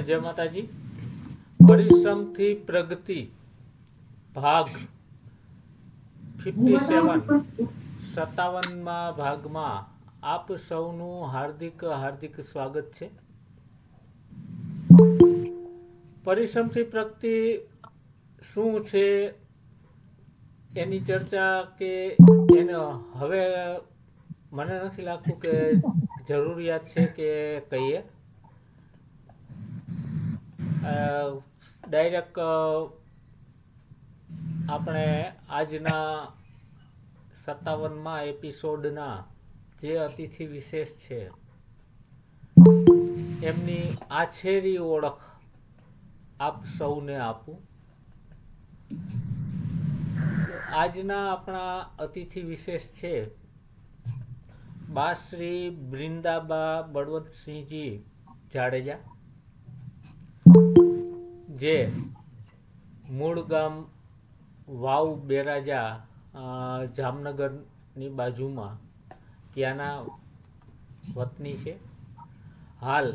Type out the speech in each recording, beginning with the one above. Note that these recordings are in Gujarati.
જય માતાજી. પરિશ્રમથી પ્રગતિ ભાગ 57 ભાગમાં આપ સૌનું હાર્દિક સ્વાગત છે. પરિશ્રમથી પ્રગતિ શું છે એની ચર્ચા કે એને હવે મને નથી લાગતું કે જરૂરિયાત છે કે કહીએ. ડાયરેક્ટ આપણે આજના 57મા એપિસોડના જે અતિથિ વિશેષ છે એમની આછેરી ઓળખ આપ સૌને આપું. આજના આપણા અતિથિ વિશેષ છે બા શ્રી બ્રિંદાબા બળવંતસિંહજી જાડેજા, જે મૂળ ગામ વાવ બેરાજા જામનગરની બાજુમાં ત્યાંના વતની છે. હાલ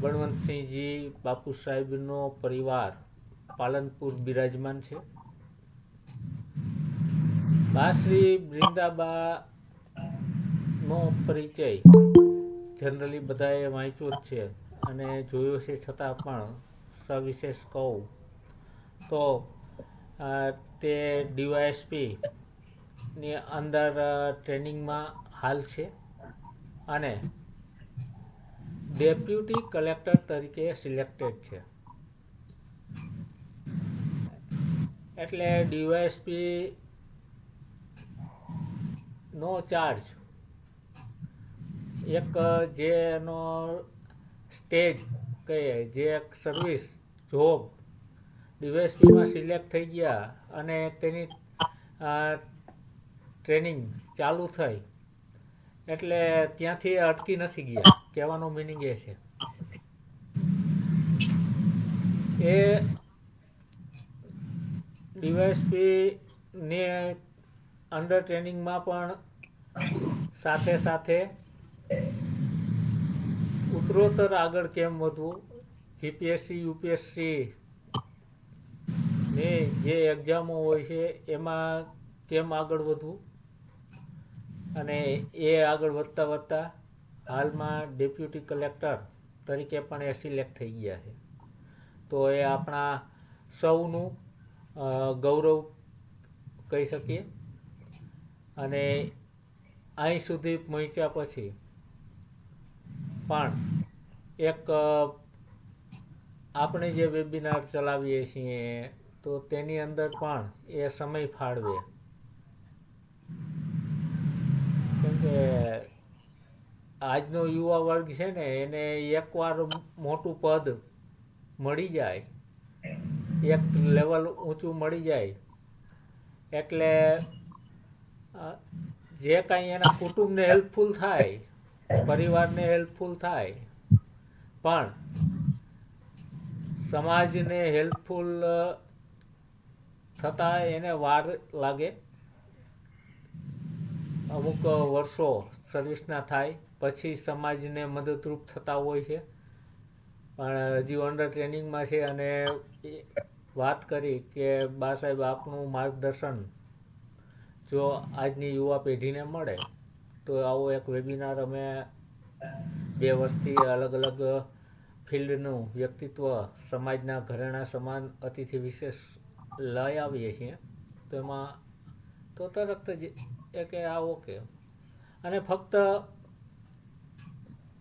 બળવંતસિંહજી બાપુ સાહેબનો પરિવાર પાલનપુર બિરાજમાન છે. બા શ્રી બ્રિંદાબા નો પરિચય જનરલી બધાએ વાંચ્યો જ છે અને જોયો છે, છતાં પણ સવિશેષ કહું તો તે ડીવાયએસપી ની અંદર ટ્રેનિંગમાં હાલ છે અને ડેપ્યુટી કલેક્ટર તરીકે સિલેક્ટેડ છે. એટલે ડીવાયએસપી નો ચાર્જ એક જે એનો સ્ટેજ કહીએ, જે એક સર્વિસ જોબ ડીવાયએસપીમાં સિલેક્ટ થઈ ગયા અને તેની ટ્રેનિંગ ચાલુ થઈ એટલે ત્યાંથી અટકી નથી ગયા. કહેવાનો મિનિંગ એ છે. એ ડીવાયએસપીને અંડર ટ્રેનિંગમાં પણ સાથે ઉત્તરોત્તર આગળ કેમ વધવું, જીપીએસસી યુપીએસસી ની જે એક્ઝામો હોય છે એમાં કેમ આગળ વધવું, અને એ આગળ વધતા હાલમાં ડેપ્યુટી કલેક્ટર તરીકે પણ એ સિલેક્ટ થઈ ગયા છે. તો એ આપણા સૌનું ગૌરવ કહી શકીએ. અને અહીં સુધી પહોંચ્યા પછી પણ એક આપણે જે વેબિનાર ચલાવીએ છીએ તો તેની અંદર પણ એ સમય ફાળવે. કેમકે આજનો યુવા વર્ગ છે ને, એને એકવાર મોટું પદ મળી જાય, એક લેવલ ઊંચું મળી જાય એટલે જે કાંઈ એના કુટુંબને હેલ્પફુલ થાય, પરિવારને હેલ્પફુલ થાય, પણ સમાજને હેલ્પફુલ થતાં એને વાર લાગે. અમુક વર્ષો સર્વિસના થાય પછી સમાજને મદદરૂપ થતા હોય છે. પણ હજી અંડર ટ્રેનિંગમાં છે અને વાત કરી કે બા સાહેબ આપનું માર્ગદર્શન જો આજની યુવા પેઢીને મળે તો આવો એક વેબિનાર અમે 2 વર્ષથી અલગ ફિલ્ડનું વ્યક્તિત્વ, સમાજના ઘરેણા સમાન અતિથિ વિશેષ લઈ આવીએ છીએ. તો એમાં તો તરત જ કે આ ઓકે. અને ફક્ત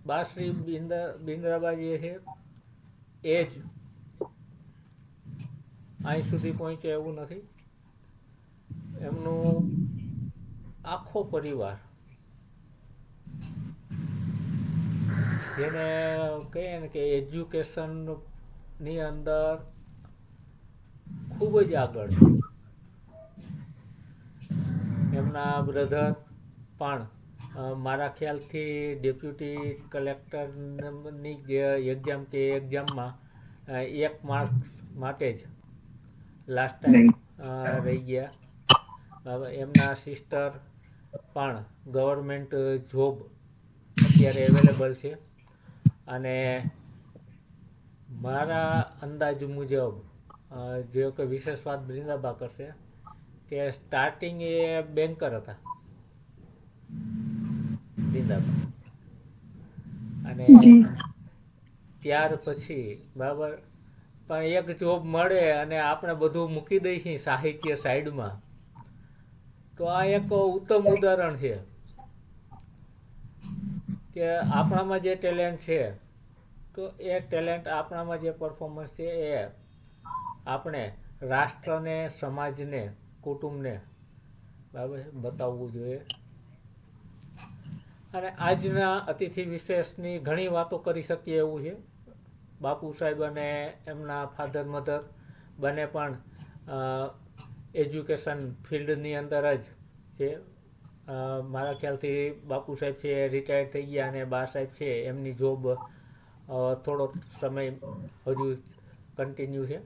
બા શ્રી બ્રિંદાબાજી છે એ જ અહીં સુધી પહોંચે એવું નથી. એમનું આખો પરિવાર, જેને કહીએ ને કે એજ્યુકેશનની અંદર ખૂબ જ આગળ. એમના બ્રધર પણ મારા ખ્યાલથી ડેપ્યુટી કલેક્ટરની જે એક્ઝામમાં 1 માર્ક્સ માટે જ લાસ્ટ ટાઈમ રહી ગયા. એમના સિસ્ટર પણ ગવર્મેન્ટ જોબ અત્યારે અવેલેબલ છે અને મારા અંદાજ મુજબ જે કે વિશેષ વાત બ્રિંદાબા કરશે કે સ્ટાર્ટિંગ એ બેન્કર હતા બ્રિંદાબા, અને જી ત્યાર પછી બરાબર પણ એક જોબ મળે અને આપણે બધું મૂકી દઈએ છીએ સાહિત્ય સાઈડમાં, તો આ એક ઉત્તમ ઉદાહરણ છે કે આપણામાં જે ટેલેન્ટ છે તો એ ટેલેન્ટ આપણામાં જે પરફોર્મન્સ છે એ આપણે રાષ્ટ્રને, સમાજને, કુટુંબને બરાબર બતાવવું જોઈએ. અને આજના અતિથિ વિશેષની ઘણી વાતો કરી શકીએ એવું છે. બાપુ સાહેબ અને એમના ફાધર મધર બંને પણ એજ્યુકેશન ફિલ્ડની અંદર જ છે. મારા ખ્યાલથી બાપુ સાહેબ છે એ રિટાયર્ડ થઈ ગયા અને બા સાહેબ છે એમની જોબ થોડોક સમય હજુ કન્ટિન્યુ છે.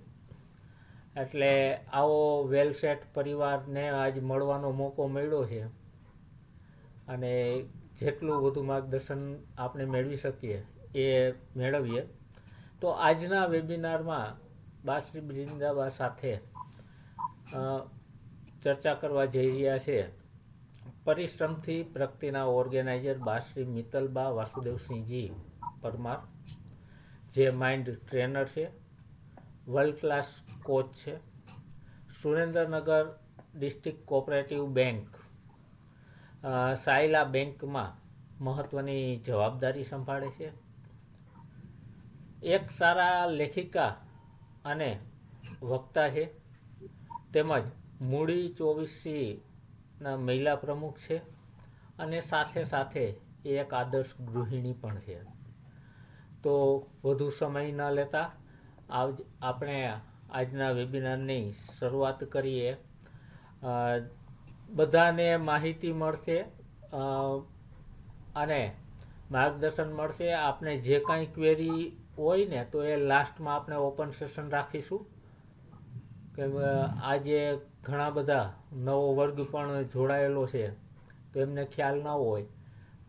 એટલે આવો વેલ સેટ પરિવારને આજ મળવાનો મોકો મળ્યો છે, અને જેટલું વધુ માર્ગદર્શન આપણે મેળવી શકીએ એ મેળવીએ. તો આજના વેબિનારમાં બા શ્રી બ્રિંદાબા સાથે ચર્ચા કરવા જઈ રહ્યા છે પરિશ્રમથી પ્રગતિના ઓર્ગેનાઇઝર બા શ્રી મિત્તલબા વાસુદેવસિંહજી પરમાર, જે માઇન્ડ ટ્રેનર છે, વર્લ્ડ ક્લાસ કોચ છે, Surendranagar district cooperative bank Sayla બેંકમાં મહત્ત્વની જવાબદારી સંભાળે છે, એક સારા લેખિકા અને વક્તા છે, તેમજ મૂડી 24ના મહિલા પ્રમુખ છે, અને સાથે સાથે એ એક આદર્શ ગૃહિણી પણ છે. તો વધુ સમય ન લેતા આપણે આજના વેબિનારની શરૂઆત કરીએ. બધાને માહિતી મળશે અને માર્ગદર્શન મળશે. આપણે જે કાંઈ ક્વેરી હોય ને તો એ લાસ્ટમાં આપણે ઓપન સેશન રાખીશું, કે આજે ઘણા બધા નવો વર્ગ પણ જોડાયેલો છે તો એમને ખ્યાલ ન હોય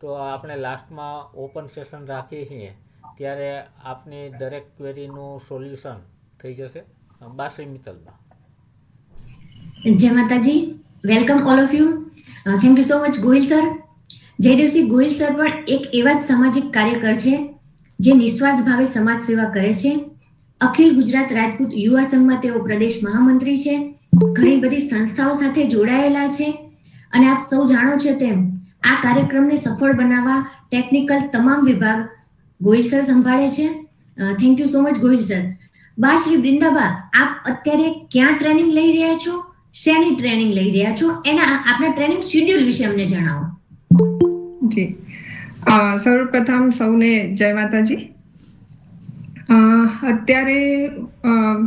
તો આપણે લાસ્ટમાં ઓપન સેશન રાખીએ છીએ ત્યારે આપની દરેક ક્વેરીનું સોલ્યુશન થઈ જશે. બા શ્રી મિત્તલબા. જય માતાજી, welcome all of you. Thank you so much Gohil sir. Jaydevsinh Gohil sir પણ એક એવા જ સામાજિક કાર્યકર છે જે નિસ્વાર્થ ભાવે સમાજ સેવા કરે છે. અખિલ ગુજરાત રાજપૂત યુવા સંઘમાં તેઓ પ્રદેશ મહામંત્રી છે. ઘણી બધી સંસ્થાઓ સાથે જોડાયેલા છે, અને આપ સૌ જાણો છો તેમ આ કાર્યક્રમને સફળ બનાવવા ટેકનિકલ તમામ વિભાગ ગોહિલ સર સંભાળે છે. Thank you so much Gohil sir. બા શ્રી બ્રિંદાબા, આપ અત્યારે ક્યાં ટ્રેનિંગ લઈ રહ્યા છો, શેની ટ્રેનિંગ લઈ રહ્યા છો, એના આપના ટ્રેનિંગ શેડ્યુલ વિશે અમને જણાવો. જી સર્વપ્રથમ સૌને જય માતાજી. અત્યારે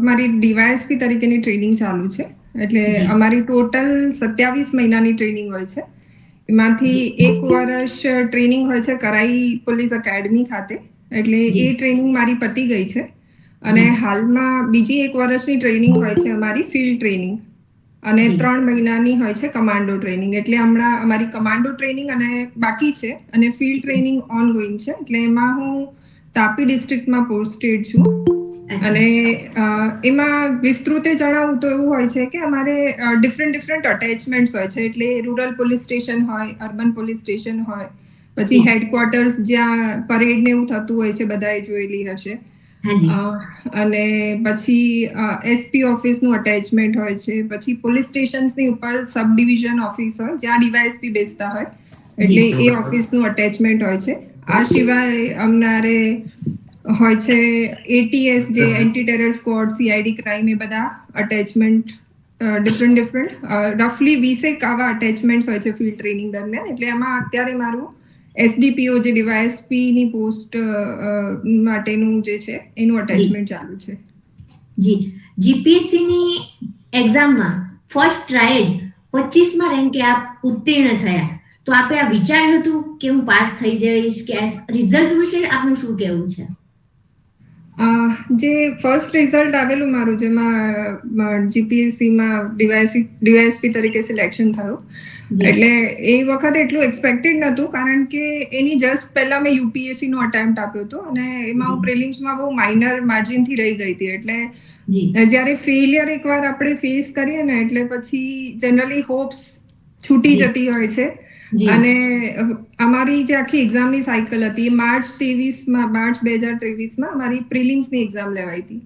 મારી ડીવાયએસપી તરીકેની ટ્રેનિંગ ચાલુ છે. એટલે અમારી ટોટલ 27 મહિનાની ટ્રેનિંગ હોય છે. એમાંથી 1 વર્ષ ટ્રેનિંગ હોય છે કરાઈ પોલીસ એકેડમી ખાતે. એટલે એ ટ્રેનિંગ મારી પતી ગઈ છે, અને હાલમાં બીજી 1 વર્ષની ટ્રેનિંગ હોય છે અમારી ફિલ્ડ ટ્રેનિંગ, અને 3 મહિનાની હોય છે કમાન્ડો ટ્રેનિંગ. એટલે હમણાં અમારી કમાન્ડો ટ્રેનિંગ અને બાકી છે, અને ફિલ્ડ ટ્રેનિંગ ઓનગોઈંગ છે. એટલે એમાં હું તાપી ડિસ્ટ્રિક્ટમાં પોસ્ટેડ છું. અને એમાં વિસ્તૃતે જણાવું તો એવું હોય છે કે અમારે ડિફરન્ટ અટેચમેન્ટ્સ હોય છે. એટલે રૂરલ પોલીસ સ્ટેશન હોય, અર્બન પોલીસ સ્ટેશન હોય, પછી હેડક્વાર્ટર્સ જ્યાં પરેડ ને એવું થતું હોય છે, બધાએ જોયેલી હશે. અને પછી એસપી ઓફિસનું અટેચમેન્ટ હોય છે. પછી પોલીસ સ્ટેશન્સની ઉપર સબ ડિવિઝન ઓફિસ હોય જ્યાં ડીવાયએસપી બેસતા હોય, એટલે એ ઓફિસનું અટેચમેન્ટ હોય છે. આ સિવાય અમારે હોય છે એટીએસ, જે anti terror squad, CID crime, એ બધા અટેચમેન્ટ ડિફરન્ટ રફલી 20 આવા અટેચમેન્ટ્સ હોય છે ફિલ્ડ ટ્રેનિંગ દરમિયાન. એટલે એમાં અત્યારે મારું એસડીપીઓ જે ડીવાયએસપી ની પોસ્ટ માટેનું જે છે એનું અટેચમેન્ટ ચાલુ છે. જી, જીપીએસસી ની એક્ઝામમાં ફર્સ્ટ ટ્રાય જ 25માં રેન્કે આપ ઉત્તીર્ણ થયા, તો આપે આ વિચાર્યું હતું કે હું પાસ થઈ જઈશ, કે રિઝલ્ટ વિશે આપનું શું કહેવું છે? જે ફર્સ્ટ રિઝલ્ટ આવેલું મારું જેમાં જીપીએસસીમાં ડીવાયએસપી તરીકે સિલેક્શન થયું એટલે એ વખતે એટલું એક્સપેક્ટેડ નહોતું કારણ કે એની જસ્ટ પહેલા મેં યુપીએસસી નો અટેમ્પ્ટ આપ્યો હતો અને એમાં હું પ્રિલિમ્સમાં બહુ માઇનર માર્જિનથી રહી ગઈ હતી એટલે જ્યારે ફેલિયર એકવાર આપણે ફેસ કરીએ ને એટલે પછી જનરલી હોપ્સ છૂટી જતી હોય છે અને અમારી જે આખી એક્ઝામની સાયકલ હતી એ માર્ચ 2023માં અમારી પ્રિલિમ્સની એક્ઝામ લેવાઈ હતી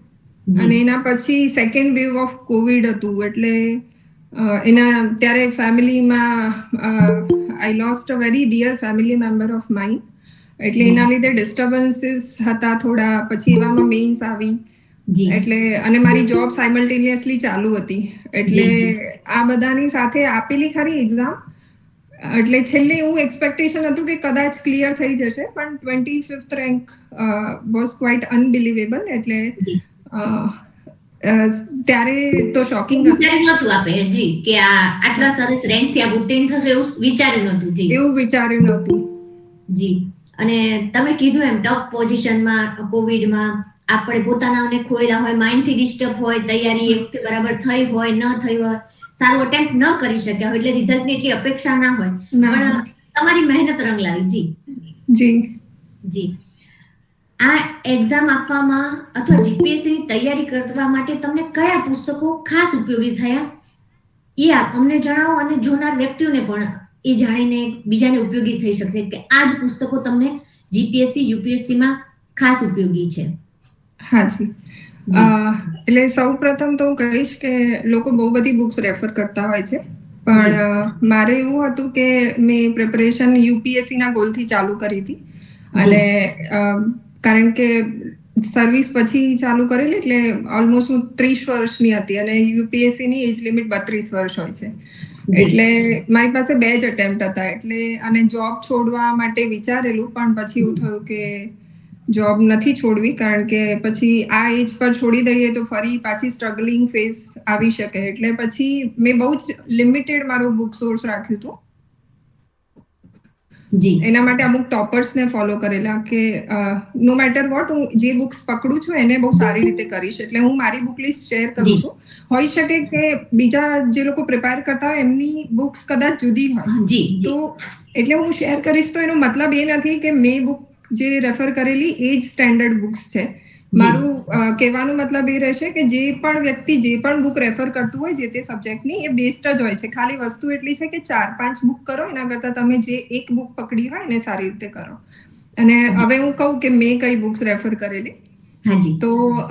અને એના પછી સેકન્ડ વેવ ઓફ કોવિડ હતું એટલે એના ત્યારે ફેમિલીમાં I lost a very dear family member of mine એટલે એના લીધે ડિસ્ટર્બન્સીસ હતા થોડા પછી એવામાં મેઇન્સ આવી એટલે અને મારી જોબ સાયમલ્ટેનિયસલી ચાલુ હતી એટલે આ બધાની સાથે આપેલી ખરી એક્ઝામ એટલે છેલ્લે એવું એક્સપેક્ટેશન હતું કે કદાચ ક્લિયર થઈ જશે પણ 25th rank was quite unbelievable એટલે ત્યારે તો શોકિંગ વિચાર્યું નહોતું આપે જી કે આ આટલા સરસ રેન્ક થી આ ઉત્તીર્ણ થશે એવું વિચાર્યું નહોતું જી એવું વિચાર્યું નહોતું જી અને તમે કીધું એમ ટફ પોઝિશનમાં કોવિડમાં આપણે પોતાનાને ખોયેલા હોય માઇન્ડથી ડિસ્ટર્બ હોય તૈયારી એક બરાબર થઈ હોય ન થઈ હોય સારું અટેમ્પ્ટ ન કરી શક્યા હોય એટલે રિઝલ્ટની એટલી અપેક્ષા ના હોય પણ તમારી મહેનત રંગ લાવી જી જી જી આ એક્ઝામ આપવામાં અથવા જીપીએસસી ની તૈયારી કરવા માટે તમને કયા પુસ્તકો ખાસ ઉપયોગી થયા એ આપ અમને જણાવો અને જોનાર વ્યક્તિઓને પણ એ જાણીને બીજાને ઉપયોગી થઈ શકશે કે આ જ પુસ્તકો તમને જીપીએસસી યુપીએસસી માં ખાસ ઉપયોગી છે. હાજી એટલે સૌ પ્રથમ તો હું કહીશ કે લોકો બહુ બધી બુક્સ રેફર કરતા હોય છે પણ મારે એવું હતું કે મેં પ્રિપરેશન યુપીએસસી ના ગોલથી ચાલુ કરી હતી અને કારણ કે સર્વિસ પછી ચાલુ કરેલી એટલે ઓલમોસ્ટ હું 30 વર્ષની હતી અને યુપીએસસી ની એજ લિમિટ 32 વર્ષ હોય છે એટલે મારી પાસે 2 જ અટેમ્પ્ટ હતા એટલે અને જોબ છોડવા માટે વિચારેલું પણ પછી એવું થયું કે જોબ નથી છોડવી કારણ કે પછી આ એજ પર છોડી દઈએ તો ફરી પાછી સ્ટ્રગલિંગ ફેઝ આવી શકે એટલે પછી મેં બહુ જ લિમિટેડ મારું બુક સોર્સ રાખ્યું હતું એના માટે અમુક ટોપર્સને ફોલો કરેલા કે નો મેટર વોટ હું જે બુક્સ પકડું છું એને બહુ સારી રીતે કરીશ એટલે હું મારી બુક લિસ્ટ શેર કરું છું હોઈ શકે કે બીજા જે લોકો પ્રિપેર કરતા હોય એમની બુક્સ કદાચ જુદી હોય તો એટલે હું શેર કરીશ તો એનો મતલબ એ નથી કે મેં બુક જે રેફર કરેલી એ જ સ્ટેન્ડર્ડ બુક્સ છે મારું કહેવાનું મતલબ એ રહેશે કે જે પણ વ્યક્તિ જે પણ બુક રેફર કરતું હોય જે તે સબ્જેક્ટની એ બેસ્ટ જ હોય છે ખાલી વસ્તુ એટલી છે કે 4-5 બુક કરો એના કરતાં તમે જે એક બુક પકડી હોય એને સારી રીતે કરો અને હવે હું કહું કે મેં કઈ બુક્સ રેફર કરેલી તો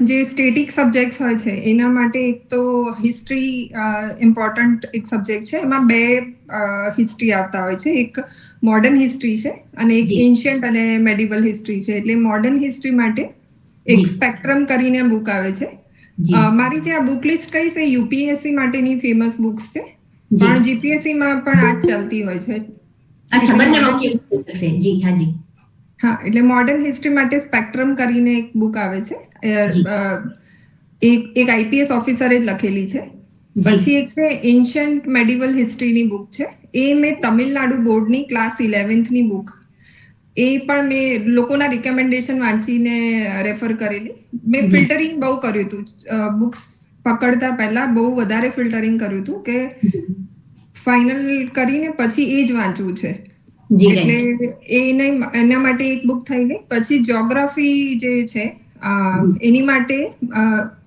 જે સ્ટેટિક સબ્જેક્ટ્સ હોય છે એના માટે એક તો હિસ્ટ્રી ઇમ્પોર્ટન્ટ એક સબ્જેક્ટ છે એમાં 2 હિસ્ટ્રી આવતા હોય છે એક મોડર્ન હિસ્ટ્રી છે અને એક એન્શિયન્ટ અને મેડિવલ હિસ્ટ્રી છે એટલે મોડર્ન હિસ્ટ્રી માટે એક સ્પેક્ટ્રમ કરીને બુક આવે છે મારી જે આ બુક લિસ્ટ કઈ છે યુપીએસસી માટેની ફેમસ બુક્સ છે પણ જીપીએસસી માં પણ આ જ ચાલતી હોય છે હા એટલે મોડર્ન હિસ્ટ્રી માટે સ્પેક્ટ્રમ કરીને એક બુક આવે છે એક આઈપીએસ ઓફિસરે જ લખેલી છે પછી એક છે એન્શિયન્ટ મેડિવલ હિસ્ટ્રીની બુક છે એ મેં તમિલનાડુ બોર્ડની ક્લાસ 11th ની બુક એ પણ મેં લોકોના રિકમેન્ડેશન વાંચીને રેફર કરેલી મેં ફિલ્ટરિંગ બહુ કર્યું હતું બુક્સ પકડતા પહેલા બહુ વધારે ફિલ્ટરિંગ કર્યું હતું કે ફાઇનલ કરીને પછી એ જ વાંચવું છે એટલે એના માટે એક બુક થઈ ગઈ પછી જ્યોગ્રાફી જે છે એની માટે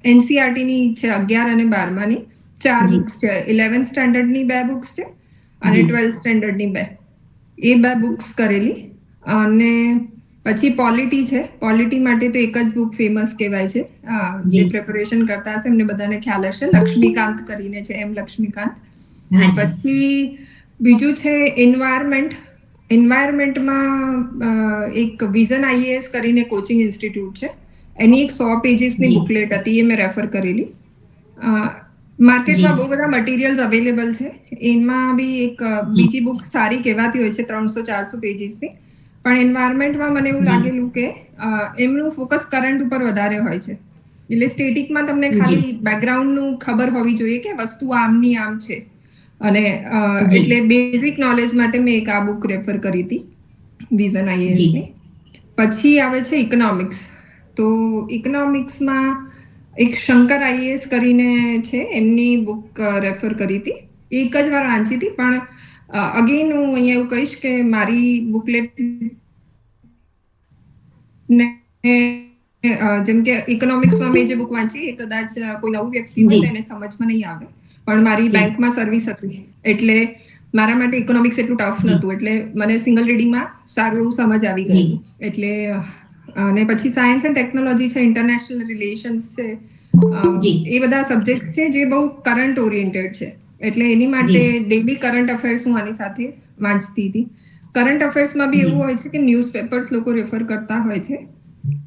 એનસીઆરટી ની છે 11 અને 12માની 4 બુક્સ છે 11th સ્ટેન્ડર્ડની 2 બુક્સ છે અને 12th સ્ટેન્ડર્ડની 2 એ 2 બુક્સ કરેલી અને પછી પોલિટી છે પોલિટી માટે તો એક જ બુક ફેમસ કહેવાય છે જે પ્રિપરેશન કરતા હશે એમને બધાને ખ્યાલ હશે લક્ષ્મીકાંત કરીને છે એમ લક્ષ્મીકાંત પછી બીજું છે એન્વાયરમેન્ટમાં એક વિઝન આઈએએસ કરીને કોચિંગ ઇન્સ્ટિટ્યૂટ છે એની એક 100 પેજીસની બુકલેટ હતી એ મેં રેફર કરેલી માર્કેટમાં બહુ બધા મટીરિયલ્સ અવેલેબલ છે એમાં બી એક બીજી બુક સારી કહેવાતી હોય છે 300-400 પેજીસની પણ એન્વાયરમેન્ટમાં મને એવું લાગેલું કે એમનું ફોકસ કરંટ ઉપર વધારે હોય છે એટલે સ્ટેટિકમાં તમને ખાલી બેકગ્રાઉન્ડનું ખબર હોવી જોઈએ કે વસ્તુ આમની આમ છે અને એટલે બેઝિક નોલેજ માટે મેં એક આ બુક રેફર કરી હતી વિઝન આઈએએસની પછી આવે છે ઇકોનોમિક્સ તો ઇકોનોમિક્સમાં એક શંકર આઈએએસ કરીને છે, એમની બુક રેફર કરી હતી. એક જ વાર વાંચી હતી, પણ અગેન હું અહીંયા એવું કહીશ કે મારી બુકલેટ ને જેમ કે ઇકોનોમિક્સમાં મેં જે બુક વાંચી એ કદાચ કોઈ નવું વ્યક્તિ હોય તેને સમજમાં નહીં આવે, પણ મારી બેંકમાં સર્વિસ હતી એટલે મારા માટે ઇકોનોમિક્સ એટલું ટફ નહોતું, એટલે મને સિંગલ રીડિંગમાં સારું એવું સમજ આવી ગયું. એટલે અને પછી સાયન્સ એન્ડ ટેકનોલોજી છે, ઇન્ટરનેશનલ રિલેશન્સ છે, એ બધા સબ્જેક્ટ્સ છે જે બહુ કરંટ ઓરિએન્ટેડ છે, એટલે એની માટે ડેલી કરંટ અફેર્સ હું આની સાથે વાંચતી હતી. કરંટ અફેર્સમાં બી એવું હોય છે કે ન્યૂઝપેપર્સ લોકો રેફર કરતા હોય છે,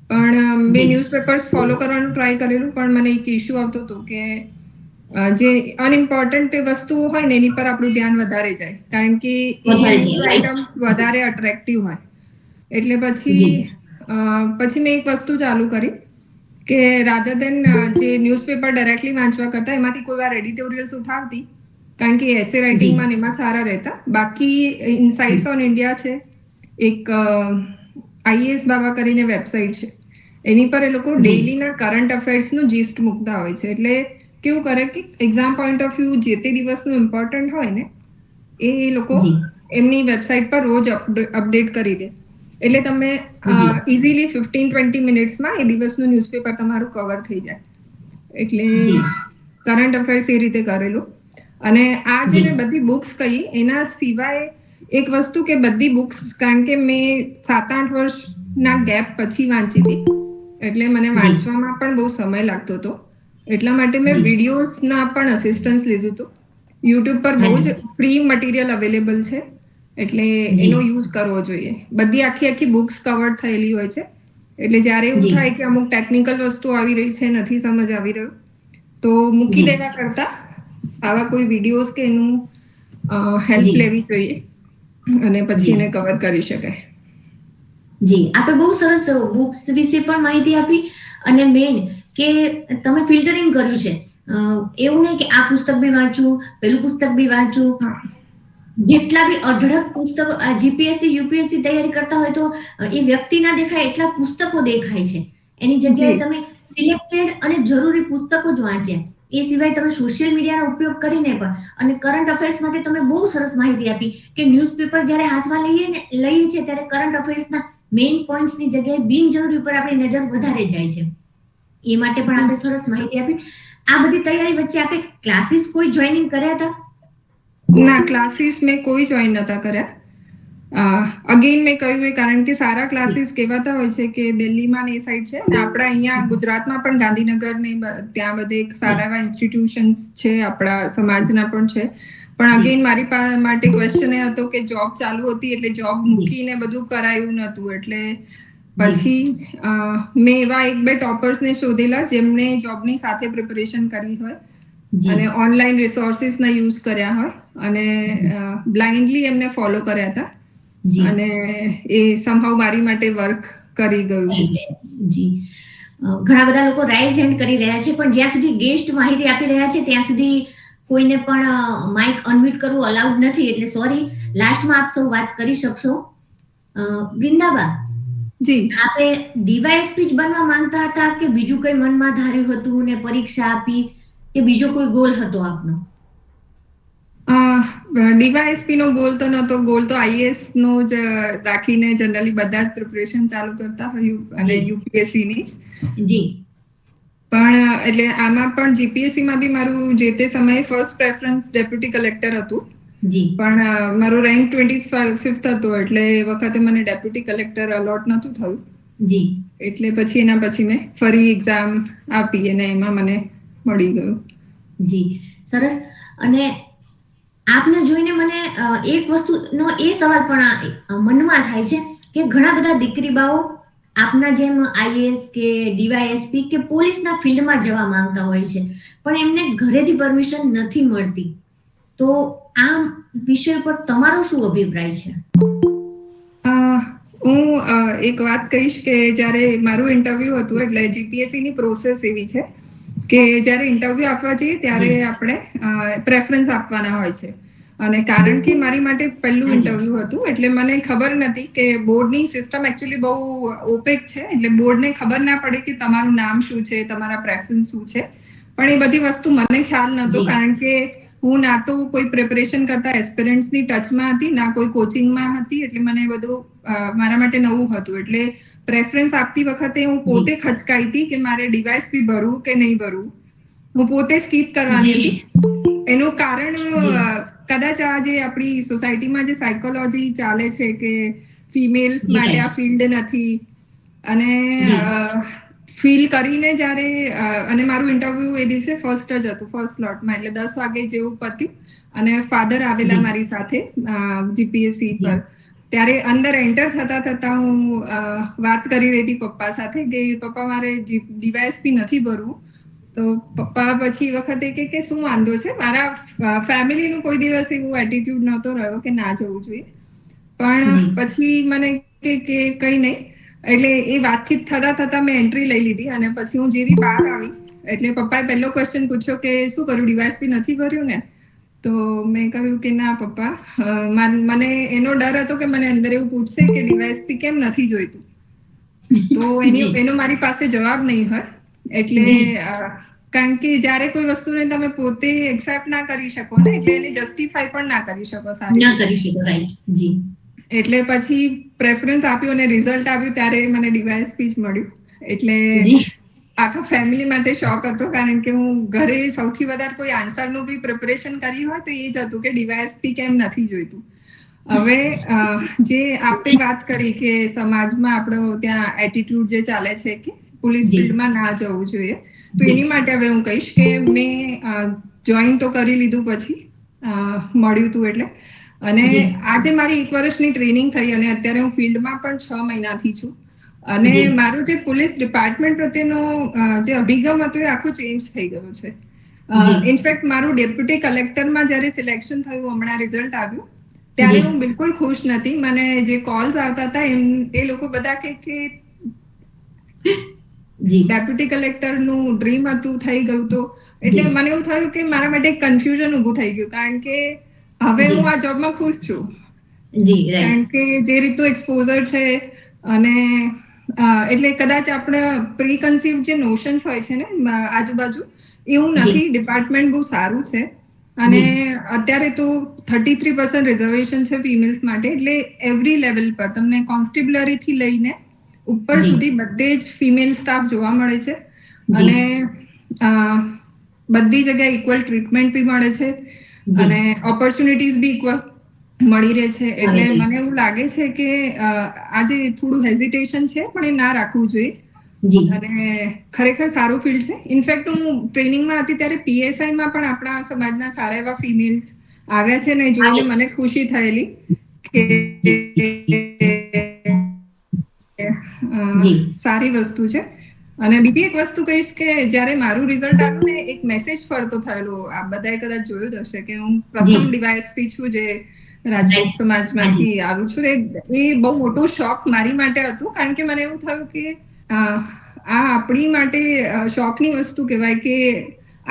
પણ મેં ન્યૂઝપેપર્સ ફોલો કરવાનું ટ્રાય કરેલું, પણ મને એક ઇશ્યુ આવતો હતો કે જે અનઇમ્પોર્ટન્ટ વસ્તુઓ હોય ને એની પર આપણું ધ્યાન વધારે જાય, કારણ કે એ આઇટમ્સ વધારે અટ્રેક્ટિવ હોય. એટલે પછી મેં એક વસ્તુ ચાલુ કરી કે રાધર દેન જે ન્યૂઝપેપર ડાયરેક્ટલી વાંચવા કરતા એમાંથી કોઈ વાર એડિટોરિયલ્સ ઉઠાવતી, કારણ કે એસે રાઇટિંગમાં એમાં સારા રહેતા. બાકી ઇનસાઇટ્સ ઓન ઇન્ડિયા છે, એક આઈએએસ બાબા કરીને વેબસાઇટ છે, એની પર એ લોકો ડેઈલીના કરંટ અફેર્સનું જીસ્ટ મૂકતા હોય છે. એટલે કેવું કરે કે એક્ઝામ પોઈન્ટ ઓફ વ્યૂ જે તે દિવસનું ઇમ્પોર્ટન્ટ હોય ને એ લોકો એમની વેબસાઇટ પર રોજ અપડેટ કરી દે, એટલે તમે ઇઝીલી 15-20 મિનિટ્સમાં એ દિવસનું ન્યૂઝપેપર તમારું કવર થઈ જાય. એટલે કરંટ અફેર્સ એ રીતે કરેલું. અને આ જે મેં બધી બુક્સ કહી એના સિવાય એક વસ્તુ કે બધી બુક્સ, કારણ કે મેં 7-8 વર્ષના ગેપ પછી વાંચી હતી, એટલે મને વાંચવામાં પણ બહુ સમય લાગતો હતો, એટલા માટે મેં વિડીયોઝના પણ અસિસ્ટન્સ લીધું હતું. યુટ્યુબ પર બહુ જ ફ્રી મટીરિયલ અવેલેબલ છે, એટલે એનો યુઝ કરવો જોઈએ. બધી આખી બુક્સ કવર થયેલી હોય છે, એટલે જ્યારે એવું થાય કે અમુક ટેકનિકલ વસ્તુ આવી રહી છે, નથી સમજ આવી રહ્યું, તો મૂકી દેવા કરતા આવા કોઈ વિડીયોઝ કે એનું હેલ્પ લેવી જોઈએ અને પછી એને કવર કરી શકાય. જી, આપે બહુ સરસ બુક્સ વિશે પણ માહિતી આપી, અને મેઇન કે તમે ફિલ્ટરિંગ કર્યું છે. એવું નહીં કે આ પુસ્તક બી વાંચું, પેલું પુસ્તક બી વાંચું. જેટલા બી અઢળક પુસ્તકો જીપીએસસી યુપીએસસી તૈયારી કરતા હોય તો એ વ્યક્તિ ના દેખાય એટલા પુસ્તકો દેખાય છે. એની જગ્યાએ તમે સિલેક્ટેડ અને જરૂરી પુસ્તકો જ વાંચ્યા. એ સિવાય તમે સોશિયલ મીડિયાનો ઉપયોગ કરીને પણ અને કરંટ અફેર્સ માટે તમે બહુ સરસ માહિતી આપી કે ન્યૂઝપેપર જ્યારે હાથમાં લઈએ છીએ ત્યારે કરંટ અફેર્સના મેઇન પોઈન્ટ્સની જગ્યાએ બિનજરૂરી ઉપર આપણી નજર વધારે જાય છે. એ માટે પણ આપણે સરસ માહિતી આપી. આ બધી તૈયારી વચ્ચે આપણે ક્લાસીસ કોઈ જોઈનિંગ કર્યા હતા? ના, ક્લાસીસ મેં કોઈ જોઈન નતા કર્યા. અગેન મેં કહ્યું એ કારણ કે સારા ક્લાસીસ કહેવાતા હોય છે કે દિલ્હીમાં ને એ સાઈડ છે, અને આપણા અહીંયા ગુજરાતમાં પણ ગાંધીનગર ને ત્યાં બધે સારા એવા ઇન્સ્ટિટ્યુશન્સ છે, આપણા સમાજના પણ છે. પણ અગેન મારી માટે ક્વેશ્ચન એ હતો કે જોબ ચાલુ હતી એટલે જોબ મૂકીને બધું કરાયું નતું, એટલે પછી મેં એવા 1-2 ટોપર્સને શોધેલા જેમને જોબની સાથે પ્રિપરેશન કરી હોય અને ઓનલાઈન રિસોર્સિસના યુઝ કર્યા હોય અને બ્લાઇન્ડલી એમને ફોલો કર્યા હતા, અને એ સમહાઉ મારી માટે વર્ક કરી ગયું. જી, ઘણા બધા લોકો રાઇઝ હેન્ડ કરી રહ્યા છે, પણ જ્યાં સુધી ગેસ્ટ માહિતી આપી રહ્યા છે ત્યાં સુધી કોઈને પણ માઇક અનમ્યુટ કરવું અલાઉડ નથી, એટલે સોરી. લાસ્ટમાં આપ સૌ વાત કરી શકશો. વૃંદાબા, જી, આપે ડીવાયએસપી જ બનવા માંગતા હતા કે બીજું કઈ મનમાં ધાર્યું હતું ને પરીક્ષા આપી, કે બીજો કોઈ ગોલ હતો આપનો? ડીવાયએસપી નો ગોલ તો નહોતો. ગોલ તો આઈએએસ નો જ રાખીને જનરલી બધા જ પ્રિપરેશન ચાલુ કરતા હોય, અને યુપીએસસી ની જ. પણ એટલે આમાં પણ જીપીએસસી માં બી મારું જે તે સમયે ફર્સ્ટ પ્રેફરન્સ ડેપ્યુટી કલેક્ટર હતું, પણ મારો રેન્ક 25th હતો, એટલે એ વખતે મને ડેપ્યુટી કલેક્ટર અલોટ નહોતું થયું. એટલે પછી એના પછી મેં ફરી એક્ઝામ આપી અને એમાં મને મળી ગયું. જી, સરસ. અને આપને જોઈને મને એક વસ્તુનો એ સવાલ પણ મનમાં થાય છે કે ઘણા બધા દીકરીબાઓ આપના જેમ આઈએએસ કે ડીવાયએસપી કે પોલીસના ફિલ્ડમાં જવા માંગતા હોય છે, પણ એમને ઘરેથી પરમિશન નથી મળતી. તો આ વિષય પર તમારો શું અભિપ્રાય છે? હું એક વાત કહીશ કે જ્યારે મારું ઇન્ટરવ્યુ હતું, એટલે જીપીએસસી ની પ્રોસેસ એવી છે કે જ્યારે ઇન્ટરવ્યુ આપવા જઈએ ત્યારે આપણે પ્રેફરન્સ આપવાના હોય છે, અને કારણ કે મારી માટે પહેલું ઇન્ટરવ્યુ હતું એટલે મને ખબર નથી કે બોર્ડની સિસ્ટમ એકચ્યુઅલી બહુ ઓપેક છે, એટલે બોર્ડને ખબર ના પડે કે તમારું નામ શું છે, તમારા પ્રેફરન્સ શું છે. પણ એ બધી વસ્તુ મને ખ્યાલ નહોતો, કારણ કે હું ના તો કોઈ પ્રિપરેશન કરતા એસ્પિરન્ટ્સની ટચમાં હતી, ના કોઈ કોચિંગમાં હતી, એટલે મને બધું મારા માટે નવું હતું. એટલે પ્રેફરન્સ આપતી વખતે હું પોતે ખચકાઈ હતી કે મારે ડીવાયએસપી ભરવું કે નહીં ભરવું. હું પોતે સ્કીપ કરવાની હતી. એનું કારણ કદાચ આ જે આપણી સોસાયટીમાં જે સાયકોલોજી ચાલે છે કે ફિમેલ્સ માટે આ ફિલ્ડ નથી, અને ફીલ કરીને જ્યારે અને મારું ઇન્ટરવ્યુ એ દિવસે ફર્સ્ટ જ હતું, ફર્સ્ટ સ્લોટમાં, એટલે 10 વાગે જેવું પત્યું અને ફાધર આવેલા મારી સાથે જીપીએસસી પર. ત્યારે અંદર એન્ટર થતા હું વાત કરી રહી હતી પપ્પા સાથે કે પપ્પા મારે ડીવાયએસપી નથી ભરવું. તો પપ્પા પછી વખતે કે શું વાંધો છે. મારા ફેમિલીનું કોઈ દિવસ એવું એટીટ્યુડ નહોતો રહ્યો કે ના જવું જોઈએ, પણ પછી મને કે કઈ નહીં. એટલે એ વાતચીત થતા મેં એન્ટ્રી લઈ લીધી અને પછી હું જેવી બહાર આવી એટલે પપ્પાએ પહેલો ક્વેશ્ચન પૂછ્યો કે શું કર્યું, ડીવાયએસપી નથી ભર્યું ને? તો મેં કહ્યું કે ના પપ્પા, મને એનો ડર હતો કે મને અંદર એવું પૂછશે કે ડીવાયએસપી કેમ નથી જોઈતું, તો એનો મારી પાસે જવાબ નહીં હોય. એટલે કારણ કે જ્યારે કોઈ વસ્તુને તમે પોતે એક્સેપ્ટ ના કરી શકો ને, એટલે એને જસ્ટિફાઈ પણ ના કરી શકો સારી. એટલે પછી પ્રેફરન્સ આપ્યું અને રિઝલ્ટ આવ્યું ત્યારે મને ડીવાયએસપી જ મળ્યું. એટલે આખા ફેમિલી માટે શોક હતો, કારણ કે હું ઘરે સૌથી વધારે કોઈ આન્સરનું બી પ્રિપરેશન કરી હોય તો એ જ હતું કે ડીવાયએસપી કેમ નથી જોઈતું. હવે જે આપણે વાત કરી કે સમાજમાં આપણો ત્યાં એટીટ્યુડ જે ચાલે છે કે પોલીસ ફિલ્ડમાં ના જવું જોઈએ, તો એની માટે હવે હું કહીશ કે મેં જોઈન તો કરી લીધું પછી મળ્યું હતું એટલે, અને આજે મારી 1 વર્ષની ટ્રેનિંગ થઈ અને અત્યારે હું ફિલ્ડમાં પણ 6 મહિનાથી છું. અને મારું જે પોલીસ ડિપાર્ટમેન્ટ પ્રત્યેનો જે અભિગમ હતો એ આખો ચેન્જ થઈ ગયો છે. ઇનફેક્ટ મારું ડેપ્યુટી કલેક્ટરમાં જ્યારે સિલેક્શન થયું, હમણાં રિઝલ્ટ આવ્યું, ત્યારે હું બિલકુલ ખુશ નથી. મને જે કોલ્સ આવતા હતા એ લોકો બધા કે ડેપ્યુટી કલેક્ટરનું ડ્રીમ હતું, થઈ ગયું. તો એટલે મને એવું થયું કે મારા માટે એક કન્ફ્યુઝન ઊભું થઈ ગયું, કારણ કે હવે હું આ જોબમાં ખુશ છું. કારણ કે જે રીતનું એક્સપોઝર છે, અને એટલે કદાચ આપણે પ્રીકન્સીવ જે નોશન્સ હોય છે ને આજુબાજુ, એવું નથી. ડિપાર્ટમેન્ટ બહુ સારું છે અને અત્યારે તો 33% રિઝર્વેશન છે ફિમેલ્સ માટે. એટલે એવરી લેવલ પર તમને કોન્સ્ટેબલરી થી લઈને ઉપર સુધી બધે જ ફિમેલ સ્ટાફ જોવા મળે છે, અને બધી જગ્યાએ ઇક્વલ ટ્રીટમેન્ટ બી મળે છે અને ઓપોર્ચ્યુનિટીઝ બી ઇક્વલ મળી રહે છે. એટલે મને એવું લાગે છે કે આજે થોડું હેઝિટેશન છે, પણ એ ના રાખવું જોઈએ. અને ખરેખર સારું ફિલ્ડ છે. ઇનફેક્ટ હું ટ્રેનિંગમાં હતી ત્યારે પીએસઆઈમાં પણ આપણા સમાજના સારા એવા ફિમેલ્સ આવ્યા છે ને, જોઈને મને ખુશી થયેલી કે સારી વસ્તુ છે. અને બીજી એક વસ્તુ કહીશ કે જ્યારે મારું રિઝલ્ટ આવ્યું ને, એક મેસેજ ફરતો થયેલો, આ બધાએ કદાચ જોયું જ હશે કે હું પ્રથમ ડીવાયએસપી છું જે રાજપૂત સમાજમાંથી આવું છું. એ બહુ મોટો શોક મારી માટે હતું, કારણ કે મને એવું થયું કે આ આપણી માટે શોકની વસ્તુ કહેવાય કે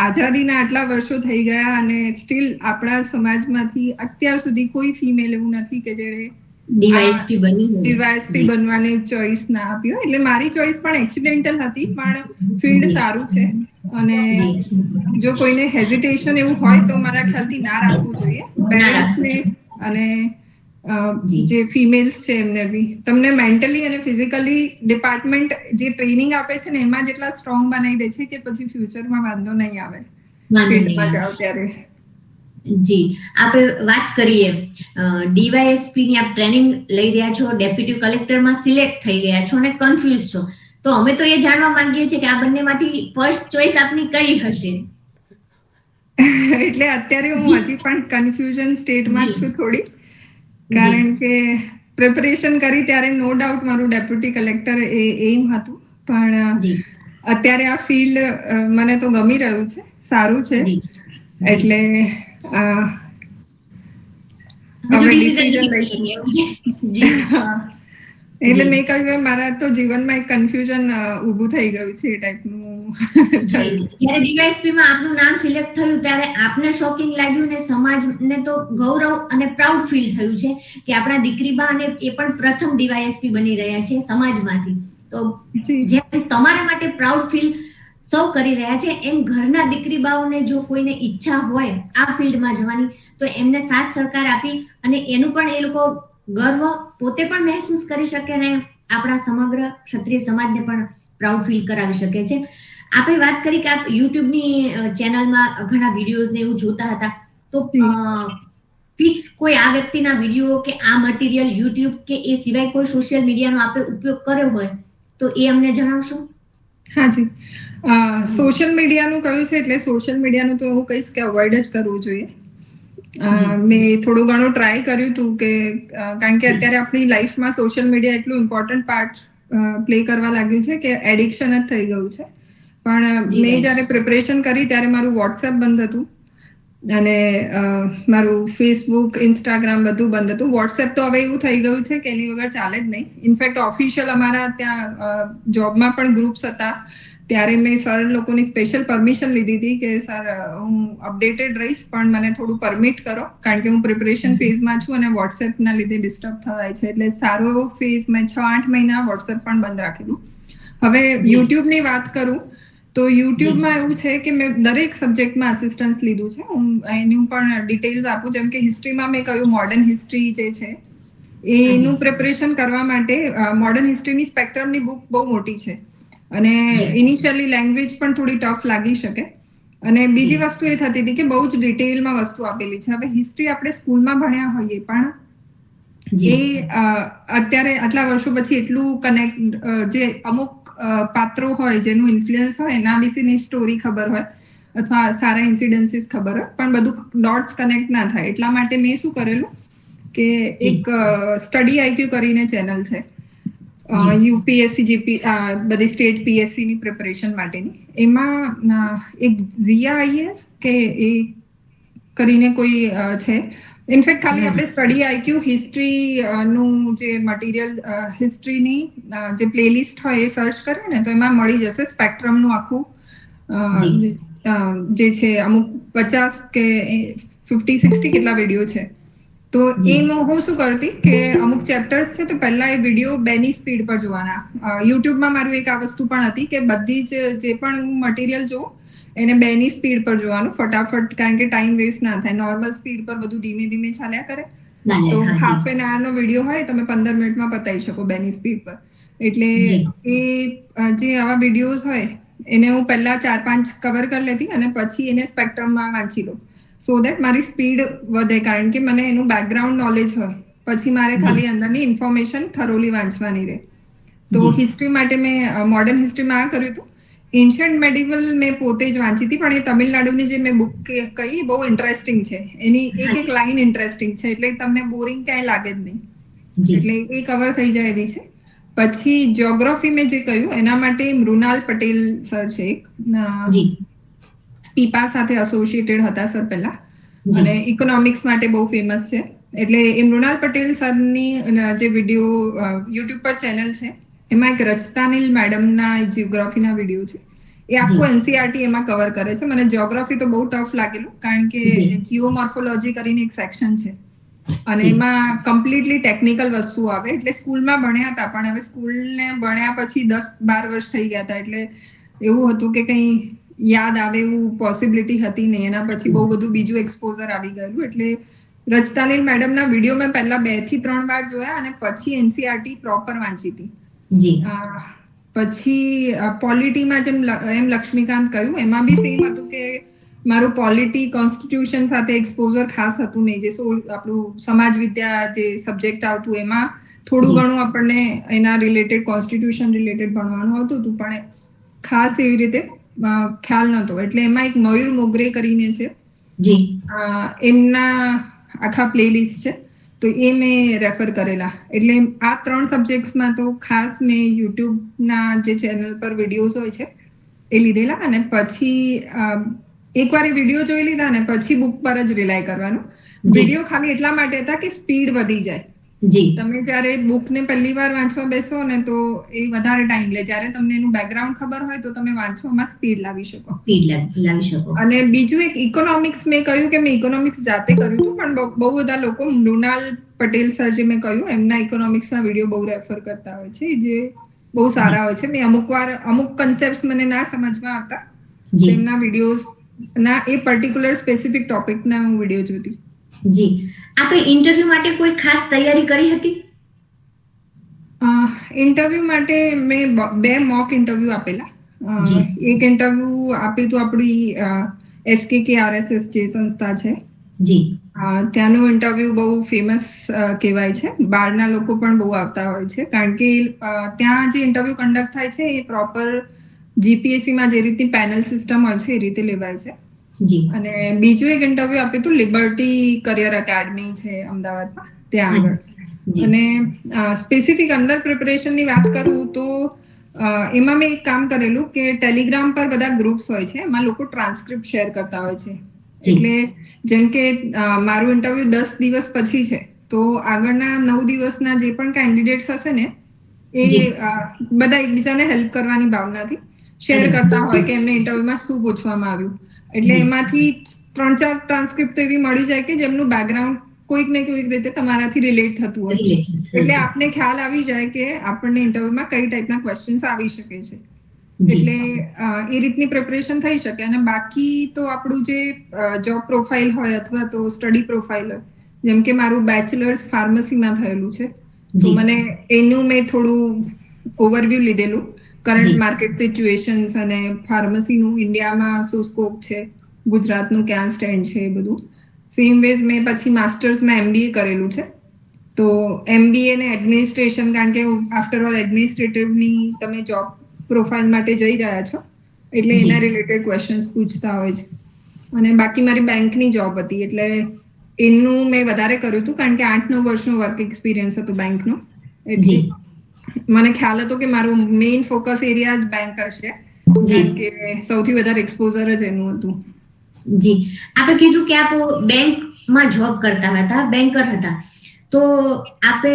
આઝાદીના આટલા વર્ષો થઈ ગયા અને સ્ટીલ આપણા સમાજમાંથી અત્યાર સુધી કોઈ ફિમેલ એવું નથી કે જેણે ડીવાયએસપી બનવાની ચોઈસ ના આપી હોય. એટલે મારી ચોઈસ પણ એક્સિડેન્ટલ હતી, પણ ફિલ્ડ સારું છે. અને જો કોઈને હેઝિટેશન એવું હોય તો મારા ખ્યાલથી ના રાખવું જોઈએ. પેરેન્ટ્સને અને જે ફિમેલ્સ છે એમને બી તમને મેન્ટલી અને ફિઝિકલી ડિપાર્ટમેન્ટ જે ટ્રેનિંગ આપે છે ને એમાં જેટલા સ્ટ્રોંગ બનાવી દે છે કે પછી ફ્યુચરમાં વાંધો નહીં આવે ફિલ્ડમાં જાઓ ત્યારે. જી, આપણે વાત કરીએ ડીવાયએસપી ની આપ ટ્રેનિંગ લઈ રહ્યા છો, ડેપ્યુટી કલેક્ટરમાં સિલેક્ટ થઈ ગયા છો અને કન્ફ્યુઝ છો, તો અમે તો એ જાણવા માંગીએ છીએ કે આ બંનેમાંથી ફર્સ્ટ ચોઇસ આપની કઈ હશે? એટલે અત્યારે હું હજી પણ કન્ફ્યુઝન સ્ટેટમાં જ છું થોડી, કારણ કે પ્રિપરેશન કરી ત્યારે નો ડાઉટ મારું ડેપ્યુટી કલેક્ટર એ એમ હતું, પણ અત્યારે આ ફિલ્ડ મને તો ગમી રહ્યું છે, સારું છે. એટલે હવે ડિસિઝન લઈશું. એટલે મેં કહ્યું મારા તો જીવનમાં એક કન્ફ્યુઝન ઊભું થઈ ગયું છે એ ટાઈપનું. જ્યારે ડીવાયએસપી માં આપનું નામ સિલેક્ટ થયું ત્યારે આપને શોકિંગ લાગ્યું ને સમાજને તો ગૌરવ અને પ્રાઉડ ફીલ થયું છે કે આપણા દીકરીબા અને એ પણ પ્રથમ ડીવાયએસપી બની રહ્યા છે સમાજમાંથી. તો જેમ તમારા માટે પ્રાઉડ ફીલ સૌ કરી રહ્યા છે એમ ઘરના દીકરીબાઓને જો કોઈને ઈચ્છા હોય આ ફિલ્ડમાં જવાની તો એમને સાથ સહકાર આપી અને એનું પણ એ લોકો ગર્વ પોતે પણ મહેસૂસ કરી શકે અને આપણા સમગ્ર ક્ષત્રિય સમાજને પણ પ્રાઉડ ફીલ કરાવી શકે છે. આપણે વાત કરી કે આપ યુટ્યુબની ચેનલમાં ઘણા વિડીયોઝ ને એવું જોતા હતા, તો ફિક્સ કોઈ આ વ્યક્તિના વિડીયો કે આ મટીરિયલ યુટ્યુબ કે એ સિવાય કોઈ સોશિયલ મીડિયાનો આપે ઉપયોગ કર્યો હોય તો એ અમને જણાવશો? હાજી, સોશિયલ મીડિયાનું કહ્યું છે એટલે સોશિયલ મીડિયાનું તો હું કહીશ કે અવોઇડ જ કરવું જોઈએ. મેં થોડું ઘણું ટ્રાય કર્યું હતું કે કારણ કે અત્યારે આપણી લાઈફમાં સોશિયલ મીડિયા એટલું ઇમ્પોર્ટન્ટ પાર્ટ પ્લે કરવા લાગ્યું છે કે એડિક્શન જ થઈ ગયું છે. પણ મેં જ્યારે પ્રિપરેશન કરી ત્યારે મારું વોટ્સએપ બંધ હતું અને મારું ફેસબુક, ઇન્સ્ટાગ્રામ બધું બંધ હતું. વોટ્સએપ તો હવે એવું થઈ ગયું છે કે એની વગર ચાલે જ નહીં. ઇનફેક્ટ ઓફિશિયલ અમારા ત્યાં જોબમાં પણ ગ્રુપ્સ હતા, ત્યારે મેં સર લોકોની સ્પેશિયલ પરમિશન લીધી હતી કે સર હું અપડેટેડ રહીશ પણ મને થોડું પરમિટ કરો, કારણ કે હું પ્રિપરેશન ફેઝમાં છું અને વોટ્સએપના લીધે ડિસ્ટર્બ થવાય છે. એટલે સારો એવો ફેઝ મેં 6-8 મહિના વોટ્સએપ પણ બંધ રાખેલું. હવે યુટ્યુબની વાત કરું તો યુટ્યુબમાં એવું છે કે મેં દરેક સબ્જેક્ટમાં અસિસ્ટન્સ લીધું છે. હું એનું પણ ડિટેલ્સ આપું, જેમ કે હિસ્ટ્રીમાં મેં કહ્યું મોડર્ન હિસ્ટ્રી જે છે એનું પ્રિપરેશન કરવા માટે મોડર્ન હિસ્ટ્રીની સ્પેક્ટ્રમની બુક બહુ મોટી છે અને ઇનિશિયલી લેંગ્વેજ પણ થોડી ટફ લાગી શકે. અને બીજી વસ્તુ એ થતી હતી કે બહુ જ ડિટેલમાં વસ્તુ આપેલી છે. હવે હિસ્ટ્રી આપણે સ્કૂલમાં ભણ્યા હોઈએ પણ એ અત્યારે આટલા વર્ષો પછી એટલું કનેક્ટ, જે અમુક પાત્રો હોય જેનું ઇન્ફ્લુઅન્સ હોય એના વિશેની સ્ટોરી ખબર હોય અથવા સારા ઇન્સિડન્સીસ ખબર હોય પણ બધું ડોટ્સ કનેક્ટ ના થાય. એટલા માટે મેં શું કરેલું કે એક સ્ટડી આઈક્યુ કરીને ચેનલ છે, યુપીએસસી, જીપી, બધી સ્ટેટ પીએસસીની પ્રિપરેશન માટેની. એમાં એક ઝિયા આઈએસ કે એ કરીને કોઈ છે. ઇનફેક્ટ ખાલી આપણે સ્ટડી આઈક્યુ હિસ્ટ્રી નું જે મટીરિયલ, હિસ્ટ્રીની જે પ્લેલિસ્ટ હોય એ સર્ચ કરે ને તો એમાં મળી જશે સ્પેક્ટ્રમનું આખું જે છે. અમુક 50 કે 50-60 કેટલા વિડીયો છે. તો એમાં હું શું કરતી કે અમુક ચેપ્ટર્સ છે તો પહેલા એ વિડીયો 2ની સ્પીડ પર જોવાના. યુટ્યુબમાં મારું એક આ વસ્તુ પણ હતી કે બધી જ જે પણ હું મટીરિયલ જોઉં એને 2ની સ્પીડ પર જોવાનું ફટાફટ, કારણ કે ટાઈમ વેસ્ટ ના થાય. નોર્મલ સ્પીડ પર બધું ધીમે ધીમે ચાલ્યા કરે તો હાફ એન આવરનો વિડીયો હોય તમે 15 મિનિટમાં પતાવી શકો 2ની સ્પીડ પર. એટલે એ જે આવા વિડીયોઝ હોય એને હું પહેલા 4-5 કવર કરી લેતી અને પછી એને સ્પેક્ટ્રમમાં વાંચી લઉં, સો દેટ મારી સ્પીડ વધે, કારણ કે મને એનું બેકગ્રાઉન્ડ નોલેજ હોય. પછી મારે ખાલી અંદરની ઇન્ફોર્મેશન થરોલી વાંચવાની રહે. તો હિસ્ટ્રી માટે મેં મોડર્ન હિસ્ટ્રીમાં આ કર્યું હતું. એન્શિયન્ટ મેડિવલ મેં પોતે જ વાંચી હતી, પણ એ તમિલનાડુની જે મેં બુક કહી બહુ ઇન્ટરેસ્ટિંગ છે. એની એક લાઈન ઇન્ટરેસ્ટિંગ છે એટલે તમને બોરિંગ ક્યાંય લાગે જ નહીં. એટલે એ કવર થઈ જાય એવી છે. પછી જ્યોગ્રાફી મેં જે કહ્યું એના માટે મૃણાલ પટેલ સર છે એક, પીપા સાથે એસોસિએટેડ હતા સર પહેલા અને ઇકોનોમિક્સ માટે બહુ ફેમસ છે. એટલે એ મૃણાલ પટેલ સરની જે વિડીયો યુટ્યુબ પર ચેનલ છે એમાં એક રચતાનીલ મેડમના જીઓગ્રાફીના વિડીયો છે. એ આખું એનસીઆરટી એમાં કવર કરે છે. મને જ્યોગ્રાફી તો બહુ ટફ લાગેલું, કારણ કે જીઓમોર્ફોલોજી કરીને એક સેક્શન છે અને એમાં કમ્પ્લીટલી ટેકનિકલ વસ્તુ આવે. એટલે સ્કૂલમાં ભણ્યા હતા પણ હવે સ્કૂલને ભણ્યા પછી 10-12 વર્ષ થઈ ગયા હતા એટલે એવું હતું કે કંઈ યાદ આવે એવું પોસિબિલિટી હતી નહીં. એના પછી બહુ બધું બીજું એક્સપોઝર આવી ગયેલું. એટલે રચતાનીલ મેડમના વિડીયો મેં પહેલા 2 થી 3 વાર જોયા અને પછી એનસીઆરટી પ્રોપર વાંચી હતી. પછી પોલિટીમાં જેમ એમ લક્ષ્મીકાંત કહ્યું એમાં બી સેમ હતું કે મારું પોલિટી કોન્સ્ટિટ્યુશન સાથે એક્સપોઝર ખાસ હતું નહીં. જે આપણું સમાજ વિદ્યા જે સબ્જેક્ટ આવતું એમાં થોડું ઘણું આપણને એના રિલેટેડ કોન્સ્ટિટ્યુશન રિલેટેડ ભણવાનું આવતું હતું પણ ખાસ એવી રીતે ખ્યાલ નહોતો. એટલે એમાં એક મયુર મોગરે કરીને છે, એમના આખા પ્લેલિસ્ટ છે તો એ મેં રેફર કરેલા. એટલે આ 3 સબ્જેક્ટ્સમાં તો ખાસ મેં યુટ્યુબના જે ચેનલ પર વિડીયોઝ હોય છે એ લીધેલા અને પછી એકવાર એ વિડીયો જોઈ લીધા ને પછી બુક પર જ રિલાય કરવાનું. વિડીયો ખાલી એટલા માટે હતા કે સ્પીડ વધી જાય. જી તમે જ્યારે બુકને પહેલી વાર વાંચવા બેસો ને તો એ વધારે ટાઈમ લે. જ્યારે તમને એનું બેકગ્રાઉન્ડ ખબર હોય તો તમે વાંચવામાં સ્પીડ લાવી શકો. સ્પીડ લાવી શકો. અને બીજું એક ઇકોનોમિક્સ, મેં કહ્યું કે મેં ઇકોનોમિક્સ જાતે કર્યું હતું, પણ બહુ બધા લોકો મૃણાલ પટેલ સર જે મેં કહ્યું એમના ઇકોનોમિક્સના વિડીયો બહુ રેફર કરતા હોય છે, જે બહુ સારા હોય છે. મેં અમુક કન્સેપ્ટ મને ના સમજમાં આવતા, તેમના વિડીયોઝ ના એ પર્ટિક્યુલર સ્પેસિફિક ટોપિકના હું વિડીયો જોતી. જી, આપે ઇન્ટરવ્યુ માટે કોઈ ખાસ તૈયારી કરી હતી? ઇન્ટરવ્યુ માટે મેં 2 મોક ઇન્ટરવ્યુ આપેલા. એક ઇન્ટરવ્યુ આપ્યું હતું આપણી SKKRSS જે સંસ્થા છે, જી, ત્યાંનું ઇન્ટરવ્યુ બહુ ફેમસ કહેવાય છે. બહારના લોકો પણ બહુ આવતા હોય છે, કારણ કે ત્યાં જે ઇન્ટરવ્યુ કન્ડક્ટ થાય છે એ પ્રોપર GPSCમાં જે રીતની પેનલ સિસ્ટમ હોય છે એ રીતે લેવાય છે. અને બીજું એક ઇન્ટરવ્યુ આપ્યું હતું લિબર્ટી કરિયર એકેડમી છે અમદાવાદમાં, ત્યાં આગળ. અને સ્પેસિફિક અંદર પ્રિપરેશનની વાત કરું તો એમાં મેં એક કામ કરેલું કે ટેલિગ્રામ પર બધા ગ્રુપ્સ હોય છે, એમાં લોકો ટ્રાન્સક્રિપ્ટ શેર કરતા હોય છે. એટલે જેમ કે મારું ઇન્ટરવ્યુ 10 દિવસ પછી છે, તો આગળના 9 દિવસના જે પણ કેન્ડિડેટ્સ હશે ને એ બધા એકબીજાને હેલ્પ કરવાની ભાવનાથી શેર કરતા હોય કે એમને ઇન્ટરવ્યુમાં શું પૂછવામાં આવ્યું. એટલે એમાંથી 3-4 ટ્રાન્સક્રિપ્ટ તો એવી મળી જાય કે જેમનું બેકગ્રાઉન્ડ કોઈક ને કોઈક રીતે તમારાથી રિલેટ થતું હોય. એટલે આપને ખ્યાલ આવી જાય કે આપણને ઇન્ટરવ્યુમાં કઈ ટાઈપના ક્વેશ્ચન્સ આવી શકે છે. એટલે એ રીતની પ્રિપરેશન થઈ શકે. અને બાકી તો આપણું જે જોબ પ્રોફાઇલ હોય અથવા તો સ્ટડી પ્રોફાઇલ હોય, જેમ કે મારું બેચલર્સ ફાર્મસીમાં થયેલું છે, તો મને એનું મેં થોડું ઓવરવ્યુ લીધેલું, કરંટ માર્કેટ સિચ્યુએશન્સ અને ફાર્મસીનું ઇન્ડિયામાં શું સ્કોપ છે, ગુજરાતનું ક્યાં સ્ટેન્ડ છે, એ બધું. સેમ વેઝ મેં પછી માસ્ટર્સમાં MBA કરેલું છે, તો MBA ને એડમિનિસ્ટ્રેશન, કારણ કે આફ્ટર ઓલ એડમિનિસ્ટ્રેટિવની તમે જોબ પ્રોફાઇલ માટે જઈ રહ્યા છો, એટલે એના રિલેટેડ ક્વેશ્ચન્સ પૂછતા હોય છે. અને બાકી મારી બેંકની જોબ હતી, એટલે એનું મેં વધારે કર્યું હતું, કારણ કે 8-9 વર્ષનો વર્ક એક્સપિરિયન્સ હતો બેંકનો. એટલે મને ખ્યાલ હતો કે મારું મેઇન ફોકસ એરિયા જ બેંકર છે, કારણ કે સૌથી વધારે એક્સપોઝર જ એનું હતું. જી, આપણે કીધું કે આપ બેંકમાં જોબ કરતા હતા, બેન્કર હતા, તો આપે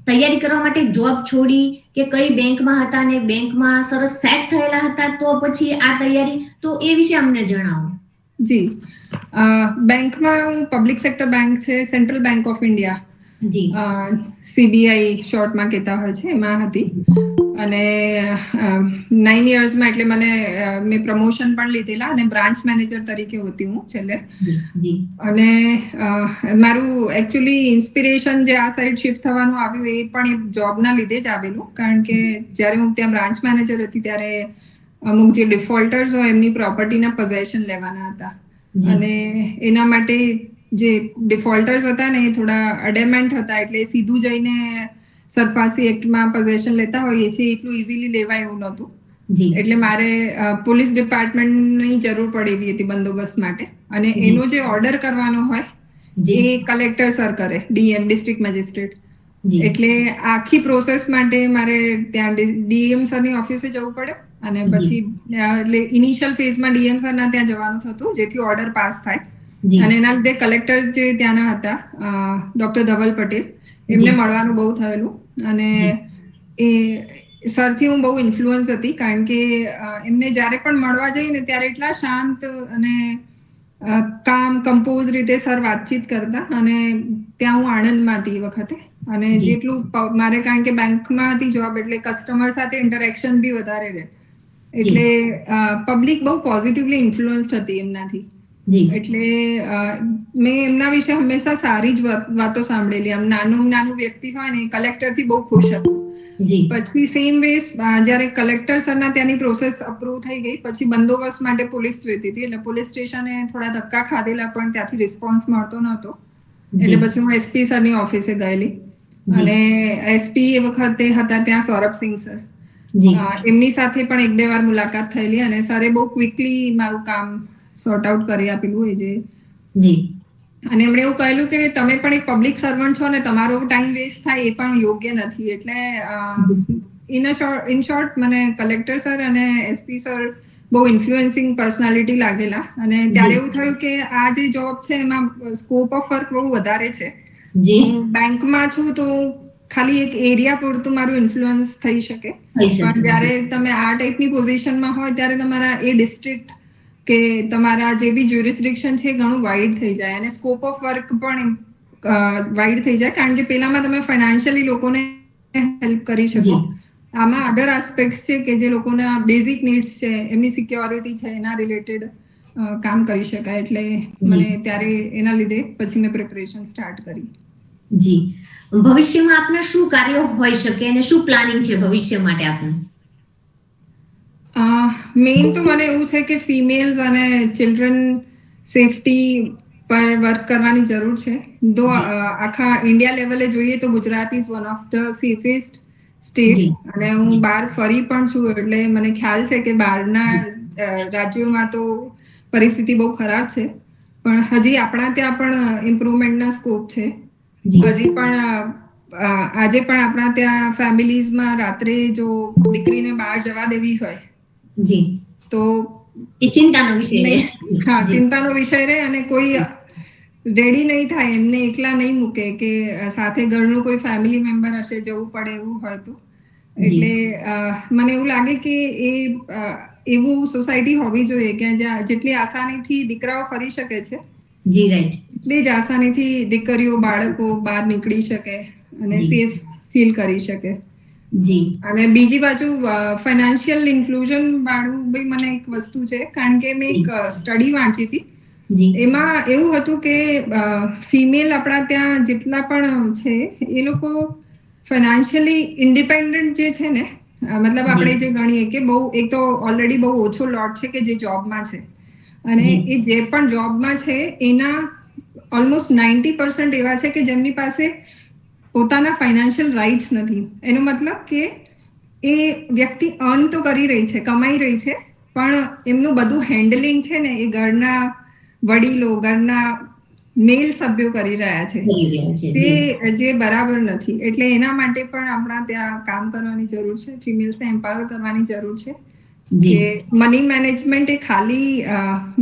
તૈયારી કરવા માટે જોબ છોડી કે કઈ બેંકમાં હતા ને બેંકમાં સરસ સેટ થયેલા હતા તો પછી આ તૈયારી, તો એ વિશે અમને જણાવો. જી, બેંકમાં હું પબ્લિક સેક્ટર બેંક છે, central bank of India, CBI શોર્ટમાં કહેતા હોય છે, એમાં હતી. અને 9 યર્સમાં એટલે મેં પ્રમોશન પણ લીધેલા અને બ્રાન્ચ મેનેજર તરીકે હતી હું છેલ્લે. અને મારું એકચ્યુઅલી ઇન્સ્પિરેશન જે આ સાઈડ શિફ્ટ થવાનું આવ્યું એ પણ એ જોબના લીધે જ આવેલું, કારણ કે જ્યારે હું ત્યાં બ્રાન્ચ મેનેજર હતી ત્યારે અમુક જે ડિફોલ્ટર્સ હોય એમની પ્રોપર્ટીના પોઝેશન લેવાના હતા, અને એના માટે જે ડિફોલ્ટર્સ હતા ને એ થોડા અડેમેન્ટ હતા, એટલે સીધું જઈને સરફાસી એક્ટમાં પોઝેશન લેતા હોઈએ છીએ એટલું ઇઝીલી લેવાય એવું નહોતું. એટલે મારે પોલીસ ડિપાર્ટમેન્ટની જરૂર પડી એવી હતી બંદોબસ્ત માટે, અને એનો જે ઓર્ડર કરવાનો હોય એ કલેક્ટર સર કરે, DM ડિસ્ટ્રિક્ટ મેજિસ્ટ્રેટ. એટલે આખી પ્રોસેસ માટે મારે ત્યાં DM સરની ઓફિસે જવું પડે, અને પછી એટલે ઇનિશિયલ ફેઝમાં DM સરના ત્યાં જવાનું થતું, જેથી ઓર્ડર પાસ થાય. અને એના લીધે કલેક્ટર જે ત્યાંના હતા ડોક્ટર ધવલ પટેલ, એમને મળવાનું બહુ થયેલું. અને એ સરથી હું બહુ ઇન્ફ્લુઅન્સ હતી, કારણ કે એમને જ્યારે પણ મળવા જઈને ત્યારે એટલા શાંત અને કામ કમ્પોઝ રીતે સર વાતચીત કરતા. અને ત્યાં હું આણંદમાં હતી એ વખતે, અને જેટલું મારે, કારણ કે બેંકમાં હતી જોબ, એટલે કસ્ટમર સાથે ઇન્ટરેક્શન બી વધારે રહે, એટલે પબ્લિક બહુ પોઝિટિવલી ઇન્ફ્લુઅન્સ્ડ હતી એમનાથી. એટલે મેં એમના વિશે હંમેશા સારી જ વાતો સાંભળેલી. આમ નાનું વ્યક્તિ હોય ને, કલેક્ટરથી બહુ ખુશ હતું. પછી સેમ વેઝ જ્યારે કલેક્ટર સરના ત્યાંની પ્રોસેસ અપ્રૂવ થઈ ગઈ, પછી બંદોબસ્ત માટે પોલીસ જોઈતી હતી, એટલે પોલીસ સ્ટેશને થોડા ધક્કા ખાધેલા, પણ ત્યાંથી રિસ્પોન્સ મળતો નહોતો. એટલે પછી હું SP સરની ઓફિસે ગયેલી, અને SP એ વખતે હતા ત્યાં સૌરભસિંહ સર, એમની સાથે પણ 1-2 વાર મુલાકાત થયેલી, અને સરે બહુ ક્વિકલી મારું કામ સોર્ટ આઉટ કરી આપેલું એ જે. અને એમણે એવું કહેલું કે તમે પણ એક પબ્લિક સર્વન્ટ છો, ને તમારો ટાઈમ વેસ્ટ થાય એ પણ યોગ્ય નથી. એટલે ઇન શોર્ટ મને કલેક્ટર સર અને SP સર બહુ ઇન્ફ્લુએન્સિંગ પર્સનાલિટી લાગેલા. અને ત્યારે એવું થયું કે આ જે જોબ છે એમાં સ્કોપ ઓફ વર્ક બહુ વધારે છે, જી બેંકમાં છું તો ખાલી એક એરિયા પૂરતું મારું ઇન્ફ્લુઅન્સ થઈ શકે, થઈ શકે. પણ જ્યારે તમે આ ટાઈપની પોઝિશનમાં હોય ત્યારે તમારા એ ડિસ્ટ્રિક્ટ કે તમારા જે બી જ્યુરિસ્ડિક્શન છે ઘણું વાઇડ થઈ જાય અને સ્કોપ ઓફ વર્ક પણ વાઇડ થઈ જાય, કારણ કે પેલામાં તમે ફાઇનાન્શિયલી લોકોને હેલ્પ કરી શકો, જી. આમાં અધર આસ્પેક્ટ છે કે જે લોકોના બેઝિક નીડ્સ છે, એમની સિક્યોરિટી છે, એના રિલેટેડ કામ કરી શકાય. એટલે મને ત્યારે એના લીધે પછી મેં પ્રિપરેશન સ્ટાર્ટ કરી. જી, ભવિષ્યમાં આપના શું કાર્યો હોઈ શકે અને શું પ્લાનિંગ છે ભવિષ્ય માટે આપનું? મેઇન તો મને એવું છે કે ફિમેલ્સ અને ચિલ્ડ્રન સેફટી પર વર્ક કરવાની જરૂર છે. દો આખા ઇન્ડિયા લેવલે જોઈએ તો Gujarat is one of the safest state, જી. અને હું બહાર ફરી પણ છું એટલે મને ખ્યાલ છે કે બહારના રાજ્યોમાં તો પરિસ્થિતિ બહુ ખરાબ છે, પણ હજી આપણા ત્યાં પણ ઇમ્પ્રુવમેન્ટના સ્કોપ છે. જી. હજી પણ આજે પણ આપણા ત્યાં ફેમિલીઝમાં રાત્રે જો દીકરીને બહાર જવા દેવી હોય જી તો એ ચિંતાનો વિષય છે. હા, જી. ચિંતાનો વિષય રહે, અને કોઈ રેડી નહીં થાય, એમને એકલા નહીં મૂકે કે સાથે ઘરનું કોઈ ફેમિલી મેમ્બર હશે જવું પડે એવું હોય તો. એટલે મને એવું લાગે કે એ એવું સોસાયટી હોવી જોઈએ કે જ્યાં જેટલી આસાનીથી દીકરાઓ ફરી શકે છે, જી રાઈટ, એટલી જ આસાનીથી દીકરીઓ બાળકો બહાર નીકળી શકે અને જી. સેફ ફીલ કરી શકે. જી અને બીજી બાજુ ફાઇનાન્શિયલ ઇન્ક્લુઝન વાળું બી મને એક વસ્તુ છે, કારણ કે મેં એક સ્ટડી વાંચી હતી, જી એમાં એવું હતું કે ફિમેલ આપણા ત્યાં જેટલા પણ છે એ લોકો ફાઇનાન્શિયલી ઇન્ડિપેન્ડન્ટ જે છે ને, મતલબ આપણે જે ગણીએ કે બહુ એક તો ઓલરેડી બહુ ઓછો લોટ છે કે જે જોબમાં છે, અને એ જે પણ જોબમાં છે એના ઓલમોસ્ટ 90% એવા છે કે જેમની પાસે પોતાના ફાઇનાન્શિયલ રાઇટ્સ નથી. એનો મતલબ કે એ વ્યક્તિ અર્ન તો કરી રહી છે, કમાઈ રહી છે, પણ એમનું બધું હેન્ડલિંગ છે ને એ ઘરના વડીલો, ઘરના મેલ સભ્યો કરી રહ્યા છે, તે જે બરાબર નથી. એટલે એના માટે પણ આપણા ત્યાં કામ કરવાની જરૂર છે, ફિમેલ્સને એમ્પાવર કરવાની જરૂર છે કે મની મેનેજમેન્ટ એ ખાલી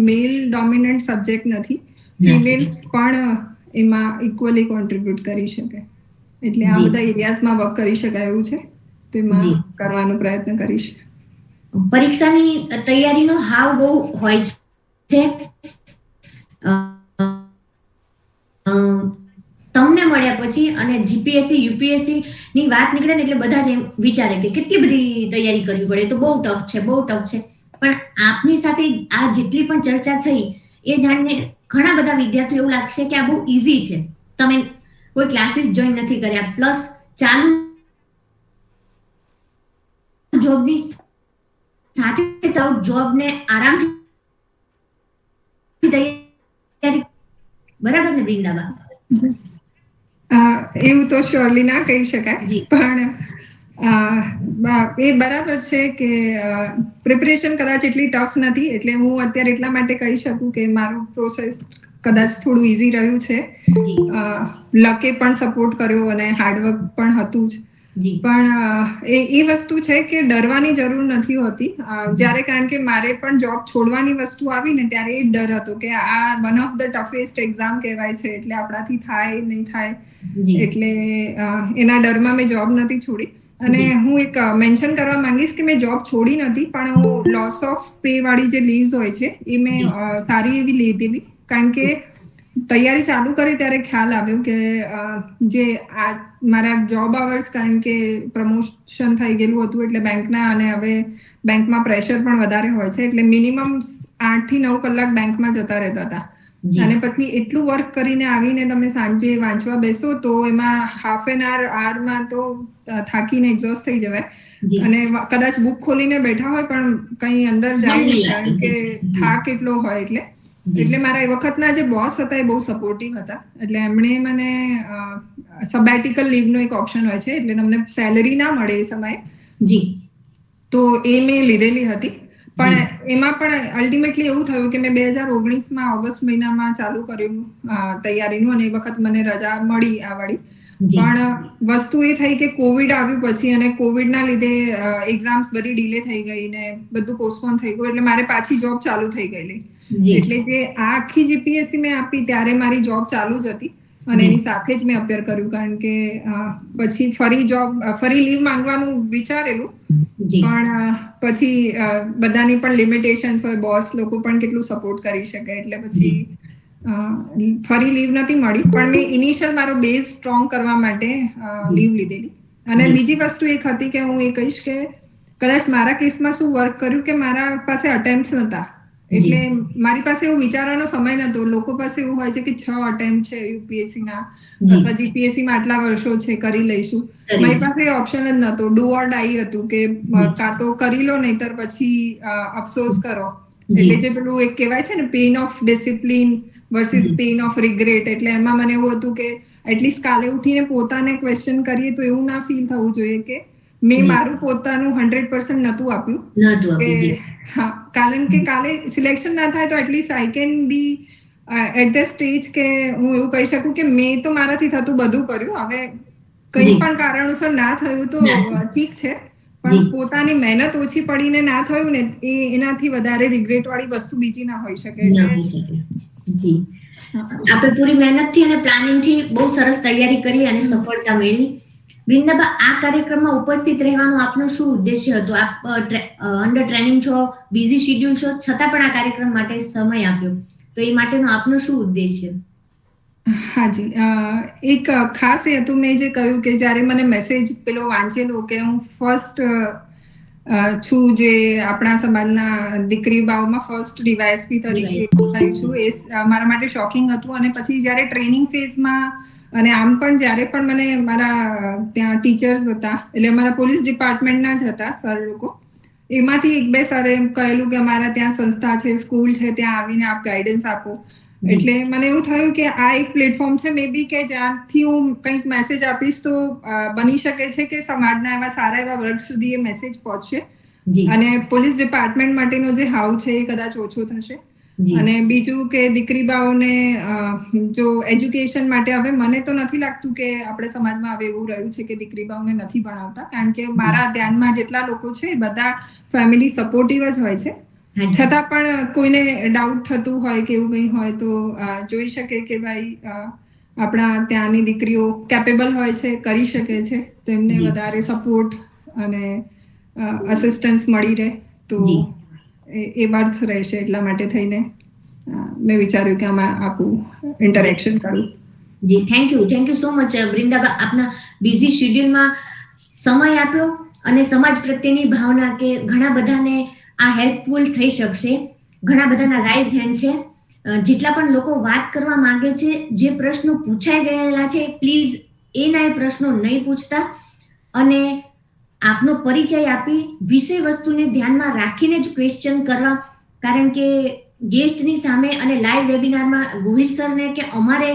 મેલ ડોમિનન્ટ સબ્જેક્ટ નથી, ફિમેલ્સ પણ એમાં ઇક્વલી કોન્ટ્રીબ્યુટ કરી શકે. એટલે આ બધા એરિયાઝમાં વર્ક કરી શકાય એવું છે, તેમાં કરવાનો પ્રયત્ન કરીશ. પરીક્ષાની તૈયારીનો હાવ બહુ હોય છે. તમને મળ્યા પછી અને જીપીએસસી યુપીએસસી ની વાત નીકળે ને એટલે બધા જ એમ વિચારે કે કેટલી બધી તૈયારી કરવી પડે, તો બહુ ટફ છે, બહુ ટફ છે. પણ આપની સાથે આ જેટલી પણ ચર્ચા થઈ એ જાણીને ઘણા બધા વિદ્યાર્થીઓ એવું લાગશે કે આ બહુ ઈઝી છે. તમે કોઈ ક્લાસીસ જોઈન નથી કર્યા, પ્લસ ચાલુ જોબની સાથે જોબને આરામથી તૈયારી, બરાબર ને વૃંદાબા? એવું તો શ્યોરલી ના કહી શકાય, પણ એ બરાબર છે કે પ્રિપરેશન કદાચ એટલી ટફ નથી. એટલે હું અત્યારે એટલા માટે કહી શકું કે મારું પ્રોસેસ કદાચ થોડું ઇઝી રહ્યું છે. લકે પણ સપોર્ટ કર્યો અને હાર્ડવર્ક પણ હતું જ. પણ એ વસ્તુ છે કે ડરવાની જરૂર નથી હોતી જ્યારે, કારણ કે મારે પણ જોબ છોડવાની વસ્તુ આવી ને ત્યારે એ ડર હતો કે આ one of the toughest exam કહેવાય છે, એટલે આપણાથી થાય નહીં થાય, એટલે એના ડરમાં મેં જોબ નથી છોડી. અને હું એક મેન્શન કરવા માંગીશ કે મેં જોબ છોડી નથી, પણ હું લોસ ઓફ પે વાળી જે લીવ્સ હોય છે એ મેં સારી એવી લીધેલી, કારણ કે તૈયારી ચાલુ કરી ત્યારે ખ્યાલ આવ્યો કે જે આ મારા જોબ અવર્સ, કારણ કે પ્રમોશન થઈ ગયેલું હતું એટલે બેંકના, અને હવે બેંકમાં પ્રેશર પણ વધારે હોય છે, એટલે મિનિમમ 8 થી 9 કલાક બેંકમાં જતા રહેતા હતા. અને પછી એટલું વર્ક કરીને આવીને તમે સાંજે વાંચવા બેસો તો એમાં હાફ એન આવરમાં તો થાકીને એક્ઝોસ્ટ થઈ જવાય, અને કદાચ બુક ખોલીને બેઠા હોય પણ કંઈ અંદર જાય નહીં, કારણ કે થાક એટલો હોય. એટલે મારા એ વખતના જે બોસ હતા એ બહુ સપોર્ટિવ હતા, એટલે એમણે મને સબેટિકલ લીવનો એક ઓપ્શન હોય છે, એટલે તમને સેલરી ના મળે એ સમયે, તો એ મેં લીધેલી હતી. પણ એમાં પણ અલ્ટિમેટલી એવું થયું કે મેં 2019માં ઓગસ્ટ મહિનામાં ચાલુ કર્યું તૈયારીનું, અને એ વખત મને રજા મળી આ વાળી. પણ વસ્તુ એ થઈ કે કોવિડ આવ્યું પછી, અને કોવિડના લીધે એક્ઝામ્સ બધી ડીલે થઈ ગઈ ને બધું પોસ્ટપોન થઈ ગયું, એટલે મારે પાછી જોબ ચાલુ થઈ ગયેલી. એટલે જે આ આખી જીપીએસસી મેં આપી ત્યારે મારી જોબ ચાલુ જ હતી, અને એની સાથે જ મેં અપિયર કર્યું, કારણ કે પછી ફરી લીવ માંગવાનું વિચારેલું, જી પણ પછી બધાની પણ લિમિટેશન્સ હોય, બોસ લોકો પણ કેટલું સપોર્ટ કરી શકે, એટલે પછી ફરી લીવ નથી મળી. પણ મેં ઇનિશિયલ મારો બેઝ સ્ટ્રોંગ કરવા માટે લીવ લીધેલી. અને બીજી વસ્તુ એક હતી કે હું એ કહીશ કે કદાચ મારા કેસમાં શું વર્ક કર્યું કે મારા પાસે અટેમ્પ્ટ નહોતા, એટલે મારી પાસે એવું વિચારવાનો સમય નહોતો. લોકો પાસે એવું હોય છે કે 6 અટેમ્પ્ટ છે યુપીએસસી ના અથવા જીપીએસસી માં આટલા વર્ષો છે, કરી લઈશું. મારી પાસે ઓપ્શન જ નહોતો, ડુ ઓર ડાઈ હતું કે કાં તો કરી લો, નહીતર પછી અફસોસ કરો. એટલે જે પેલું એક કહેવાય છે ને, pain of discipline versus pain of regret, એટલે એમાં મને એવું હતું કે એટલીસ્ટ કાલે ઉઠીને પોતાને ક્વેશ્ચન કરીએ તો એવું ના ફીલ થવું જોઈએ કે મેં મારું પોતાનું 100% નહોતું આપ્યું. કે હા, કારણ કે કાલે સિલેક્શન ના થાય તો at least I can be at the stage કે હું એવું કહી શકું કે મેં તો મારાથી થતું બધું કર્યું. હવે કંઈ પણ કારણોસર ના થયું તો ઠીક છે, પણ પોતાની મહેનત ઓછી પડીને ના થયું ને, એનાથી વધારે રિગ્રેટ વાળી વસ્તુ બીજી ના હોઈ શકે. જી, આપણે પૂરી મહેનતથી અને પ્લાનિંગથી બહુ સરસ તૈયારી કરી અને સફળતા મેળવી. વૃંદાબા, આ કાર્યક્રમમાં ઉપસ્થિત રહેવાનો આપનો શું ઉદ્દેશ્ય હતો? આપ અંડર ટ્રેનિંગ છો, બિઝી શેડ્યુલ છો, છતાં પણ આ કાર્યક્રમ માટે સમય આપ્યો, તો એ માટેનો આપનો શું ઉદ્દેશ્ય? હાજી, એક ખાસ એ હતું, મેં જે કહ્યું કે જ્યારે મને મેસેજ પેલો વાંચેલો કે હું ફર્સ્ટ છું જે આપણા સમાજના દીકરી બાઓમાં ફર્સ્ટ ડીવાયએસપી તરીકે થઈ છું, એ મારા માટે શોકિંગ હતું. અને પછી જ્યારે ટ્રેનિંગ ફેઝમાં અને આમ પણ જ્યારે પણ મને મારા ત્યાં ટીચર્સ હતા, એટલે અમારા પોલીસ ડિપાર્ટમેન્ટના જ હતા સર લોકો, એમાંથી એક બે સરે એમ કહેલું કે અમારા ત્યાં સંસ્થા છે, સ્કૂલ છે, ત્યાં આવીને આપ ગાઈડન્સ આપો. એટલે મને એવું થયું કે આ એક પ્લેટફોર્મ છે, મે બી કે જ્યાંથી હું કંઈક મેસેજ આપીશ તો બની શકે છે કે સમાજના એવા સારા એવા વર્ગ સુધી એ મેસેજ પહોંચશે, અને પોલીસ ડિપાર્ટમેન્ટ માટેનો જે હાવ છે એ કદાચ ઓછો થશે. અને બીજું કે દીકરી બાઓને જો એજ્યુકેશન માટે, હવે મને તો નથી લાગતું કે આપણે સમાજમાં હવે એવું રહ્યું છે કે દીકરી બાઓને નથી ભણાવતા, કારણ કે મારા ધ્યાનમાં જેટલા લોકો છે એ બધા ફેમિલી સપોર્ટિવ જ હોય છે. છતાં પણ કોઈને ડાઉટ થતું હોય કે એવું કંઈ હોય તો જોઈ શકે કે ભાઈ આપણા ત્યાંની દીકરીઓ કેપેબલ હોય છે, કરી શકે છે, તો એમને વધારે સપોર્ટ અને અસિસ્ટન્સ મળી રહે તો એ વર્થ રહેશે. એટલા માટે થઈને મેં વિચાર્યું કે આમાં આપું ઇન્ટરેક્શન કરું. જી, થેન્ક યુ સો મચ વૃંદાબા, આપના બિઝી શેડ્યુલમાં સમય આપ્યો અને સમાજ પ્રત્યેની ભાવના કે ઘણા બધાને આ હેલ્પફુલ થઈ શકશે. ઘણા બધાના રાઇઝ હેન્ડ છે. જેટલા પણ લોકો વાત કરવા માંગે છે, જે પ્રશ્નો પૂછાઈ ગયેલા છે, પ્લીઝ એ પ્રશ્નો નહીં પૂછતા અને આપનો પરિચય આપી વિષય વસ્તુને ધ્યાનમાં રાખીને જ ક્વેશ્ચન કરવા. કારણ કે ગેસ્ટની સામે અને લાઈવ વેબિનારમાં ગોહિલ સરને કે અમારે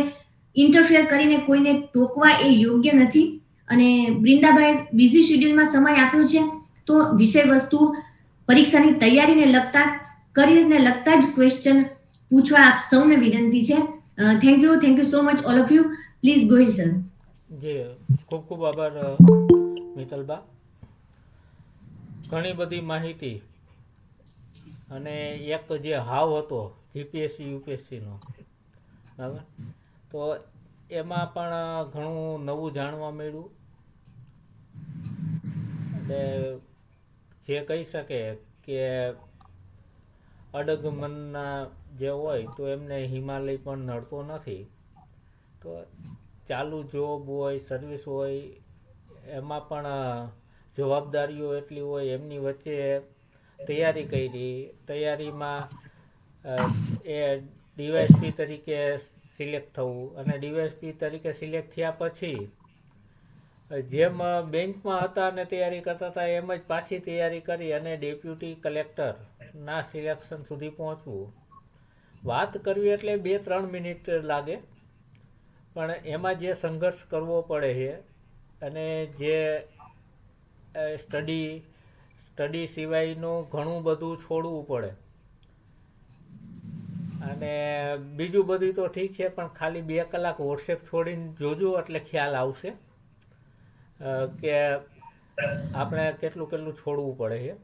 ઇન્ટરફેર કરીને કોઈને ટોકવા એ યોગ્ય નથી. અને વૃંદાબાએ બિઝી શેડ્યુલમાં સમય આપ્યો છે, તો વિષય વસ્તુ પરીક્ષાની તૈયારીને લગતા, કરિયરને લગતા જ ક્વેશ્ચન પૂછવા આપ સૌને વિનંતી છે. Thank you so much all of you. Please Gohil sir. જી, ખૂબ ખૂબ આભાર મિત્તલબા. ઘણી બધી માહિતી અને એક જે હાવ હતો જીપીએસસી યુપીએસસીનો, બરાબર, તો એમાં પણ ઘણું નવું જાણવા મળ્યું. એટલે જે કહી શકે કે અડગ મનના જે હોય તો એમને હિમાલય પણ નડતો નથી. તો ચાલુ જોબ હોય, સર્વિસ હોય, એમાં પણ જવાબદારીઓ એટલી હોય, એમની વચ્ચે તૈયારી કરી. તૈયારીમાં એ ડીવાયએસપી તરીકે સિલેક્ટ થવું, અને ડીવાયએસપી તરીકે સિલેક્ટ થયા પછી જેમ બેંકમાં હતા અને તૈયારી કરતા હતા એમ જ પાછી તૈયારી કરી અને ડેપ્યુટી કલેક્ટરના સિલેક્શન સુધી પહોંચવું. વાત કરવી એટલે 2-3 મિનિટ લાગે, પણ એમાં જે સંઘર્ષ કરવો પડે છે અને જે સ્ટડી સિવાયનું ઘણું બધું છોડવું પડે. અને બીજું બધું તો ઠીક છે, પણ ખાલી 2 કલાક વોટ્સએપ છોડીને જોજો એટલે ખ્યાલ આવશે કે આપણે કેટલું છોડવું પડે છે.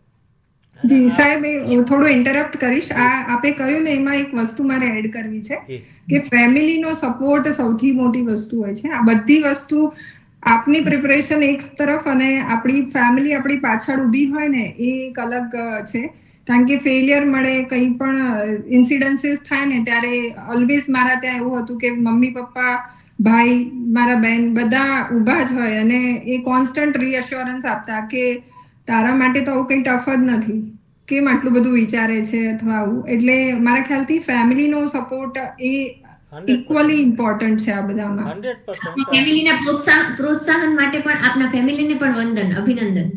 જી સાહેબ, થોડું ઇન્ટરપ્ટ કરીશ. આપે કહ્યું ને એમાં એક વસ્તુ મારે એડ કરવી છે જી કે ફેમિલીનો સપોર્ટ સૌથી મોટી વસ્તુ હોય છે. આ બધી વસ્તુ આપની પ્રિપરેશન એક તરફ અને આપણી ફેમિલી આપણી પાછળ ઊભી હોય ને એ એક અલગ છે. કારણ કે ફેલિયર મળે, કંઈ પણ ઇન્સિડન્સીસ થાય ને ત્યારે ઓલવેઝ મારા ત્યાં એવું હતું કે મમ્મી પપ્પા, ભાઈ, મારા બેન બધા ઊભા જ હોય અને એ કોન્સ્ટન્ટ રીઅશ્યોરન્સ આપતા કે તારા માટે તો આવું કંઈ ટફ જ નથી, કેમ આટલું બધું વિચારે છે અથવા આવું. એટલે મારા ખ્યાલથી ફેમિલીનો સપોર્ટ એ 100% ઇક્વલી ઇમ્પોર્ટન્ટ છે આ બધામાં. 100%. ફેમિલીના પ્રોત્સાહન માટે પણ આપના ફેમિલીને પણ વંદન, અભિનંદન.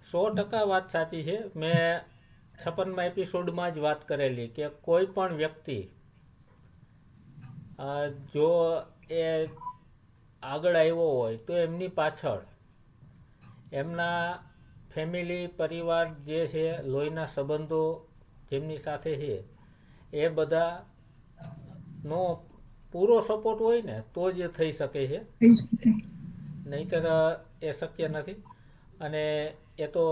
100% વાત સાચી છે. મેં 56મા એપિસોડમાં જ વાત કરેલી કે કોઈ પણ વ્યક્તિ જો એ આગળ આવ્યો હોય તો એમની પાછળ એમના ફેમિલી, પરિવાર જે છે, લોહીના સંબંધો જેમની સાથે છે એ બધાનો પૂરો સપોર્ટ હોય ને તો જ થઈ શકે છે, નહીંતર એ શક્ય નથી. અને એ તો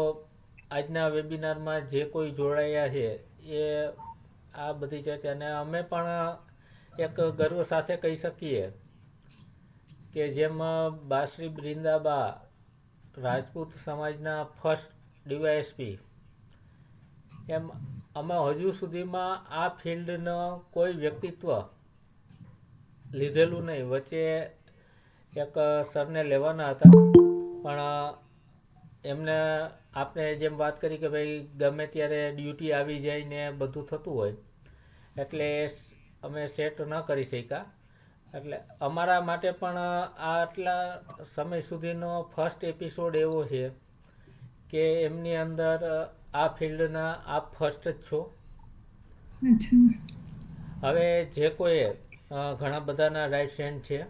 આજના વેબિનારમાં જે કોઈ જોડાયા છે એ આ બધી ચર્ચાને અમે પણ એક ગર્વ સાથે કહી શકીએ કે જેમ બાશ્રી બ્રિંદાબા રાજપૂત સમાજના ફર્સ્ટ ડીવાયએસપી, એમ અમે હજુ સુધીમાં આ ફિલ્ડનો કોઈ વ્યક્તિત્વ લીધેલું નહીં. વચ્ચે એક સરને લેવાના હતા પણ એમને આપણે જેમ વાત કરી કે ભાઈ ગમે ત્યારે ડ્યુટી આવી જાય ને બધું થતું હોય એટલે અમે સેટ ન કરી શક્યા. એટલે અમારા માટે પણ આટલા સમય સુધીનો ફર્સ્ટ એપિસોડ એવો છે કે એમની અંદર આ ફિલ્ડના આપ ફર્સ્ટ જ છો. હવે જે કોઈ ઘણા બધાના રાઇટ હેન્ડ છે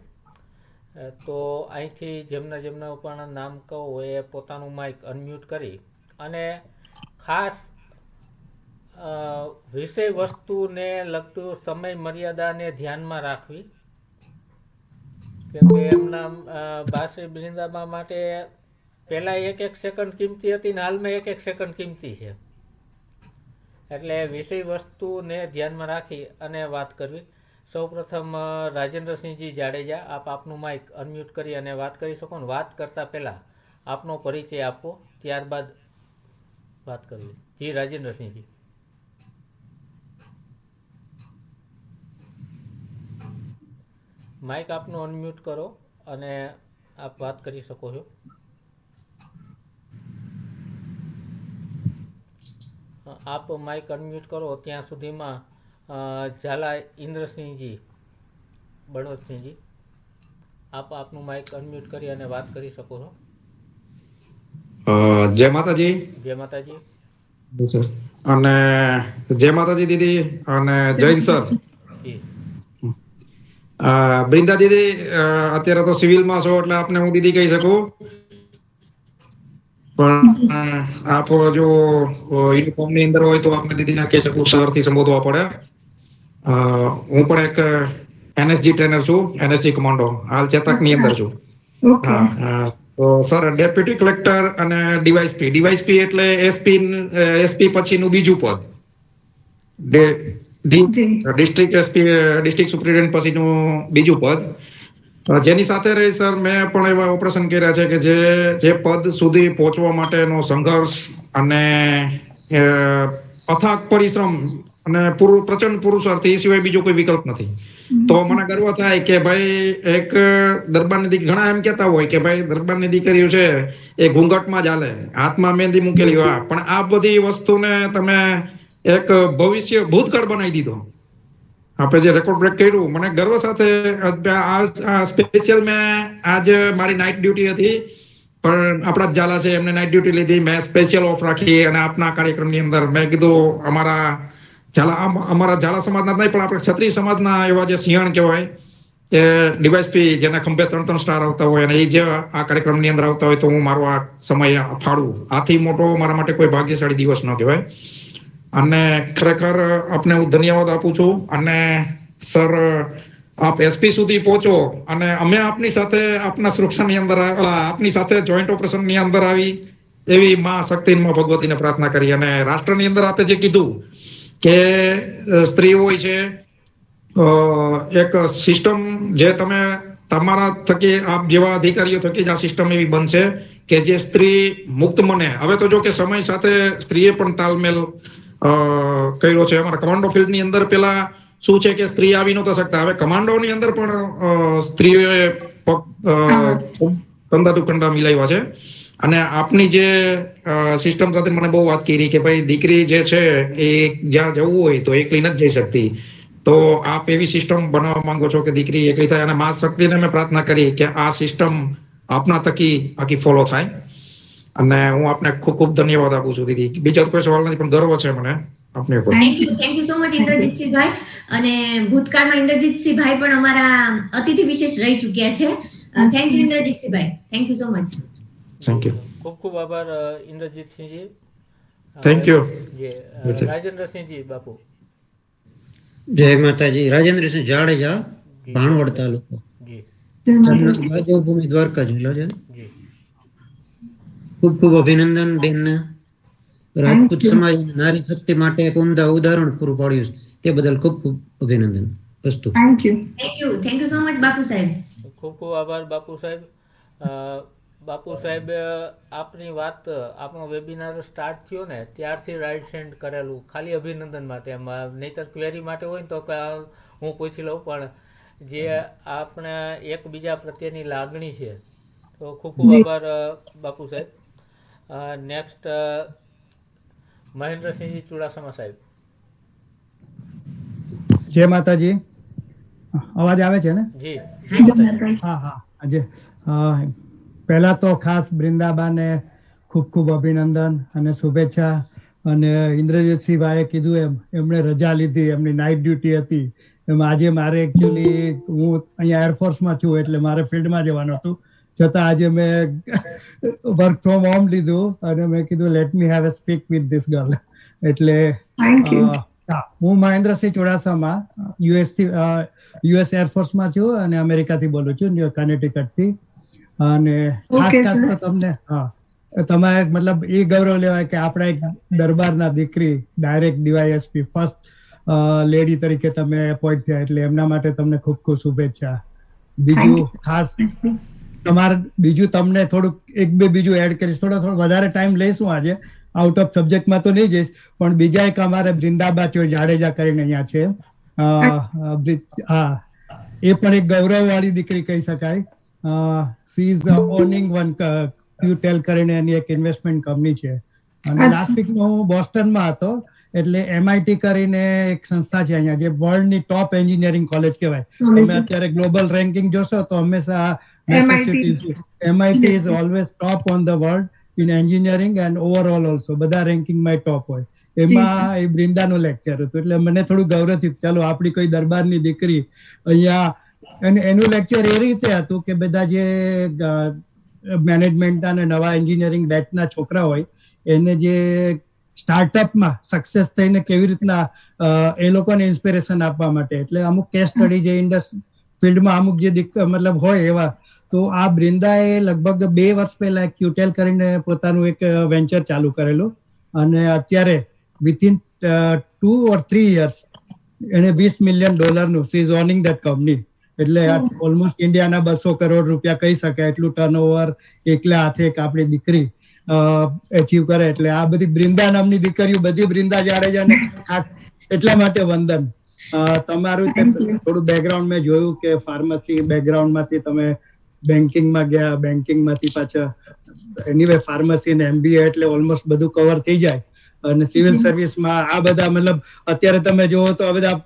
તો અહીંથી જેમના પણ નામ કહો એ પોતાનું માઇક અનમ્યુટ કરી અને ખાસ વિષય વસ્તુને લગતું સમય મર્યાદાને ધ્યાનમાં રાખવી, કેમ કે એમના બાશ્રી બ્રિંદાબા માટે પહેલાં 1 સેકન્ડ કિંમતી હતી ને હાલમાં 1 સેકન્ડ કિંમતી છે. એટલે વિષય વસ્તુને ધ્યાનમાં રાખી અને વાત કરવી. સૌપ્રથમ રાજેન્દ્રસિંહજી જાડેજા, આપ આપનું માઇક અનમ્યુટ કરી અને વાત કરી શકો ને વાત કરતાં પહેલાં આપનો પરિચય આપવો, ત્યારબાદ વાત કરવી. જી રાજેન્દ્રસિંહજી. માઇક આપનું અનમ્યુટ કરો અને આપ વાત કરી શકો છો. આપ માઇક અનમ્યુટ કરો ત્યાં સુધીમાં ઝાલા ઇન્દ્રસિંહજી, બળવંતસિંહજી, આપ આપનું માઇક અનમ્યુટ કરી અને વાત કરી શકો છો. જય માતાજી. જય માતાજી. અને જય માતાજી દીદી અને જૈન સર. જી બ્રિંદા દીદી અત્યારે તો સિવિલમાં છો એટલે આપને હું દીદી કહી શકું, પણ આપ જો યુનિફોર્મની અંદર હોય તો આપને દીદી ના કહી શકું, સરથી સંબોધવા પડે. હું પણ એક એનએસજી ટ્રેનર છું, એનએસજી કમાન્ડો, હાલ ચેતકની અંદર છું. તો સર ડેપ્યુટી કલેક્ટર અને ડીવાયસપી એટલે એસપી પછીનું બીજું પદ, ડિસ્ટ્રિક્ટ એસપી, ડિસ્ટ્રિક્ટ સુપ્રિન્ટેન્ડન્ટ પછીનું બીજું પદ. જેની સાથે રહી સર મેં પણ એવા ઓપરેશન કર્યા છે કે જે પદ સુધી પહોંચવા માટેનો સંઘર્ષ અને અથાગ પરિશ્રમ અને પ્રચંડ પુરુષાર્થ એ સિવાય બીજો કોઈ વિકલ્પ નથી. તો મને ગર્વ થાય કે ભાઈ એક દરબારની દીકરી, ઘણા એમ કહેતા હોય કે ભાઈ દરબારની દીકરીઓ છે એ ઘૂંઘટમાં જ હાલે, હાથમાં મહેંદી મૂકેલી હોય, પણ આ બધી વસ્તુને તમે એક ભવિષ્ય ભૂતકાળ બનાવી દીધો. આપણે જે રેકોર્ડ બ્રેક કર્યું, મને ગર્વ સાથે સ્પેશિયલ મેં આજ મારી નાઇટ ડ્યુટી હતી પણ આપણા ઝાલા છે એમને નાઇટ ડ્યુટી લીધી, મેં સ્પેશિયલ ઓફ રાખી અને આપના કાર્યક્રમની અંદર મેં કીધું અમારા ઝાલા સમાજના નહીં પણ આપણે ક્ષત્રિય સમાજના એવા જે સિંહણ કહેવાય કે ડીવાયસપી જેના ખંભે 3 સ્ટાર આવતા હોય અને એ જે આ કાર્યક્રમની અંદર આવતા હોય તો હું મારો આ સમય ફાળું. આથી મોટો મારા માટે કોઈ ભાગ્યશાળી દિવસ ન કહેવાય. અને ખરેખર આપને હું ધન્યવાદ આપું છું. અને સર આપ એસપી સુધી પહોંચો અને અમે આપની સાથે આપના સુરક્ષાની અંદર આપની સાથે જોઈન્ટ ઓપરેશનની અંદર આવી એવી માં શક્તિ માં ભગવતીને પ્રાર્થના કરી. અને રાષ્ટ્રની અંદર આપે જે કીધું કે સ્ત્રી હોય છે એક સિસ્ટમ જે તમે તમારા થકી આપ જેવા અધિકારીઓ થકી જ આ સિસ્ટમ એવી બનશે કે જે સ્ત્રી મુક્ત મને. હવે તો જો કે સમય સાથે સ્ત્રીએ પણ તાલમેલ કર્યો છે. અમારા કમાન્ડો ફિલ્ડ ની અંદર પેલા શું છે કે સ્ત્રી આવી નહોતા શકતા, હવે કમાન્ડો ની અંદર પણ સ્ત્રીઓએ કંડા ટુ કંડા મિલાવ્યા છે. અને આપની જે સિસ્ટમ સાથે મને બહુ વાત કરી કે ભાઈ દીકરી જે છે એ જ્યાં જવું હોય તો એકલી નથી જઈ શકતી, તો આપ એવી સિસ્ટમ બનાવવા માંગો છો કે દીકરી એકલી થાય. અને મા શક્તિને મેં પ્રાર્થના કરી કે આ સિસ્ટમ આપના થકી આખી ફોલો થાય. અને હું આપને ખૂબ ખૂબ ધન્યવાદ આપું છું દીદી. બીજા કોઈ સવાલ નથી, પણ ગર્વ છે મને આપની ઉપર. થેન્ક યુ સો મચ ઇન્દ્રજીતસિંહભાઈ. અને ભૂતકાળમાં ઇન્દ્રજીતસિંહભાઈ પણ અમારા અતિથિ વિશેષ રહી ચૂક્યા છે. થેન્ક યુ ઇન્દ્રજીતસિંહભાઈ, thank you so much. Thank you. ખૂબ ખૂબ આભાર ઇન્દ્રજીતસિંહજી. Thank you. રાજેન્દ્રસિંહજી બાપુ. જય માતાજી. રાજેન્દ્રસિંહ જાડેજા, ભાણવડ તાલુકો, દેવભૂમિ દ્વારકા જિલ્લો છે. ખૂબ ખૂબ અભિનંદન બેનને. રાજપૂત સમાજ નારી શક્તિ માટે એક ઉમદા ઉદાહરણ પૂરું પાડ્યું તે બદલ ખૂબ ખૂબ અભિનંદન. વસ્તુ થેન્ક યુ સો મચ બાપુ સાહેબ. ખૂબ ખૂબ આભાર બાપુ સાહેબ. બાપુ સાહેબ, આપની વાત, આપણો વેબિનાર સ્ટાર્ટ થયો ને ત્યારથી રાઇટ સેન્ડ કરેલું ખાલી અભિનંદન માટે. એમાં નહીંતર ક્વેરી માટે હોય ને તો હું પૂછી લઉં, પણ જે આપણે એકબીજા પ્રત્યેની લાગણી છે, તો ખૂબ ખૂબ આભાર બાપુ સાહેબ. નેક્સ્ટ મહેન્દ્રસિંહજી ચુડાસમા સાહેબ. જય માતાજી. અવાજ આવે છે ને? જી. હા હા. આજે પહેલા તો ખાસ બૃંદાબાને ખૂબ ખૂબ અભિનંદન અને શુભેચ્છા. અને ઇન્દ્રજીતસિંહભાઈએ કીધું એમ એમણે રજા લીધી, એમની નાઇટ ડ્યુટી હતી. એમ આજે મારે એકચ્યુઅલી હું અહીંયા એરફોર્સમાં છું એટલે મારે ફિલ્ડમાં જવાનું હતું, છતાં આજે મેં વર્ક ફ્રોમ હોમ લીધું અને મેં કીધું let me have a speak with this girl. એટલે હું મહેન્દ્રસિંહ ચુડાસમા યુએસ એરફોર્સમાં છું અને અમેરિકાથી બોલું છું, કનેટિકટથી. અને ખાસ તો તમને તમારે મતલબ એ ગૌરવ લેવાય કે આપણા એક દરબારના દીકરી ડાયરેક્ટ ડીવાયએસપી ફર્સ્ટ લેડી તરીકે તમે એપોઇન્ટ થયા, એટલે એમના માટે તમને ખૂબ ખૂબ શુભેચ્છા. બીજું ખાસ તમને થોડુંક એક બે બીજું એડ કરીશ. થોડો વધારે ટાઈમ લઈશું આજે, આઉટ ઓફ સબ્જેક્ટમાં તો નહીં જઈશ, પણ બીજા એક અમારે બૃંદાબા જાડેજા કરીને અહીંયા છે. હા, એ પણ એક ગૌરવ વાળી દીકરી કહી શકાય. સી ઇઝ ઓનિંગ વન ક્યુટેલ કરીને એની એક ઇન્વેસ્ટમેન્ટ કંપની છે. અને લાસ્ટ વીકમાં હું બોસ્ટનમાં હતો, એટલે MIT કરીને એક સંસ્થા છે અહીંયા, જે વર્લ્ડની ટોપ એન્જિનિયરિંગ કોલેજ કહેવાય. તમે અત્યારે ગ્લોબલ રેન્કિંગ જોશો તો હંમેશા MIT is always top on the world in engineering and overall also, બધા રેન્કિંગમાં ટોપ હોય. એમાં એ બૃંદાનું લેક્ચર હતું, એટલે મને થોડું ગૌરવ થયું, ચાલો આપણી કોઈ દરબારની દીકરી અહીંયા. અને એનું લેક્ચર એ રીતે હતું કે બધા જે મેનેજમેન્ટ અને નવા એન્જિનિયરિંગ બેચના છોકરા હોય એને જે સ્ટાર્ટઅપમાં સક્સેસ થઈને કેવી રીતના એ લોકોને ઇન્સ્પિરેશન આપવા માટે, એટલે અમુક કેસ સ્ટડી જે ઇન્ડસ્ટ્રી ફિલ્ડમાં અમુક જે મતલબ હોય એવા. તો આ બૃંદાએ લગભગ 2 વર્ષ પહેલા ક્યુટેલ કરીને પોતાનું એક વેન્ચર ચાલુ કરેલું, અને અત્યારે વિથિન 2 or 3 years એને $20 million she is owning that company. એટલે ઓલમોસ્ટ ઇન્ડિયાના 200 કરોડ રૂપિયા કહી શકાય એટલું ટર્નઓવર એકલા હાથે એક આપણી દીકરી અચીવ કરે. એટલે આ બધી બૃંદા નામની દીકરીઓ, બધી બૃંદા જાડેજાને ખાસ એટલા માટે વંદન. તમારું થોડું બેકગ્રાઉન્ડ મેં જોયું કે ફાર્મસી બેકગ્રાઉન્ડમાંથી તમે બેન્કિંગમાં ગયા, બેન્કિંગમાંથી પાછા એનીવે ફાર્મસી અને MBA, એટલે ઓલમોસ્ટ બધું કવર થઈ જાય. અને સિવિલ સર્વિસમાં આ બધા મતલબ અત્યારે તમે જોવો તો આ બધા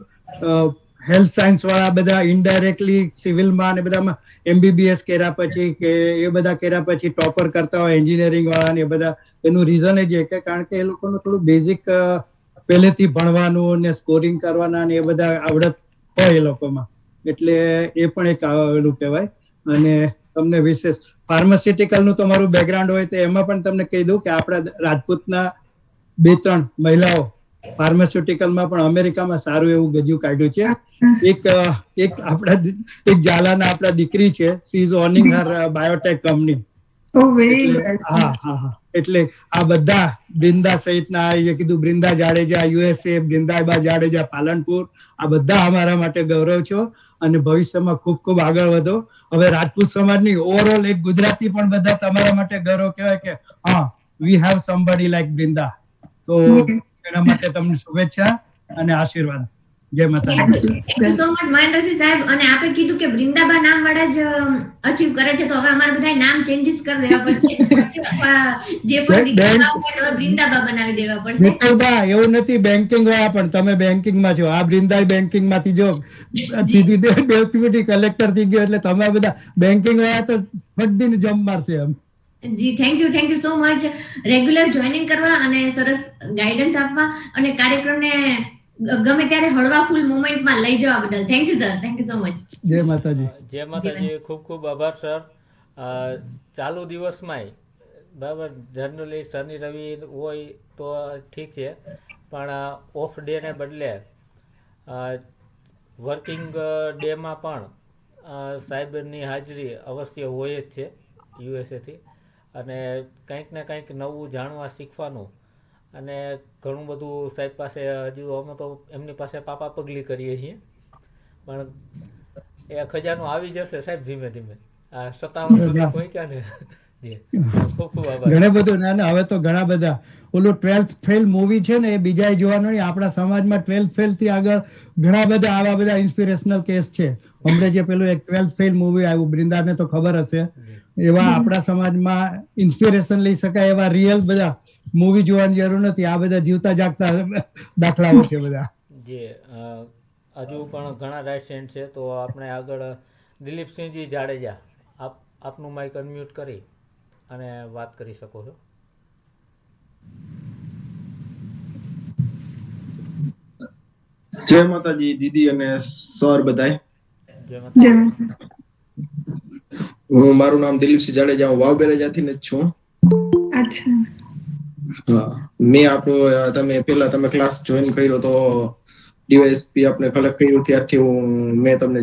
હેલ્થ સાયન્સ વાળા બધા ઇનડાયરેક્ટલી સિવિલમાં અને બધામાં MBBS કર્યા પછી કે એ બધા કર્યા પછી ટોપર કરતા હોય એન્જિનિયરિંગ વાળા ને એ બધા. એનું રીઝન એ છે કે કારણ કે એ લોકોનું થોડું બેઝિક પહેલેથી ભણવાનું ને સ્કોરિંગ કરવાના ને એ બધા આવડત હોય એ લોકોમાં, એટલે એ પણ એક આવેલું કહેવાય. અને તમને વિશેષ ફાર્માસ્યુટિકલનું તમારું બેકગ્રાઉન્ડ હોય તો એમાં પણ તમને કહી દઉં કે આપણા રાજપૂતના 2-3 મહિલાઓ ફાર્માસ્યુટિકલમાં પણ અમેરિકામાં સારું એવું ગજુ કાઢ્યું છે. એક આપણા એક ઝાલાના આપણા દીકરી છે, she is owning Har Biotech company. Oh, very nice. હા. એટલે આ બધા બૃંદા સહિતના જે કીધું બૃંદા જાડેજા USA, બૃંદાબા જાડેજા પાલનપુર, આ બધા અમારા માટે ગૌરવ છો અને ભવિષ્યમાં ખૂબ ખૂબ આગળ વધો. હવે રાજપૂત સમાજની ઓવરઓલ એક ગુજરાતી પણ બધા તમારા માટે ગૌરવ કહેવાય કે હા we have somebody like Brinda. તો એના માટે તમને શુભેચ્છા અને આશીર્વાદ. જય માતાજી. Thank you so much Mahendrasinh સાહેબ. અને આપે કીધું કે બૃંદાબા નામ વાળા જ અચીવ કરે છે, તો હવે અમારે બધા નામ ચેન્જીસ કરી દેવા પડશે. જે પણ દીકરા હોય તો બૃંદાબા બનાવી દેવા પડશે. મિત્તલબા એવું નથી, બેન્કિંગ વાળા પણ તમે બેન્કિંગ માં છો, આ બૃંદાઈ બેન્કિંગ માંથી જો સીધી ડેપ્યુટી કલેક્ટર થઈ ગયો એટલે તમે બધા બેન્કિંગ વાળા તો ફટદીને જમ મારશે એમ. જી thank you so much regular joining કરવા અને સરસ ગાઈડન્સ આપવા અને કાર્યક્રમને ગમે ત્યારે હળવા ફૂલ મોમેન્ટમાં લઈ જવા બદલ thank you sir. Thank you so much. જય માતાજી. જય માતાજી. ખૂબ ખૂબ આભાર સર. ચાલુ દિવસમાંય બરાબર, જનરલી શનિ રવિ હોય તો ઠીક છે, પણ ઓફ ડેને બદલે વર્કિંગ ડેમાં પણ સાહેબની હાજરી અવશ્ય હોય જ છે યુએસએથી, અને કંઈક ને કંઈક નવું જાણવા શીખવાનું, અને ઘણું બધું સાહેબ પાસે હજુ અમે તો એમની પાસે પાપા પગલી કરીએ છીએ, પણ એ ખજાનો આવી જશે સાહેબ ધીમે ધીમે. આ 57 સુધી પહોંચ્યા ને. ખૂબ ખૂબ આભાર. ઘણા બધું ના હવે તો ઘણા બધા ઓલું 12th ફેલ મૂવી છે ને એ બીજાએ જોવાનું નહીં. આપણા સમાજમાં 12th ફેલ થી આગળ ઘણા બધા આવા બધા ઇન્સ્પિરેશનલ કેસ છે. હમણાં જે પેલું એક 12th ફેલ મૂવી આવ્યું, બૃંદાને તો ખબર હશે, એવા આપણા સમાજમાં ઇન્સ્પિરેશન લઈ શકાય એવા રિયલ બધા મૂવી જોવાની જરૂર નથી. આ બધા જીવતા જાગતા દાખલાઓ છે બધા. જે હજુ પણ ઘણા રાઇટ છે, તો આપણે આગળ દિલીપસિંહજી જાડેજા, આપનું માઇક અનમ્યુટ કરી અને વાત કરી શકો છો. જય માતાજી દીદી અને સર બધાય. જય માતાજી. મારું નામ દિલીપસિંહ જાડેજા, હું વાવબેરાજાથી જ છું. અચ્છા. હા, મેં આપણો તમે ક્લાસ જોઈન કર્યો તો ડીવાયએસપી આપણે કલેક્ટ કર્યું ત્યારથી મેં તમને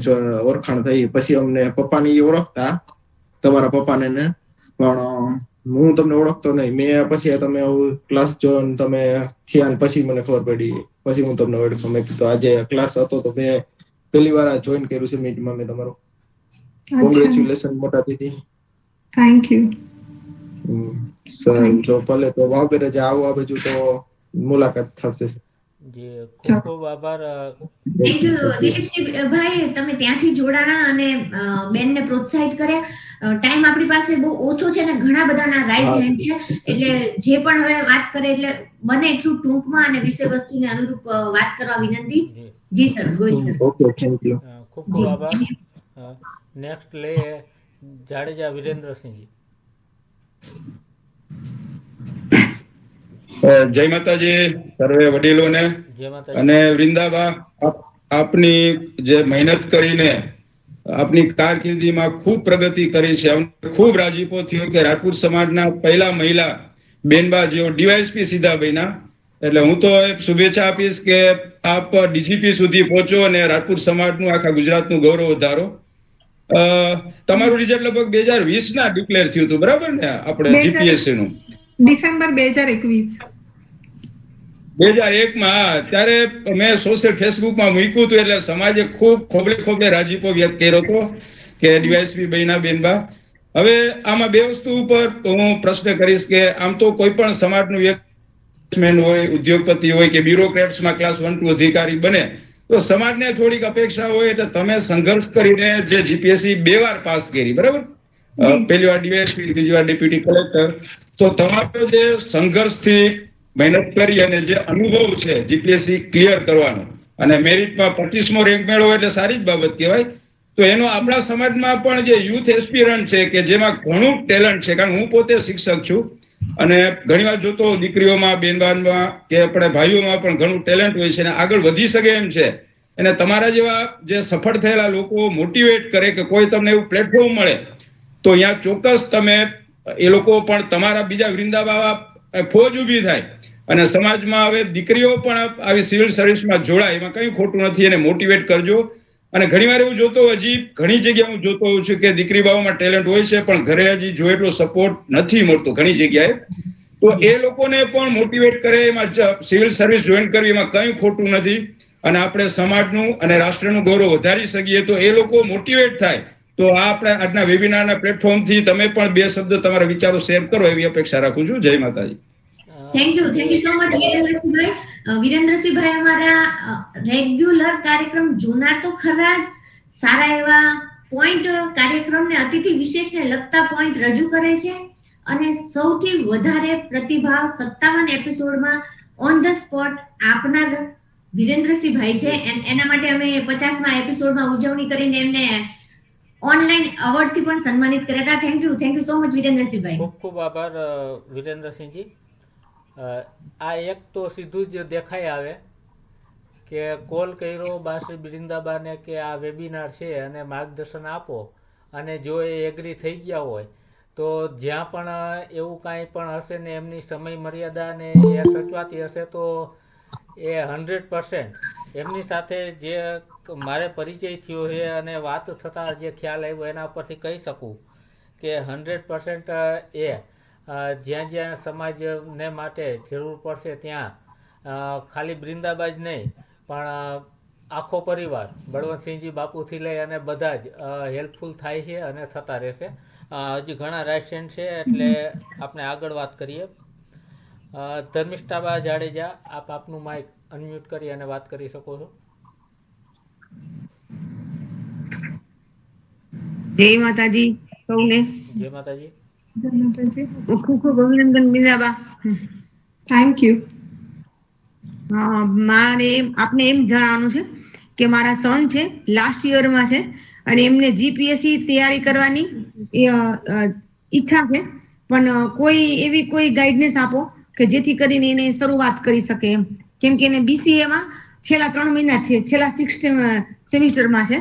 ઓળખાણ થઈ. પછી અમને પપ્પાની ઓળખતા, તમારા પપ્પાને ને, પણ હું તમને ઓળખતો નહીં. મેં પછી તમે ક્લાસ જોઈન તમે થયા પછી મને ખબર પડી, પછી હું તમને ઓળખ્યો. મેં કીધું આજે ક્લાસ હતો તો મેં પહેલી વાર જોઈન કર્યું છે મીટમાં. મેં તમારું કોંગ્રેચ્યુલેશન મોટા દીદી. Thank you sir. જો ભલે તો વાવબેરે આવો આ બાજુ તો મુલાકાત થશે. જી ખૂબ ખૂબ આભાર. થેન્ક યુ દિલીપસિંહ ભાઈ, તમે ત્યાંથી જોડાણા અને બેનને પ્રોત્સાહિત કર્યા. ટાઈમ આપણી પાસે બહુ ઓછો છે અને ઘણા બધાના રાઇઝ હેન્ડ છે, એટલે જે પણ હવે વાત કરે એટલે બને એટલું ટૂંકમાં અને વિષય વસ્તુને અનુરૂપ વાત કરવા વિનંતી. જી sir, Gohil sir. Okay, thank you. ખૂબ ખૂબ આભાર. નેક્સ્ટ લે જાડેજા વિરેન્દ્રસિંહજી. જય માતાજી સર્વે વડીલોને જય માતાજી. અને વૃંદાબા, આપની જે મહેનત કરીને આપની કારકિર્દીમાં ખૂબ પ્રગતિ કરી છે. અમને ખૂબ રાજીપો થયો કે રાજપૂત સમાજના પહેલા મહિલા બેનબા જેઓ ડીવાયએસપી સીધા બન્યા. એટલે હું તો એક શુભેચ્છા આપીશ કે આપ ડીજીપી સુધી પહોંચો અને રાજપૂત સમાજનું આખા ગુજરાતનું ગૌરવ વધારો. તમારું રિઝલ્ટ લગભગ 2020 ના ડિક્લેર થયું હતું, બરાબર ને? આપણે જીપીએસસી નું ડિસેમ્બર 2021. 2001 માં ત્યારે મેં સોશિયલ ફેસબુકમાં મૂક્યું હતું, એટલે સમાજે ખૂબ ખોબલે રાજીપો વ્યક્ત કર્યો હતો કે ડીવાયએસપી બહેના બેનબા. હવે આમાં બે વસ્તુ ઉપર હું પ્રશ્ન કરીશ કે આમ તો કોઈ પણ સમાજનું વ્યક્તિ હોય, ઉદ્યોગપતિ હોય કે બ્યુરોક્રેટ્સમાં ક્લાસ 1 to અધિકારી બને તો સમાજને થોડીક અપેક્ષા હોય. એટલે તમે સંઘર્ષ કરીને જે જીપીએસસી 2 વાર પાસ કરી, બરાબર? પહેલી વાર ડીવાયએસપી, બીજી વાર ડેપ્યુટી કલેક્ટર. તો તમારો જે સંઘર્ષથી મહેનત કરી અને જે અનુભવ છે જીપીએસસી ક્લિયર કરવાનો અને મેરિટમાં 25મો રેન્ક મેળવો એટલે સારી જ બાબત કહેવાય. તો એનો આપણા સમાજમાં પણ જે યુથ એસ્પિરન્ટ છે કે જેમાં ઘણું ટેલેન્ટ છે, કારણ હું પોતે શિક્ષક છું અને ઘણીવાર જોતો દીકરીઓમાં, બેનબાનમાં કે આપણે ભાઈઓમાં પણ ઘણું ટેલેન્ટ હોય છે અને આગળ વધી શકે એમ છે. અને તમારા જેવા જે સફળ થયેલા લોકો મોટિવેટ કરે કે કોઈ તમને એવું પ્લેટફોર્મ મળે તો અહીંયા ચોક્કસ તમે એ લોકો પણ તમારા બીજા વૃંદાબા ફોજ ઊભી થાય અને સમાજમાં હવે દીકરીઓ પણ આવી સિવિલ સર્વિસમાં જોડાય, એમાં કંઈ ખોટું નથી. એને મોટિવેટ કરજો. અને ઘણીવાર એવું જોતો, હજી ઘણી જગ્યાએ હું જોતો હોઉં છું કે દીકરી બાઓમાં ટેલેન્ટ હોય છે પણ ઘરે હજી જો એટલો સપોર્ટ નથી મળતો ઘણી જગ્યાએ. તો એ લોકોને પણ મોટિવેટ કરે. એમાં સિવિલ સર્વિસ જોઈન કરવી એમાં કંઈ ખોટું નથી, અને આપણે સમાજનું અને રાષ્ટ્રનું ગૌરવ વધારી શકીએ તો એ લોકો મોટિવેટ થાય. તો આ આપણે આજના વેબિનારના પ્લેટફોર્મથી તમે પણ 2 શબ્દ તમારા વિચારો શેર કરો એવી અપેક્ષા રાખું છું. જય માતાજી. થેન્ક યુ સો મચ વિરેન્દ્રસિંહભાઈ. વિરેન્દ્રસિંહભાઈ અમારા રેગ્યુલર કાર્યક્રમ જોનાર તો ખરા જ, સારા એવા પોઈન્ટ કાર્યક્રમને અતિથિ વિશેષને લગતા પોઈન્ટ રજૂ કરે છે, અને સૌથી વધારે પ્રતિભાવ 57 એપિસોડમાં ઓન ધ સ્પોટ આપનાર વિરેન્દ્રસિંહભાઈ છે. એના માટે અમે 50મા એપિસોડમાં ઉજવણી કરીને એમને ઓનલાઈન એવોર્ડથી પણ સન્માનિત કર્યા હતા. થેન્ક યુ સો મચ વિરેન્દ્રસિંહભાઈ. ખૂબ ખૂબ આભાર વિરેન્દ્રસિંહજી. આ એક તો સીધું જ દેખાઈ આવે કે કોલ કર્યો બાશ્રી બિરિંદાબાને કે આ વેબિનાર છે અને માર્ગદર્શન આપો, અને જો એ એગ્રી થઈ ગયા હોય તો જ્યાં પણ એવું કાંઈ પણ હશે ને એમની સમય મર્યાદા ને એ સચવાતી હશે તો એ 100% એમની સાથે જે મારે પરિચય થયો છે અને વાત થતાં જે ખ્યાલ આવ્યો એના પરથી કહી શકું કે 100% એ જ્યાં જ્યાં સમાજને માટે જરૂર પડશે ત્યાં ખાલી બૃંદાબા જ નહીં પણ આખો પરિવાર બળવંતસિંહજી બાપુથી લઈ અને બધા જ હેલ્પફુલ થાય છે અને થતા રહેશે. હજી ઘણા રાઇટ હેન્ડ છે એટલે આપણે આગળ વાત કરીએ. ધર્મિષ્ઠાબા જાડેજા, આપ આપનું માઇક અનમ્યુટ કરી અને વાત કરી શકો છો. જય માતાજી સૌને. જય માતાજી. જય માતાજી. ખૂબ ખૂબ અભિનંદન બિંદાબા. Thank you. મારે આપને એમ જણાવવાનું છે કે મારા સન છે લાસ્ટ યરમાં છે અને એમને જીપીએસસી તૈયારી કરવાની ઈચ્છા છે, પણ કોઈ એવી કોઈ ગાઈડન્સ આપો કે જેથી કરીને એને શરૂઆત કરી શકે એમ. કેમ કે એને બીસીએમાં છેલ્લા 3 મહિના છે, છેલ્લા 6 સેમિસ્ટરમાં છે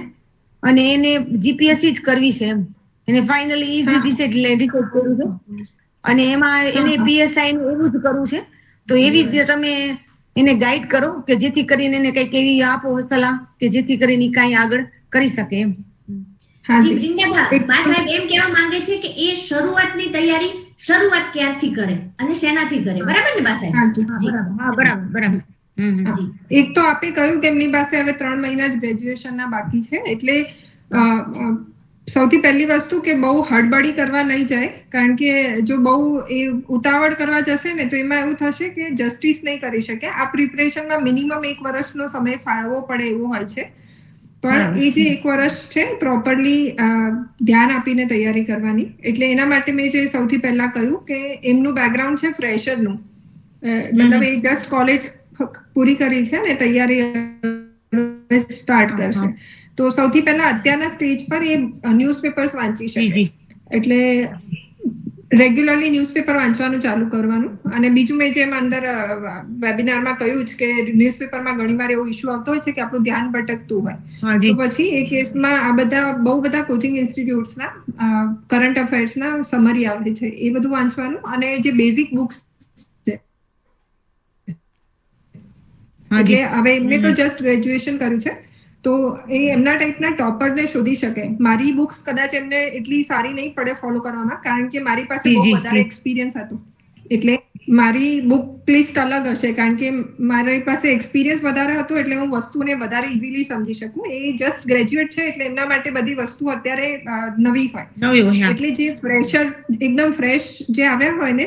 અને એને જીપીએસસી જ કરવી છે એમ. એને ફાઇનલી ઈ જ ડિસાઇડ કર્યું છે અને એમાં એને પીએસઆઈ નું એવું જ કરવું છે. તો એવી રીતે તમે એને ગાઈડ કરો કે જેથી કરીને એને કંઈક એવી આપો સલાહ કે જેથી કરીને કાંઈ આગળ કરી શકે એમ. જી બૃંદાબા, બા સાહેબ એમ કહેવા માંગે છે કે એ શરૂઆતની તૈયારી શરૂઆત ક્યારથી કરે અને શેનાથી કરે, બરાબર ને બા સાહેબ? હા બરાબર. એક તો આપે કહ્યું કે એમની પાસે હવે 3 મહિના જ ગ્રેજ્યુએશનના બાકી છે, એટલે સૌથી પહેલી વસ્તુ કે બહુ હડબડી કરવા નહીં જાય, કારણ કે જો બહુ એ ઉતાવળ કરવા જશે ને તો એમાં એવું થશે કે જસ્ટિસ નહીં કરી શકે. આ પ્રિપરેશનમાં મિનિમમ 1 વર્ષનો સમય ફાળવવો પડે એવું હોય છે, પણ એ જે 1 વર્ષ છે પ્રોપરલી ધ્યાન આપીને તૈયારી કરવાની. એટલે એના માટે મેં જે સૌથી પહેલા કહ્યું કે એમનું બેકગ્રાઉન્ડ છે ફ્રેશરનું, મતલબ એ જસ્ટ કોલેજ પૂરી કરી છે ને તૈયારી સ્ટાર્ટ કરશે. તો સૌથી પહેલા અત્યારના સ્ટેજ પર એ ન્યૂઝપેપર્સ વાંચી શકે, એટલે રેગ્યુલરલી ન્યૂઝપેપર વાંચવાનું ચાલુ કરવાનું. અને બીજું મેં જેમ અંદર વેબિનારમાં કહ્યું જ કે ન્યૂઝપેપરમાં ઘણીવાર એવો ઇશ્યુ આવતો હોય છે કે આપણું ધ્યાન ભટકતું હોય, તો પછી એ કેસમાં આ બધા બહુ બધા કોચિંગ ઇન્સ્ટિટ્યૂટ્સના કરંટ અફેર્સના સમરી આવે છે, એ બધું વાંચવાનું. અને જે બેઝિક બુક્સ છે, એટલે હવે એમને તો જસ્ટ ગ્રેજ્યુએશન કર્યું છે તો એ એમના ટાઈપના ટોપરને શોધી શકે. મારી બુક્સ કદાચ એમને એટલી સારી નહીં પડે ફોલો કરવામાં, કારણ કે મારી પાસે બહુ વધારે એક્સપિરિયન્સ હતો, એટલે મારી બુક લિસ્ટ અલગ હશે, કારણ કે મારી પાસે એક્સપિરિયન્સ વધારે હતો એટલે હું વસ્તુને વધારે ઇઝીલી સમજી શકું. એ જસ્ટ ગ્રેજ્યુએટ છે એટલે એમના માટે બધી વસ્તુ અત્યારે નવી હોય, એટલે જે ફ્રેશર એકદમ ફ્રેશ જે આવ્યા હોય ને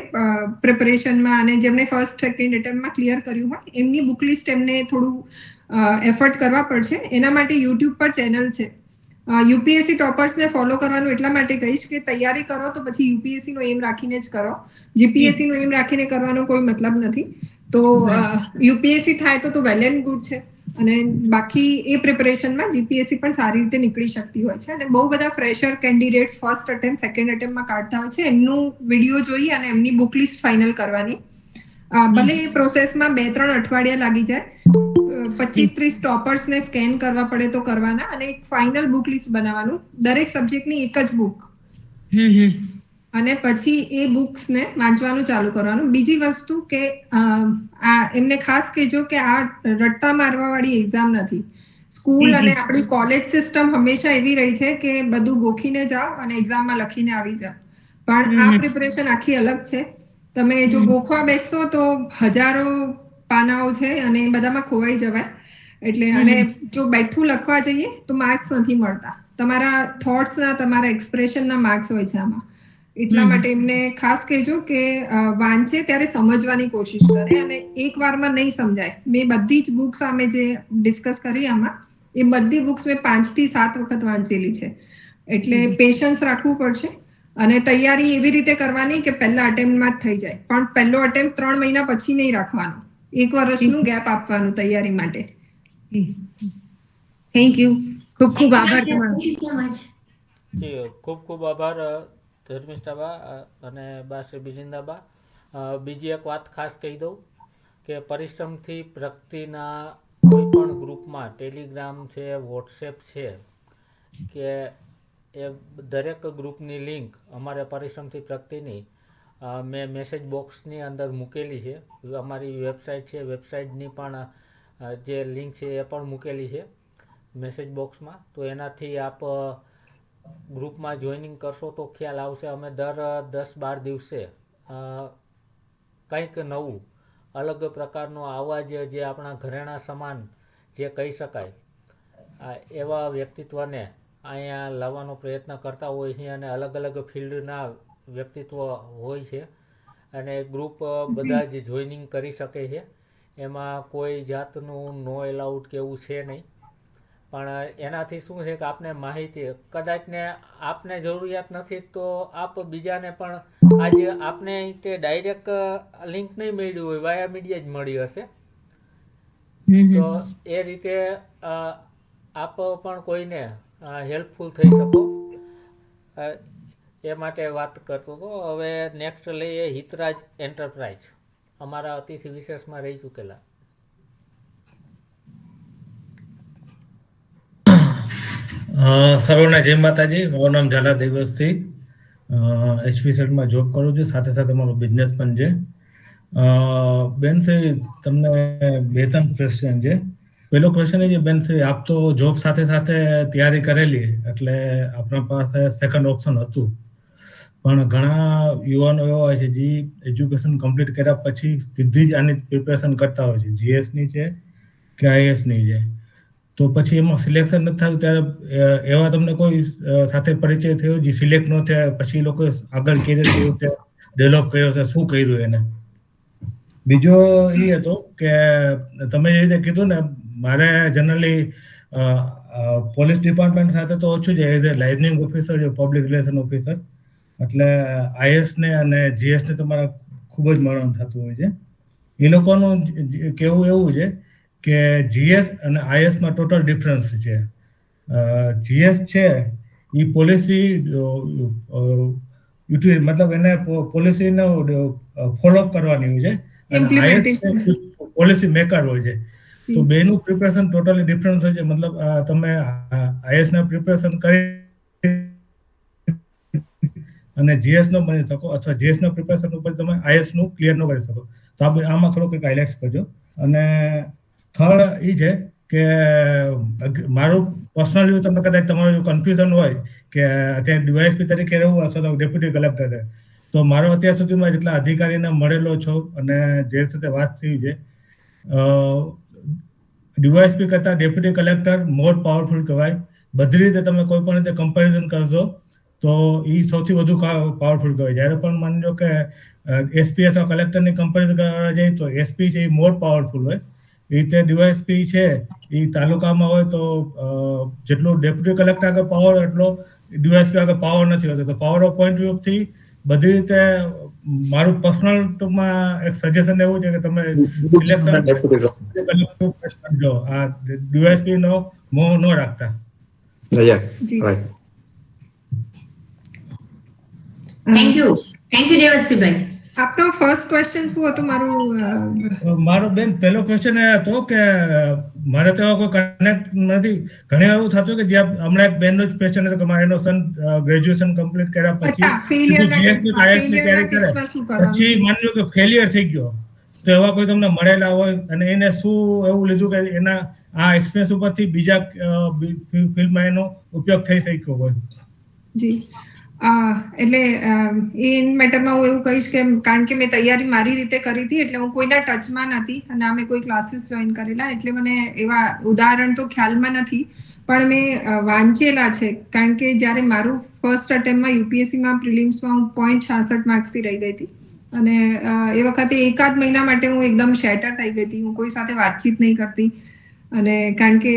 પ્રિપરેશનમાં અને જેમને ફર્સ્ટ સેકન્ડ એટેમ્પમાં ક્લિયર કર્યું હોય, એમની બુક લિસ્ટ એમને થોડું એફર્ટ કરવા પડશે. એના માટે યુટ્યુબ પર ચેનલ છે. યુપીએસસી ટોપર્સને ફોલો કરવાનું એટલા માટે કહીશ કે તૈયારી કરો તો પછી યુપીએસસી નો એમ રાખીને જ કરો, જીપીએસસી નો એમ રાખીને કરવાનો કોઈ મતલબ નથી. તો યુપીએસસી થાય તો વેલ એન્ડ ગુડ છે, અને બાકી એ પ્રિપરેશનમાં જીપીએસસી પણ સારી રીતે નીકળી શકતી હોય છે. અને બહુ બધા fresher candidates first attempt second એટેમ્પમાં કાઢતા હોય છે, એમનું વિડીયો જોઈ અને એમની બુક લિસ્ટ ફાઇનલ કરવાની. ભલે એ પ્રોસેસમાં 2-3 અઠવાડિયા લાગી જાય, 25-30 ટોપર્સને સ્કેન કરવા પડે તો કરવાના, અને એક ફાઇનલ બુક લિસ્ટ બનાવવાનું, દરેક સબ્જેક્ટની એક જ બુક, અને પછી એ બુક્સને વાંચવાનું ચાલુ કરવાનું. બીજી વસ્તુ કે એમને ખાસ કહેજો કે આ રટ્ટા મારવા વાળી એક્ઝામ નથી. સ્કૂલ અને આપણી કોલેજ સિસ્ટમ હંમેશા એવી રહી છે કે બધું ગોખીને જાઓ અને એક્ઝામમાં લખીને આવી જાઓ, પણ આ પ્રિપરેશન આખી અલગ છે. તમે જો ગોખવા બેસશો તો હજારો પાનાઓ છે અને એ બધામાં ખોવાઈ જવાય. એટલે અને જો બેઠું લખવા જઈએ તો માર્ક્સ નથી મળતા. તમારા થોટ્સના, તમારા એક્સપ્રેશનના માર્ક્સ હોય છે આમાં. એટલા માટે એમને ખાસ કહેજો કે વાંચે ત્યારે સમજવાની કોશિશ કરે અને એક વારમાં નહીં સમજાય. મેં બધી જ બુક્સ સામે જે ડિસ્કસ કરી આમાં, એ બધી બુક્સ મેં 5 થી 7 વખત વાંચેલી છે. એટલે પેશન્સ રાખવું પડશે અને તૈયારી એવી રીતે કરવાની કે પહેલા અટેમ્પ્ટમાં જ થઈ જાય. પણ પહેલો અટેમ્પ્ટ 3 મહિના પછી નહીં રાખવાનો. 1 વર્ષનું ગેપ આપવાનું તૈયારી માટે. Thank you. ખૂબ ખૂબ આભાર તમારો. Thank you so much. જી ખૂબ ખૂબ આભાર ધર્મિષ્ઠાબા અને બા શ્રી બિજિંદાબા. બીજી એક વાત ખાસ કહી દઉં કે પરિશ્રમથી પ્રગતિના કોઈ પણ ગ્રુપમાં ટેલિગ્રામ છે, વોટ્સએપ છે કે એ દરેક ગ્રુપની લિંક અમારે પરિશ્રમથી પ્રગતિની મેં મેસેજ બોક્સની અંદર મૂકેલી છે. અમારી વેબસાઇટ છે, વેબસાઇટની પણ જે લિંક છે એ પણ મૂકેલી છે મેસેજ બોક્સમાં. તો એનાથી આપ ગ્રુપમાં જોઈનિંગ કરશો તો ખ્યાલ આવશે. અમે દર 10-12 દિવસે કંઈક નવું અલગ પ્રકારનો અવાજ જે આપણા ઘરેણા સમાન જે કહી શકાય એવા વ્યક્તિત્વને અહીંયા લાવવાનો પ્રયત્ન કરતા હોય છે અને અલગ અલગ ફિલ્ડના વ્યક્તિત્વ હોય છે અને ગ્રુપ બધા જ જોઈનિંગ કરી શકે છે. એમાં કોઈ જાતનું નો એલાઉડ કે એવું છે નહીં. પણ એનાથી શું છે કે આપને માહિતી કદાચને આપને જરૂરિયાત નથી તો આપ બીજાને પણ આજે આપને તે ડાયરેક્ટ લિંક નહીં મળ્યું હોય, વાયા મીડિયા જ મળી હશે. તો એ રીતે આપ પણ કોઈને હેલ્પફુલ થઈ શકો એ માટે વાત કરતો હતો. હવે નેક્સ્ટ લઈએ હિતરાજ એન્ટરપ્રાઇઝ, અમારા અતિથિ વિશેષમાં રહી ચૂકેલા. સર્વને જય માતાજી. મારું નામ ઝાલા દેવસથી HP સેટમાં જોબ કરું છું, સાથે સાથે મારો બિઝનેસ પણ છે. બેન શ્રી, તમને 2-3 ક્વેશ્ચન છે. પહેલો ક્વેશ્ચન એ છે બેન શ્રી, આપ તો જોબ સાથે સાથે તૈયારી કરેલી એટલે આપણા પાસે સેકન્ડ ઓપ્શન હતું. પણ ઘણા યુવાનો એવા હોય છે જે એજ્યુકેશન કમ્પ્લીટ કર્યા પછી સીધી જ આની પ્રિપેરેશન કરતા હોય છે, GSની છે કે IASની છે. તો પછી એમાં સિલેક્શન નથી થયું ત્યારે એવા તમને કોઈ સાથે પરિચય થયો જે સિલેક્ટ ન થયા પછી લોકો આગળ કેરિયર કેવી રીતે ડેવલપ કર્યો છે, શું કર્યું એને? બીજો એ હતો કે તમે જે રીતે કીધું ને, મારે જનરલી પોલીસ ડિપાર્ટમેન્ટ સાથે તો ઓછું છે, એઝ એ લાઇઝનિંગ ઓફિસર છે, પબ્લિક રિલેશન ઓફિસર, એટલે IASને અને GSને તમારે ખૂબ જ મળવાનું થતું હોય છે. એ લોકોનું કહેવું એવું છે કે GS અને IASમાં ટોટલ ડિફરન્સ છે. GS છે એ પોલિસી મતલબ એને પોલિસીનો ફોલોઅપ કરવાની હોય છે અને IAS પોલિસી મેકર હોય છે. તો બેનું પ્રિપેરેશન ટોટલી ડિફરન્સ હોય છે. મતલબ તમે IASના પ્રિપેરેશન કરી અને GSનો બની શકો અથવા GSના પ્રિપેરેશન ઉપર તમે IASનું ક્લિયર ન કરી શકો. તો આમાં થોડું કંઈક હાઇલાઇટ્સ કરજો. અને થર્ડ એ છે કે મારું પર્સનલ વ્યૂ, તમને કદાચ તમારું કન્ફ્યુઝન હોય કે અત્યારે DYSP તરીકે રહેવું અથવા તો ડેપ્યુટી કલેક્ટર છે, તો મારો અત્યાર સુધીમાં જેટલા અધિકારીને મળેલો છો અને જે સાથે વાત થઈ છે, DYSP કરતાં ડેપ્યુટી કલેક્ટર મોર પાવરફુલ કહેવાય. બધી રીતે તમે કોઈ પણ રીતે કમ્પેરિઝન કરશો તો એ સૌથી વધુ પાવરફુલ કહેવાય. જ્યારે પણ માની લો કે SP અથવા કલેક્ટરની કમ્પેરિઝન કરવા જાય તો SP છે એ મોર પાવરફુલ હોય. એ રીતે DYSP છે એ તાલુકામાં હોય તો જેટલું ડેપ્યુટી કલેક્ટર આગળ પાવર એટલો DYSP આગળ પાવર નથી હોતો. તો પાવર ઓફ પોઈન્ટ ઓફથી બધી રીતે મારું પર્સનલ ટૂંકમાં એક સજેશન એવું છે કે તમે સિલેક્શન જો આ DYSP નો મોહ ન રાખતા. થેન્ક યુ દેવતસિંહભાઈ. આપનો ફર્સ્ટ ક્વેશ્ચન શું હતો? મારો બેન પહેલો ક્વેશ્ચન એ હતો કે મારે તો કોઈ કનેક્ટ નથી. ઘણી એવું થતું કે જ્યાં હમણાં એક બેનનો જ ક્વેશ્ચન હતો કે મારે એનો સન ગ્રેજ્યુએશન કમ્પ્લીટ કર્યા પછી માની લો કે ફેલિયર થઈ ગયો, તો એવા કોઈ તમને મળેલા હોય અને એને શું એવું લીધું કે એના આ એક્સપિરિયન્સ ઉપરથી બીજા ફિલ્ડમાં એનો ઉપયોગ થઈ શક્યો હોય? જી એટલે એ મેટરમાં હું એવું કહીશ કે કારણ કે મેં તૈયારી મારી રીતે કરી હતી, એટલે હું કોઈના ટચમાં નથી અને અમે કોઈ ક્લાસીસ જોઈન કરેલા, એટલે મને એવા ઉદાહરણ તો ખ્યાલમાં નથી, પણ મેં વાંચેલા છે. કારણ કે જ્યારે મારું ફર્સ્ટ અટેમ્પમાં યુપીએસસીમાં પ્રિલિમ્સમાં હું 0.66 માર્ક્સથી રહી ગઈ હતી અને એ વખતે એકાદ મહિના માટે હું એકદમ શેટર થઈ ગઈ હતી. હું કોઈ સાથે વાતચીત નહીં કરતી અને કારણ કે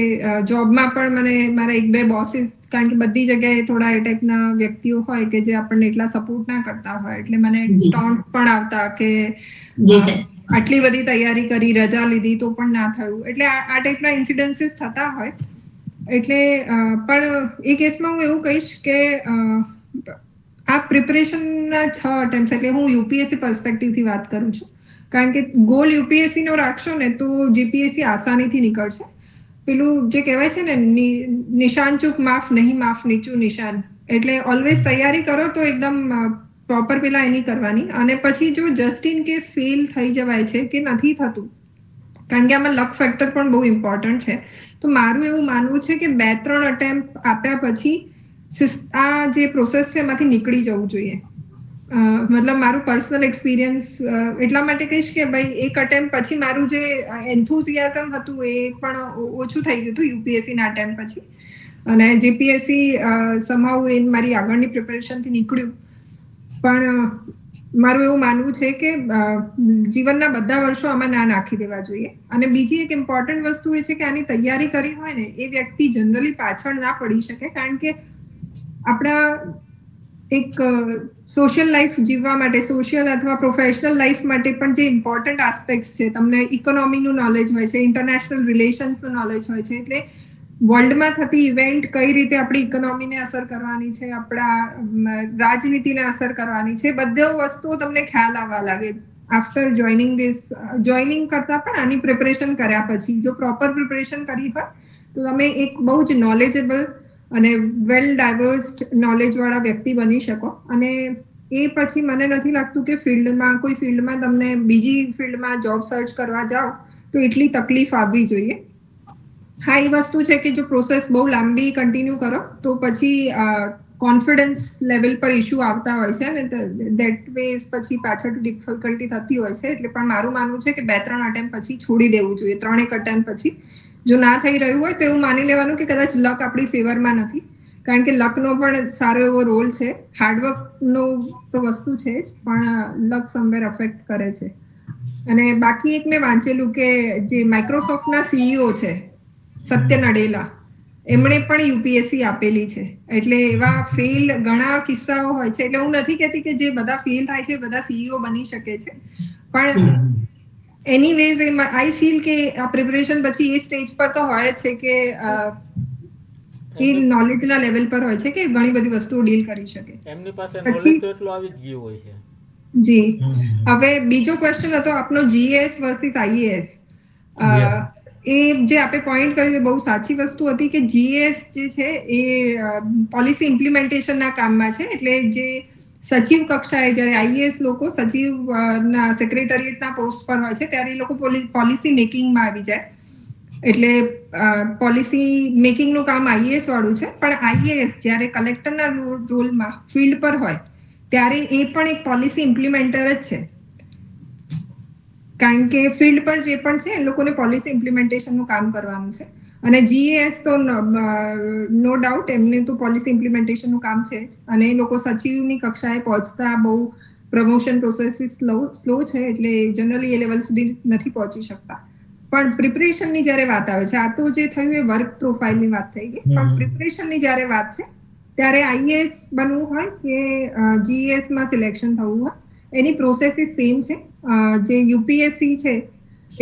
જોબમાં પણ મને મારા 1-2 બોસીસ, કારણ કે બધી જગ્યાએ થોડા એ ટાઈપના વ્યક્તિઓ હોય કે જે આપણને એટલા સપોર્ટ ના કરતા હોય, એટલે મને ટોન્સ પણ આવતા કે આટલી બધી તૈયારી કરી, રજા લીધી તો પણ ના થયું. એટલે આ ટાઈપના ઇન્સિડન્સીસ થતા હોય. એટલે પણ એ કેસમાં હું એવું કહીશ કે આ પ્રિપરેશનના 6 અટેમ્પ્ટ, એટલે હું યુપીએસસી પર્સપેક્ટિવથી વાત કરું છું, કારણ કે ગોલ યુપીએસસી નો રાખશો ને તો જીપીએસસી આસાનીથી નીકળશે. પેલું જે કહેવાય છે ને, નિશાન ચૂક માફ નહીં, માફ નીચું નિશાન. એટલે ઓલવેઝ તૈયારી કરો તો એકદમ પ્રોપર પેલા એની કરવાની, અને પછી જો જસ્ટ ઇન કેસ ફેલ થઈ જવાય છે કે નથી થતું, કારણ કે આમાં લક ફેક્ટર પણ બહુ ઇમ્પોર્ટન્ટ છે, તો મારું એવું માનવું છે કે 2-3 અટેમ્પ્ટ આપ્યા પછી આ જે પ્રોસેસ છે એમાંથી નીકળી જવું જોઈએ. મતલબ મારું પર્સનલ એક્સપિરિયન્સ એટલા માટે કહીશ કે ભાઈ એક અટેમ્પ્ટ પછી મારું જે એન્થુઝિયાઝમ હતું એ પણ ઓછું થઈ ગયું હતું યુપીએસસીના અટેમ્પ્ટ પછી, અને જીપીએસસી સમહાઉ એ મારી આગળની પ્રિપેરેશનથી નીકળ્યું. પણ મારું એવું માનવું છે કે જીવનના બધા વર્ષો આમાં ના નાખી દેવા જોઈએ. અને બીજી એક ઇમ્પોર્ટન્ટ વસ્તુ એ છે કે આની તૈયારી કરી હોય ને એ વ્યક્તિ જનરલી પાછળ ના પડી શકે, કારણ કે આપણા એક સોશિયલ લાઈફ જીવવા માટે, સોશિયલ અથવા પ્રોફેશનલ લાઈફ માટે પણ જે ઇમ્પોર્ટન્ટ આસ્પેક્ટ્સ છે, તમને ઇકોનોમીનું નોલેજ હોય છે, ઇન્ટરનેશનલ રિલેશન્સનું નોલેજ હોય છે, એટલે વર્લ્ડમાં થતી ઇવેન્ટ કઈ રીતે આપણી ઇકોનોમીને અસર કરવાની છે, આપણા રાજનીતિને અસર કરવાની છે, બધી વસ્તુઓ તમને ખ્યાલ આવવા લાગે આફ્ટર જોઈનિંગ કરતા પણ આની પ્રિપરેશન કર્યા પછી. જો પ્રોપર પ્રિપરેશન કરી હોય તો તમે એક બહુ જ નોલેજેબલ અને વેલ ડાયવર્સ્ડ નોલેજવાળા વ્યક્તિ બની શકો. અને એ પછી મને નથી લાગતું કે કોઈ ફિલ્ડમાં તમને બીજી ફિલ્ડમાં જોબ સર્ચ કરવા જાઓ તો એટલી તકલીફ આવવી જોઈએ. હા, એ વસ્તુ છે કે જો પ્રોસેસ બહુ લાંબી કન્ટિન્યુ કરો તો પછી કોન્ફિડન્સ લેવલ પર ઇશ્યુ આવતા હોય છે અને દેટ વેઝ પછી પાછળથી ડિફિકલ્ટી થતી હોય છે. એટલે પણ મારું માનવું છે કે 2-3 અટેમ્પ્ટ પછી છોડી દેવું જોઈએ. 3 અટેમ્પ્ટ પછી જો ના થઈ રહ્યું હોય તો એવું માની લેવાનું કે કદાચ લક આપણી ફેવરમાં નથી, કારણ કે લકનો પણ સારો એવો રોલ છે. હાર્ડવર્કનો તો વસ્તુ છે જ, પણ લક સમવેર અફેક્ટ કરે છે. અને બાકી એક મેં વાંચેલું કે જે માઇક્રોસોફ્ટના સીઈઓ છે સત્ય નડેલા, એમણે પણ યુપીએસસી આપેલી છે. એટલે એવા ફેલ ઘણા કિસ્સાઓ હોય છે. એટલે હું નથી કહેતી કે જે બધા ફેલ થાય છે બધા સીઈઓ બની શકે છે, પણ એનીવેઝ આઈ ફીલ કે આ પ્રિપરેશન પછી એ સ્ટેજ પર તો હોય જ છે કે એ નોલેજના લેવલ પર હોય છે કે ઘણી બધી વસ્તુઓ ડીલ કરી શકે. એમની પાસે નોલેજ તો એટલું આવી જ ગયું હોય છે. જી. હવે બીજો ક્વેશ્ચન હતો આપનો જીએસ વર્સિસ આઈએએસ. એ જે આપણે પોઈન્ટ કર્યું એ બહુ સાચી વસ્તુ હતી કે જીએસ જે છે એ પોલિસી ઇમ્પ્લિમેન્ટેશનના કામમાં છે. એટલે જે સચિવ કક્ષાએ જ્યારે આઈએએસ લોકો સચિવના સેક્રેટરીએટના પોસ્ટ પર હોય છે ત્યારે એ લોકો પોલિસી મેકિંગમાં આવી જાય. એટલે પોલિસી મેકિંગનું કામ આઈએએસ વાળું છે, પણ આઈએએસ જ્યારે કલેક્ટરના રોલમાં ફિલ્ડ પર હોય ત્યારે એ પણ એક પોલિસી ઇમ્પ્લિમેન્ટર જ છે, કારણ કે ફિલ્ડ પર જે પણ છે એ લોકોને પોલિસી ઇમ્પ્લિમેન્ટેશનનું કામ કરવાનું છે. અને જીએએસ તો નો ડાઉટ એમને તો પોલિસી ઇમ્પ્લિમેન્ટેશનનું કામ છે જ, અને એ લોકો સચિવની કક્ષાએ પહોંચતા બહુ પ્રમોશન પ્રોસેસીસ સ્લો છે, એટલે જનરલી એ લેવલ સુધી નથી પહોંચી શકતા. પણ પ્રિપરેશનની જ્યારે વાત આવે છે, આ તો જે થયું એ વર્ક પ્રોફાઇલની વાત થઈ ગઈ, પણ પ્રિપરેશનની જ્યારે વાત છે ત્યારે આઈએએસ બનવું હોય કે જીએસમાં સિલેક્શન થવું હોય, એની પ્રોસેસીસ સેમ છે. જે યુપીએસસી છે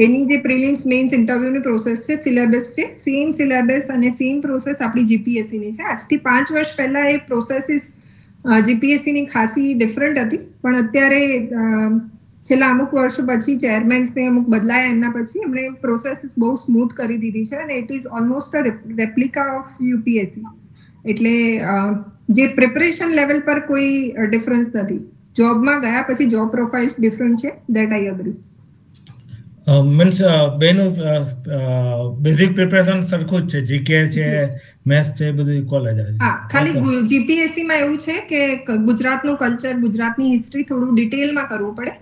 એની જે પ્રિલિમ્સ મેઇન્સ ઇન્ટરવ્યુની પ્રોસેસ છે, સિલેબસ છે, સેમ સિલેબસ અને સેમ પ્રોસેસ આપણી જીપીએસસીની છે. આજથી 5 વર્ષ પહેલા એ પ્રોસેસીસ જીપીએસસીની ખાસી ડિફરન્ટ હતી, પણ અત્યારે છેલ્લા અમુક વર્ષો પછી ચેરમેન્સને અમુક બદલાયા એમના પછી એમણે પ્રોસેસીસ બહુ સ્મૂથ કરી દીધી છે અને it is almost a replica of UPSC. એટલે જે પ્રિપરેશન લેવલ પર કોઈ ડિફરન્સ નથી. જોબમાં ગયા પછી જોબ પ્રોફાઇલ ડિફરન્ટ છે, ધેટ આઈ અગ્રી. મીન્સ બેનું બેઝિક પ્રિપરેશન સરખું જ છે, જીકે છે, મેથ્સ છે એ બધું કોલેજ આવે હા, ખાલી જીપીએસસી માં એવું છે કે ગુજરાતનું કલ્ચર, ગુજરાતની હિસ્ટ્રી થોડું ડિટેલમાં કરવું પડે.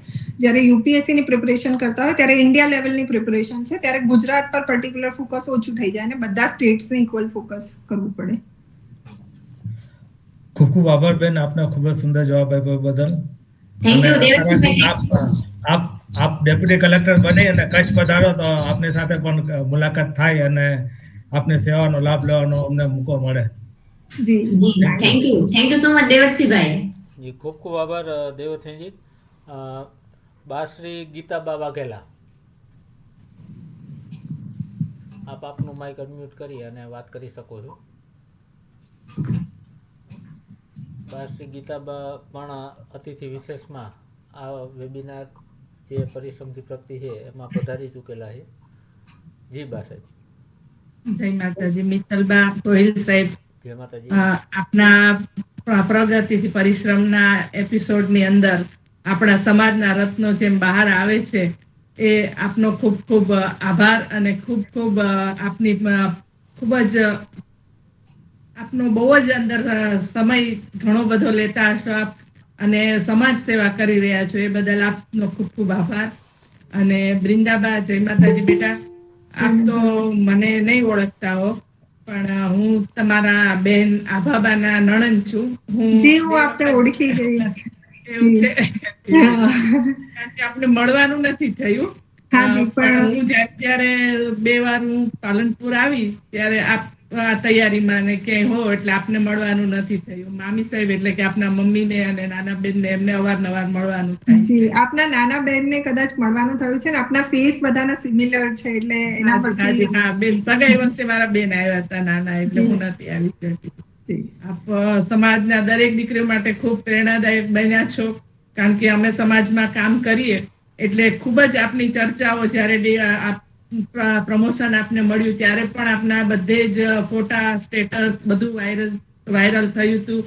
જ્યારે યુપીએસસી ની પ્રિપરેશન કરતા હોય ત્યારે ઇન્ડિયા લેવલની પ્રિપરેશન છે, ત્યારે ગુજરાત પર પર્ટિક્યુલર ફોકસ ઓછું થઈ જાય અને બધા સ્ટેટ્સને ઇક્વલ ફોકસ કરવું પડે. ખૂબ ખૂબ આભાર બેન, આપને ખૂબ જ સુંદર જવાબ આપ્યો બદલ. Thank you Devjibhai. આપ ડેપ્યુટી કલેક્ટર બની અને કચ્છ પધારો તો આપની સાથે પણ મુલાકાત થાય અને આપની સેવાનો લાભ લેવાનો અમને મોકો મળે. જી થેન્ક યુ સો મચ દેવજીભાઈ. જી ખૂબ ખૂબ આભાર દેવથનજી. બાશ્રી ગીતાબા વાઘેલા, આપ આપનું માઇક અનમ્યુટ કરી અને વાત કરી શકો છો. બાશ્રી ગીતાબા પણ અતિથિ વિશેષમાં આ વેબિનાર જે પરિશ્રમથી પ્રગતિ છે એમાં પધારી ચૂકેલા છે. જી બા સાહેબ. જય માતાજી. મિત્તલબા ગોહિલ સાહેબ, જય માતાજી. આપના પ્રગતિથી પરિશ્રમના એપિસોડની અંદર આપણા સમાજના રત્નો જેમ બહાર આવે છે એ આપનો ખૂબ ખૂબ આભાર અને ખૂબ ખૂબ આપની ખૂબ જ આપનો બહુ જ અંદર સમય ઘણો બધો લેતા હશો આપ અને સમાજ સેવા કરી રહ્યા છો, એ બદલ આપનો ખૂબ ખૂબ આભાર. અને બ્રિંદાબા, જય માતાજી બેટા. આપ તો મને નહીં ઓળખતા હો, પણ હું તમારા બેન આભાબાના નણંદ છું. હું આપને ઓળખી ગઈ. એવું છે કારણ કે આપણે મળવાનું નથી થયું, પણ હું જ્યારે 2 વાર હું પાલનપુર આવી ત્યારે આપ તૈયારીમાં ને ક્યાંય હો એટલે આપને મળવાનું નથી થયું. મામી સાહેબ એટલે કે આપના મમ્મીને અને નાના બેનને એમને અવારનવાર મળવાનું થાય. જી, આપના નાના બેનને કદાચ મળવાનું થયું છે ને આપના ફેસ બધાના સિમિલર છે એટલે એના પરથી. હા બેન, સગાઈ વખતે મારા બેન આવ્યા હતા નાના, એટલે હું નથી આવી શકતી. આપ સમાજના દરેક દીકરીઓ માટે ખૂબ પ્રેરણાદાયક બન્યા છો, કારણ કે અમે સમાજમાં કામ કરીએ એટલે ખૂબ જ આપની ચર્ચાઓ, જ્યારે પ્રમોશન આપને મળ્યું ત્યારે પણ આપના બધે જ ફોટા, સ્ટેટસ બધું વાયરલ થયું હતું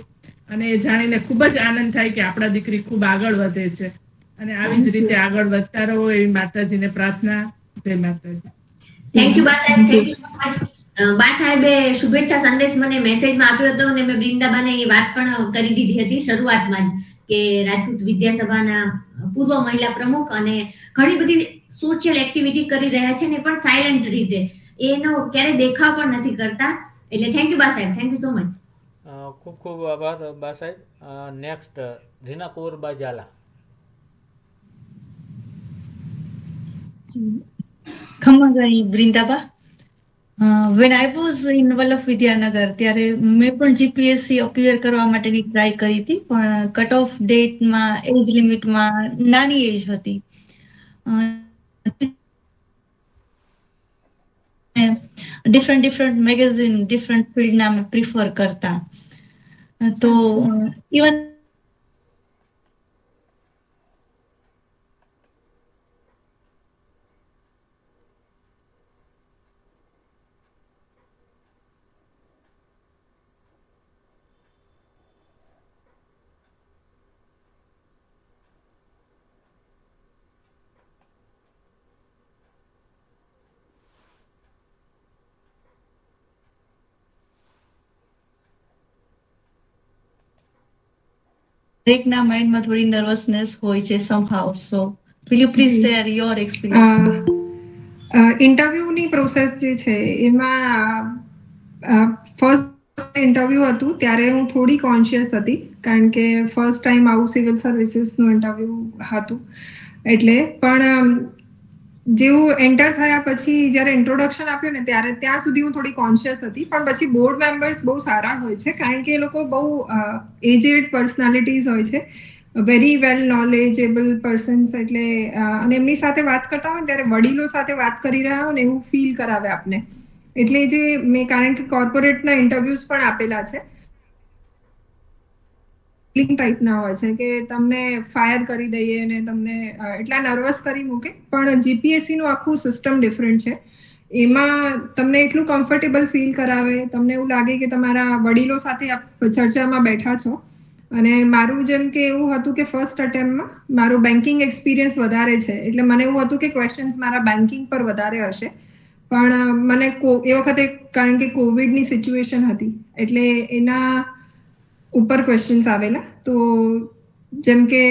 અને એ જાણીને ખૂબ જ આનંદ થાય કે આપણા દીકરી ખૂબ આગળ વધે છે અને આવી જ રીતે આગળ વધતા રહો એવી માતાજીને પ્રાર્થના. જય માતાજી. થેન્ક યુ બા સાહેબ, થેન્ક યુ સો મચ. બા સાહેબે શુભેચ્છા સંદેશ મને મેસેજમાં આપ્યો હતો અને મેં બ્રિંદાબાને એ વાત પણ કરી દીધી હતી શરૂઆતમાં જ કે રાજપૂત વિદ્યાસભાના પૂર્વ મહિલા પ્રમુખ અને ઘણી બધી સોશિયલ એક્ટિવિટી કરી રહ્યા છે ને પણ સાયલેન્ટ રીતે, એનો ક્યારેય દેખાવ પણ નથી કરતા. એટલે થેન્ક યુ બા સાહેબ, થેન્ક યુ સો મચ. ખૂબ ખૂબ આભાર બા સાહેબ. નેક્સ્ટ રીના કુંવરબા ઝાલા. ખમગણી Brindaba. when I was in Vallabh Vidyanagar ત્યારે મેં પણ જીપીએસસી અપિયર કરવા માટેની ટ્રાય કરી હતી, પણ કટ ઓફ ડેટમાં એજ લિમિટમાં નાની એજ હતી. ડિફરન્ટ મેગેઝિન ડિફરન્ટ ફિલ્ડના અમે પ્રિફર કરતા, તો ઇવન દરેકના માઇન્ડમાં થોડી નર્વસનેસ હોય છે somehow. So will you please share your experience? ઇન્ટરવ્યુની પ્રોસેસ જે છે એમાં ફર્સ્ટ ઇન્ટરવ્યુ હતું ત્યારે હું થોડી કોન્શિયસ હતી, કારણ કે ફર્સ્ટ ટાઈમ આવું સિવિલ સર્વિસીસનું ઇન્ટરવ્યુ હતું એટલે. પણ જેવું એન્ટર થયા પછી જ્યારે ઇન્ટ્રોડક્શન આપ્યું ને ત્યારે ત્યાં સુધી હું થોડી કોન્શિયસ હતી, પણ પછી બોર્ડ મેમ્બર્સ બહુ સારા હોય છે, કારણ કે એ લોકો બહુ એજેડ પર્સનાલિટીઝ હોય છે, વેરી વેલ નોલેજેબલ પર્સન્સ. એટલે અને એમની સાથે વાત કરતા હોય ત્યારે વડીલો સાથે વાત કરી રહ્યા હોય ને એવું ફીલ કરાવે આપને. એટલે જે મેં, કારણ કે કોર્પોરેટના ઇન્ટરવ્યુઝ પણ આપેલા છે, ટાઈપના હોય છે કે તમને ફાયર કરી દઈએ અને તમને એટલા નર્વસ કરી મૂકે. પણ જીપીએસસી નું આખું સિસ્ટમ ડિફરન્ટ છે, એમાં તમને એટલું કમ્ફર્ટેબલ ફીલ કરાવે, તમને એવું લાગે કે તમારા વડીલો સાથે ચર્ચામાં બેઠા છો. અને મારું જેમ કે એવું હતું કે ફર્સ્ટ અટેમ્પમાં મારું બેન્કિંગ એક્સપિરિયન્સ વધારે છે, એટલે મને એવું હતું કે ક્વેશ્ચન્સ મારા બેન્કિંગ પર વધારે હશે. પણ મને એ વખતે કારણ કે કોવિડની સિચ્યુએશન હતી એટલે એના ઉપર ક્વેશ્ચન્સ આવેલા. તો જેમ કે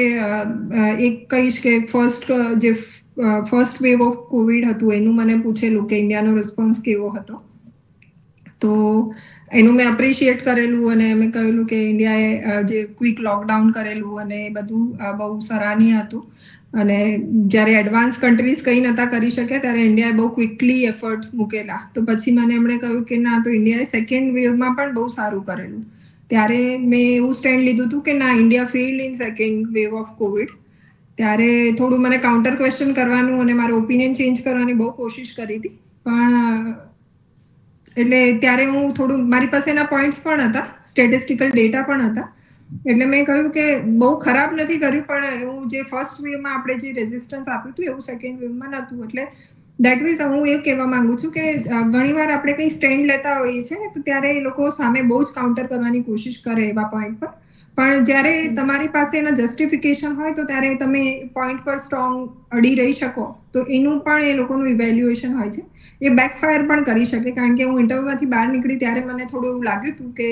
એક કહીશ કે ફર્સ્ટ વેવ ઓફ કોવિડ હતું એનું મને પૂછેલું કે ઇન્ડિયાનો રિસ્પોન્સ કેવો હતો. તો એનું મેં અપ્રિશિએટ કરેલું અને મેં કહેલું કે ઇન્ડિયાએ જે ક્વિક લોકડાઉન કરેલું અને એ બધું બહુ સરાહનીય હતું. અને જ્યારે એડવાન્સ કન્ટ્રીઝ કંઈ નહોતા કરી શકે ત્યારે ઇન્ડિયાએ બહુ ક્વિકલી એફર્ટ મૂકેલા. તો પછી મને એમણે કહ્યું કે ના, તો ઇન્ડિયાએ સેકન્ડ વેવમાં પણ બહુ સારું કરેલું. ત્યારે મેં એવું સ્ટેન્ડ લીધું હતું કે ના, India failed in second wave of COVID. ત્યારે થોડું મને કાઉન્ટર ક્વેશ્ચન કરવાનું અને મારો ઓપિનિયન ચેન્જ કરવાની બહુ કોશિશ કરી હતી. પણ એટલે ત્યારે હું થોડું, મારી પાસે એના પોઈન્ટ્સ પણ હતા, સ્ટેટિસ્ટિકલ ડેટા પણ હતા. એટલે મેં કહ્યું કે બહુ ખરાબ નથી કર્યું, પણ હું જે ફર્સ્ટ વેવમાં આપણે જે રેઝિસ્ટન્સ આપ્યું હતું એવું સેકન્ડ વેવમાં નહોતું. એટલે દેટ મીન્સ હું એ કહેવા માંગુ છું કે ઘણીવાર આપણે કંઈ સ્ટેન્ડ લેતા હોઈએ છીએ તો ત્યારે એ લોકો સામે બહુ જ કાઉન્ટર કરવાની કોશિશ કરે એવા પોઈન્ટ પર. પણ જ્યારે તમારી પાસે એનો જસ્ટિફિકેશન હોય તો ત્યારે તમે પોઈન્ટ પર સ્ટ્રોંગ અડી રહી શકો તો એનું પણ એ લોકોનું ઇવેલ્યુએશન હોય છે. એ બેકફાયર પણ કરી શકે. કારણ કે હું ઇન્ટરવ્યુમાંથી બહાર નીકળી ત્યારે મને થોડું એવું લાગ્યું હતું કે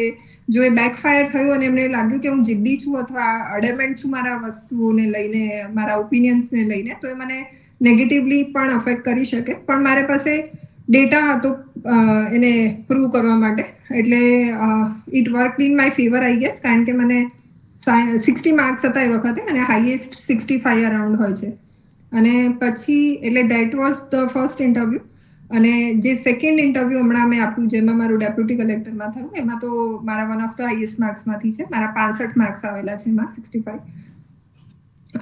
જો એ બેકફાયર થયું અને એમને લાગ્યું કે હું જિદ્દી છું અથવા અડેમેન્ટ છું મારા વસ્તુઓને લઈને, મારા ઓપિનિયન્સને લઈને, તો એ મને નેગેટિવલી પણ અફેક્ટ કરી શકે. પણ મારી પાસે ડેટા હતો એને પ્રૂવ કરવા માટે. એટલે it work in my favour I guess. કારણ કે મને 60 માર્ક્સ હતા એ વખતે અને હાઈએસ્ટ 65 અરાઉન્ડ હોય છે. અને પછી એટલે that was the first interview. અને જે સેકન્ડ ઇન્ટરવ્યુ હમણાં મેં આપ્યું જેમાં મારું ડેપ્યુટી કલેક્ટરમાં થયું, એમાં તો મારા વન ઓફ ધ હાઈએસ્ટ માર્ક્સમાંથી છે. મારા 65 માર્ક્સ આવેલા છે એમાં 65.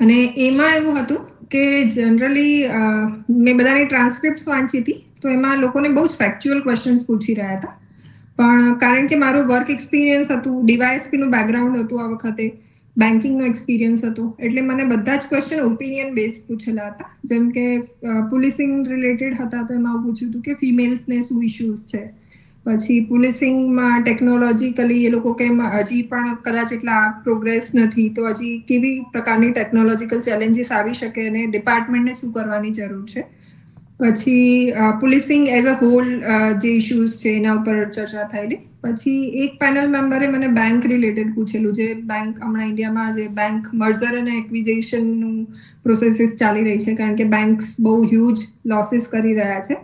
અને એમાં એવું હતું કે જનરલી મેં બધાની ટ્રાન્સક્રિપ્ટ વાંચી હતી તો એમાં લોકોને બહુ જ ફેક્ચ્યુઅલ ક્વેશ્ચન્સ પૂછી રહ્યા હતા. પણ કારણ કે મારું વર્ક એક્સપિરિયન્સ હતું, ડીવાયએસપીનું બેકગ્રાઉન્ડ હતું, આ વખતે બેન્કિંગનો એક્સપિરિયન્સ હતો, એટલે મને બધા જ ક્વેશ્ચન ઓપિનિયન બેઝ પૂછેલા હતા. જેમ કે પોલીસિંગ રિલેટેડ હતા તો એમાં પૂછ્યું હતું કે ફિમેલ્સને શું ઇશ્યુઝ છે. પછી પોલીસિંગમાં ટેકનોલોજીકલી એ લોકો કેમ હજી પણ કદાચ એટલા પ્રોગ્રેસ નથી, તો હજી કેવી પ્રકારની ટેકનોલોજીકલ ચેલેન્જીસ આવી શકે અને ડિપાર્ટમેન્ટને શું કરવાની જરૂર છે. પછી પોલીસિંગ એઝ અ હોલ જે ઇશ્યુઝ છે એના ઉપર ચર્ચા થયેલી. પછી એક પેનલ મેમ્બરે મને બેંક રિલેટેડ પૂછેલું, જે બેંક હમણાં ઇન્ડિયામાં જે બેંક મર્જર અને એક્વિઝિશનનું પ્રોસેસીસ ચાલી રહી છે. કારણ કે બેંક્સ બહુ હ્યુજ લોસીસ કરી રહ્યા છે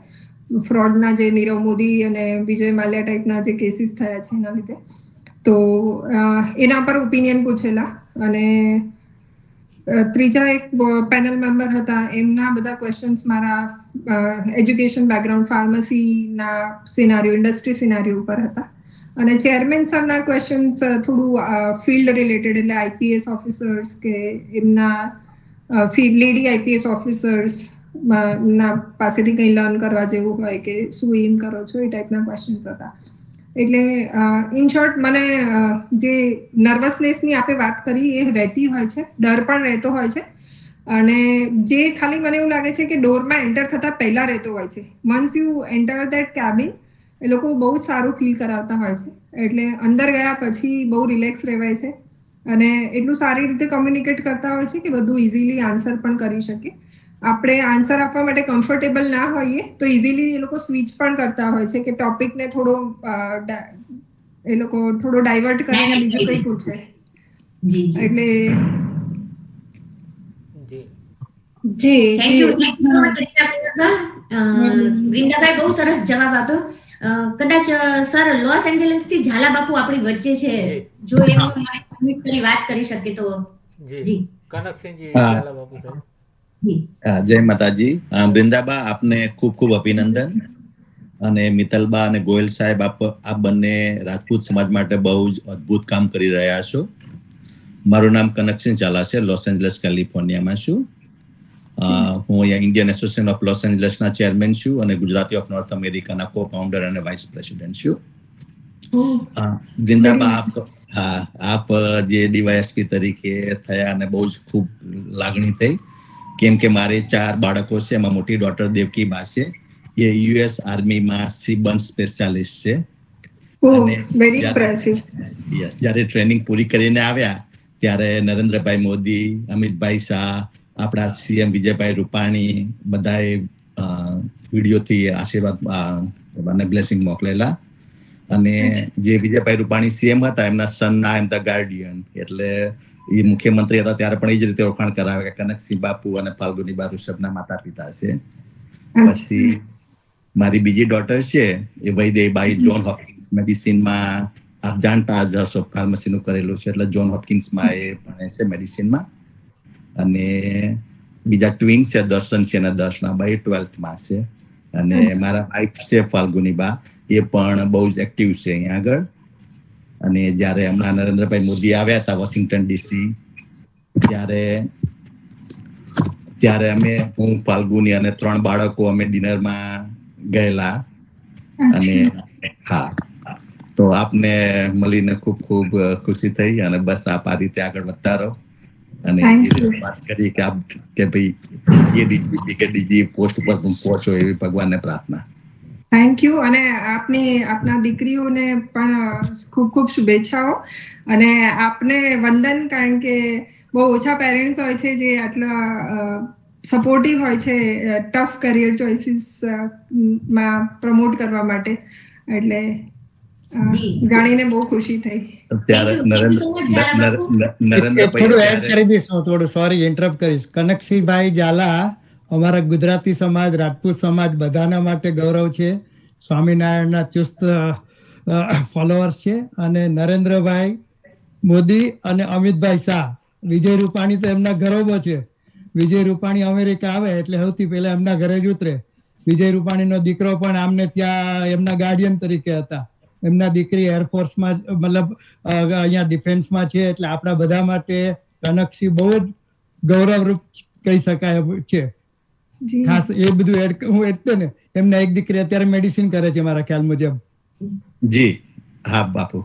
ફ્રોડના, જે નીરવ મોદી અને વિજય માલ્યા ટાઈપના જે કેસીસ થયા છે એના લીધે. તો એના પર ઓપિનિયન પૂછેલા. અને ત્રીજા એક પેનલ મેમ્બર હતા, એમના બધા ક્વેશ્ચન્સ મારા એજ્યુકેશન બેકગ્રાઉન્ડ, ફાર્મસીના સિનારીઓ, ઇન્ડસ્ટ્રી સિનારીઓ ઉપર હતા. અને ચેરમેન સરના ક્વેશ્ચન્સ થોડું ફિલ્ડ રિલેટેડ, એટલે આઈપીએસ ઓફિસર્સ કે એમના લેડી આઈપીએસ ઓફિસર્સ ના પાસેથી કંઈ લર્ન કરવા જેવું હોય કે શું એમ કરો છો, એ ટાઈપના ક્વેશ્ચન્સ હતા. એટલે ઇન શોર્ટ મને જે નર્વસનેસની આપણે વાત કરી એ રહેતી હોય છે, ડર પણ રહેતો હોય છે. અને જે ખાલી મને એવું લાગે છે કે ડોરમાં એન્ટર થતાં પહેલાં રહેતો હોય છે. Once you enter that cabin એ લોકો બહુ જ સારું ફીલ કરાવતા હોય છે. એટલે અંદર ગયા પછી બહુ રિલેક્સ રહેવાય છે અને એટલું સારી રીતે કમ્યુનિકેટ કરતા હોય છે કે બધું ઇઝીલી આન્સર પણ કરી શકે. આપણે આન્સર આપવા માટે કમ્ફર્ટેબલ ના હોઈએ તો ઇઝીલી એ લોકો સ્વિચ પણ કરતા હોય છે કે ટોપિકને થોડો એ લોકો થોડો ડાયવર્ટ કરીને બીજું કંઈ પૂછે. એટલે થેન્ક યુ વૃંદાભાઈ, બહુ સરસ જવાબ આપ્યો. કદાચ સર લોસ એન્જલસ થી ઝાલા બાપુ આપણી વચ્ચે છે, જો એમની વાત કરી શકે તો. જી કનકસિંહજી ઝાલા બાપુ સાહેબ. જય માતાજી. વૃંદાબા, આપને ખૂબ ખૂબ અભિનંદન. અને મિત્તલબા અને ગોયલ સાહેબ, આપ બંને રાજપૂત સમાજ માટે બહુ જ અદ્ભુત કામ કરી રહ્યા છો. મારું નામ કનકસિંહ ઝાલા છે, લોસ એન્જલસ કેલિફોર્નિયામાં છું. હું અહીંયા ઇન્ડિયન એસોસિએશન ઓફ લોસ એન્જલસના ચેરમેન છું અને ગુજરાતી ઓફ નોર્થ અમેરિકાના કો ફાઉન્ડર અને વાઇસ પ્રેસિડેન્ટ છું. વૃંદાબા, આપ જે ડીવાયએસપી તરીકે થયા અને બહુ જ ખૂબ લાગણી થઈ, કેમ કે મારે 4 બાળકો છે. એમાં મોટી ડોટર દેવકી બા છે, એ યુએસ આર્મીમાં સીબન સ્પેશિયાલિસ્ટ છે. જ્યારે ટ્રેનિંગ પૂરી કરીને આવ્યા ત્યારે નરેન્દ્રભાઈ મોદી, અમિતભાઈ શાહ, આપણા સીએમ વિજયભાઈ રૂપાણી બધાએ વિડીયોથી આશીર્વાદ અને બ્લેસિંગ મોકલેલા. અને જે વિજયભાઈ રૂપાણી સીએમ હતા એમના સન આઈ એમ ધ ગાર્ડિયન, એટલે એ મુખ્યમંત્રી હતા ત્યારે પણ એ જ રીતે ઓળખાણ કરાવે કે કનકસિંહ બાપુ અને ફાલ્ગુનીબા ઋષભના માતા પિતા છે. પછી મારી બીજી ડોટર છે એ વૈદેહીબાઈ જોન હોપકિન્સ મેડિસિનમાં, આપ જાણતા જ હશો, ફાર્મસીનું કરેલું છે એટલે જોન હોપકિન્સમાં એ ભણે છે મેડિસિનમાં. અને બીજા ટ્વિન્સ છે, દર્શન છે અને દર્શનાબાઈ 12th છે. અને મારા વાઇફ છે ફાલ્ગુનીબા, એ પણ બહુ જ એક્ટિવ છે અહીંયા આગળ. અને જ્યારે હમણાં નરેન્દ્રભાઈ મોદી આવ્યા હતા વોશિંગ્ટન ડીસી, ત્યારે હું ફાલ્ગુની અને 3 બાળકો અમે ડિનરમાં ગયેલા. અને હા, તો આપને મળીને ખૂબ ખૂબ ખુશી થઈ. અને બસ આપ આ રીતે આગળ વધતા રહો. અને જે રીતે વાત કરી કે ભાઈ એ ડીજી પોસ્ટ પર પહોંચો, એવી ભગવાનને પ્રાર્થના. Thank you. અને આપના દીકરીઓને પણ ખૂબ ખૂબ શુભેચ્છાઓ. અને આપને વંદન, કારણ કે બહુ ઓછા પેરેન્ટ્સ હોય છે જે આટલા સપોર્ટિવ હોય છે ટફ કરિયર ચોઇસીસ માં પ્રમોટ કરવા માટે. એટલે જાણીને બહુ ખુશી થઈ. થોડું એડ કરી દઈશ હું, થોડું સોરી ઇન્ટરપ્ટ કરીશ. કનકસિંહભાઈ ઝાલા અમારા ગુજરાતી સમાજ, રાજપૂત સમાજ બધાના માટે ગૌરવ છે. સ્વામિનારાયણના ચુસ્ત ફોલોઅર્સ છે. અને નરેન્દ્રભાઈ મોદી અને અમિતભાઈ શાહ, વિજય રૂપાણી તો એમના ગૌરવ છે. વિજય રૂપાણી અમેરિકા આવે એટલે સૌથી પહેલા એમના ઘરે જ ઉતરે. વિજય રૂપાણીનો દીકરો પણ આમને ત્યાં એમના ગાર્ડિયન તરીકે હતા. એમના દીકરી એરફોર્સમાં, મતલબ અહીંયા ડિફેન્સમાં છે. એટલે આપણા બધા માટે કનકસિંહ બહુ જ ગૌરવરૂપ કહી શકાય છે. ખાસ એ બધું હું એટલે ને એમના એક દીકરી અત્યારે મેડિસિન કરે છે મારા ખ્યાલ મુજબ. જી હા બાપુ.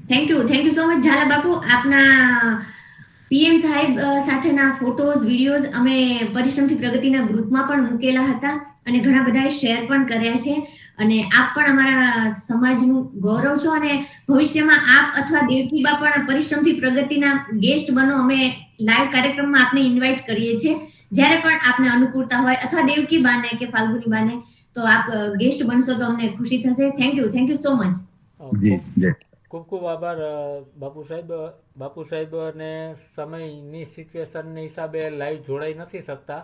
Thank you so much Zala બાપુ. આપના પીએમ સાહેબ સાથેના ફોટોઝ, વિડીયોઝ અમે પરિશ્રમથી પ્રગતિના ગ્રુપમાં પણ મૂકેલા હતા અને ઘણા બધાએ શેર પણ કર્યા છે. અને આપ પણ અમારા સમાજનું ગૌરવ છો. અને ભવિષ્યમાં આપ અથવા દેવકીબા પણ પરિશ્રમથી પ્રગતિના ગેસ્ટ બનો. અમે લાઈવ કાર્યક્રમમાં આપને ઇન્વાઇટ કરીએ છીએ. જ્યારે પણ આપને અનુકૂળતા હોય, અથવા દેવકીબાને કે ફાલ્ગુનીબાને, તો આપ ગેસ્ટ બનશો તો અમને ખુશી થશે. Thank you so much. ખૂબ ખૂબ આભાર બાપુ સાહેબ. અને સમયની સિચ્યુએશનની હિસાબે લાઈવ જોડાઈ નથી શકતા,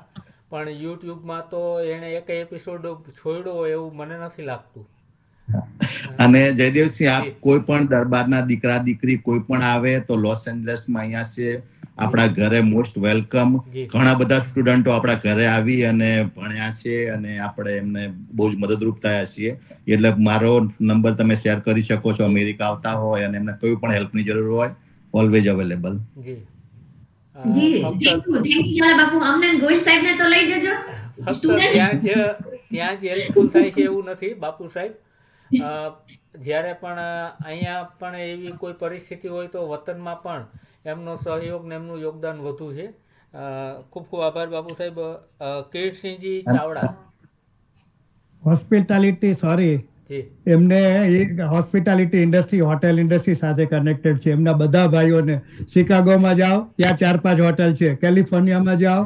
પણ યુટ્યુબમાં તો એણે એક એપિસોડ છોડ્યો હોય એવું મને નથી લાગતું. અને જયદેવસિંહ, આપ કોઈ પણ દરબારના દીકરા દીકરી કોઈ પણ આવે તો લોસ એન્જલસમાં અહીંયા છે આપણા ઘરે મોસ્ટ વેલકમ. ઘણા બધા સ્ટુડન્ટો આપણા ઘરે આવી અને ભણ્યા છે અને આપણે એમને બહુ જ મદદરૂપ થયા છીએ. એટલે મારો નંબર તમે શેર કરી શકો છો. અમેરિકા આવતા હોય અને એમને કોઈ પણ હેલ્પની જરૂર હોય, ઓલવેઝ અવેલેબલ. જી થેન્ક યુ ઝાલા બાપુ. અમને ગોહિલ સાહેબને તો લઈ જજો. ત્યાં જ હેલ્પફુલ થાય છે એવું નથી બાપુ સાહેબ. જ્યારે પણ અહીંયા પણ એવી કોઈ પરિસ્થિતિ હોય તો વતનમાં પણ એમનો સહયોગ ને એમનું યોગદાન વધુ છે. ખૂબ ખૂબ આભાર બાપુ સાહેબ. કિરીટસિંહજી ચાવડા, હોસ્પિટાલિટી, સોરી, એમને હોસ્પિટાલિટી ઇન્ડસ્ટ્રી, હોટેલ ઇન્ડસ્ટ્રી સાથે કનેક્ટેડ છે. એમના બધા ભાઈઓને શિકાગોમાં જાઓ, ત્યાં 4-5 હોટેલ છે. કેલિફોર્નિયામાં જાઓ,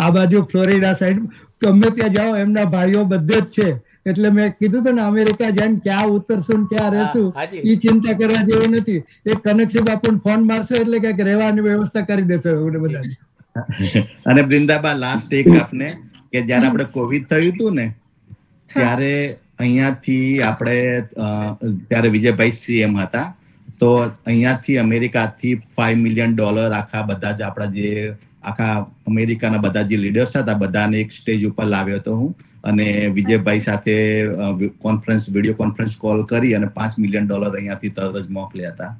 આ બાજુ ફ્લોરિડા સાઈડ, ગમે ત્યાં જાઓ એમના ભાઈઓ બધે જ છે. એટલે મેં કીધું હતું ને, અમેરિકા જઈને ક્યાં ઉતરશું ક્યાં રહેશું એ ચિંતા કરવા જેવું નથી. એક કનકસિંહ બાપુને ફોન મારશો એટલે ક્યાંક રહેવાની વ્યવસ્થા કરી દેશો બધા. અને વૃંદાબા, લાસ્ટ એક આપને, કે જયારે આપણે કોવિડ થયું હતું ને, ત્યારે અહીંયાથી આપણે ત્યારે વિજયભાઈ સીએમ હતા, તો અહીંયાથી અમેરિકાથી $5 million આખા બધા જ આપણા જે આખા અમેરિકાના બધા જે લીડર્સ હતા બધાને એક સ્ટેજ ઉપર લાવ્યો હતો હું. અને વિજયભાઈ સાથે વિડીયો કોન્ફરન્સ કોલ કરી અને $5 million અહીંયાથી તરત જ મોકલ્યા હતા.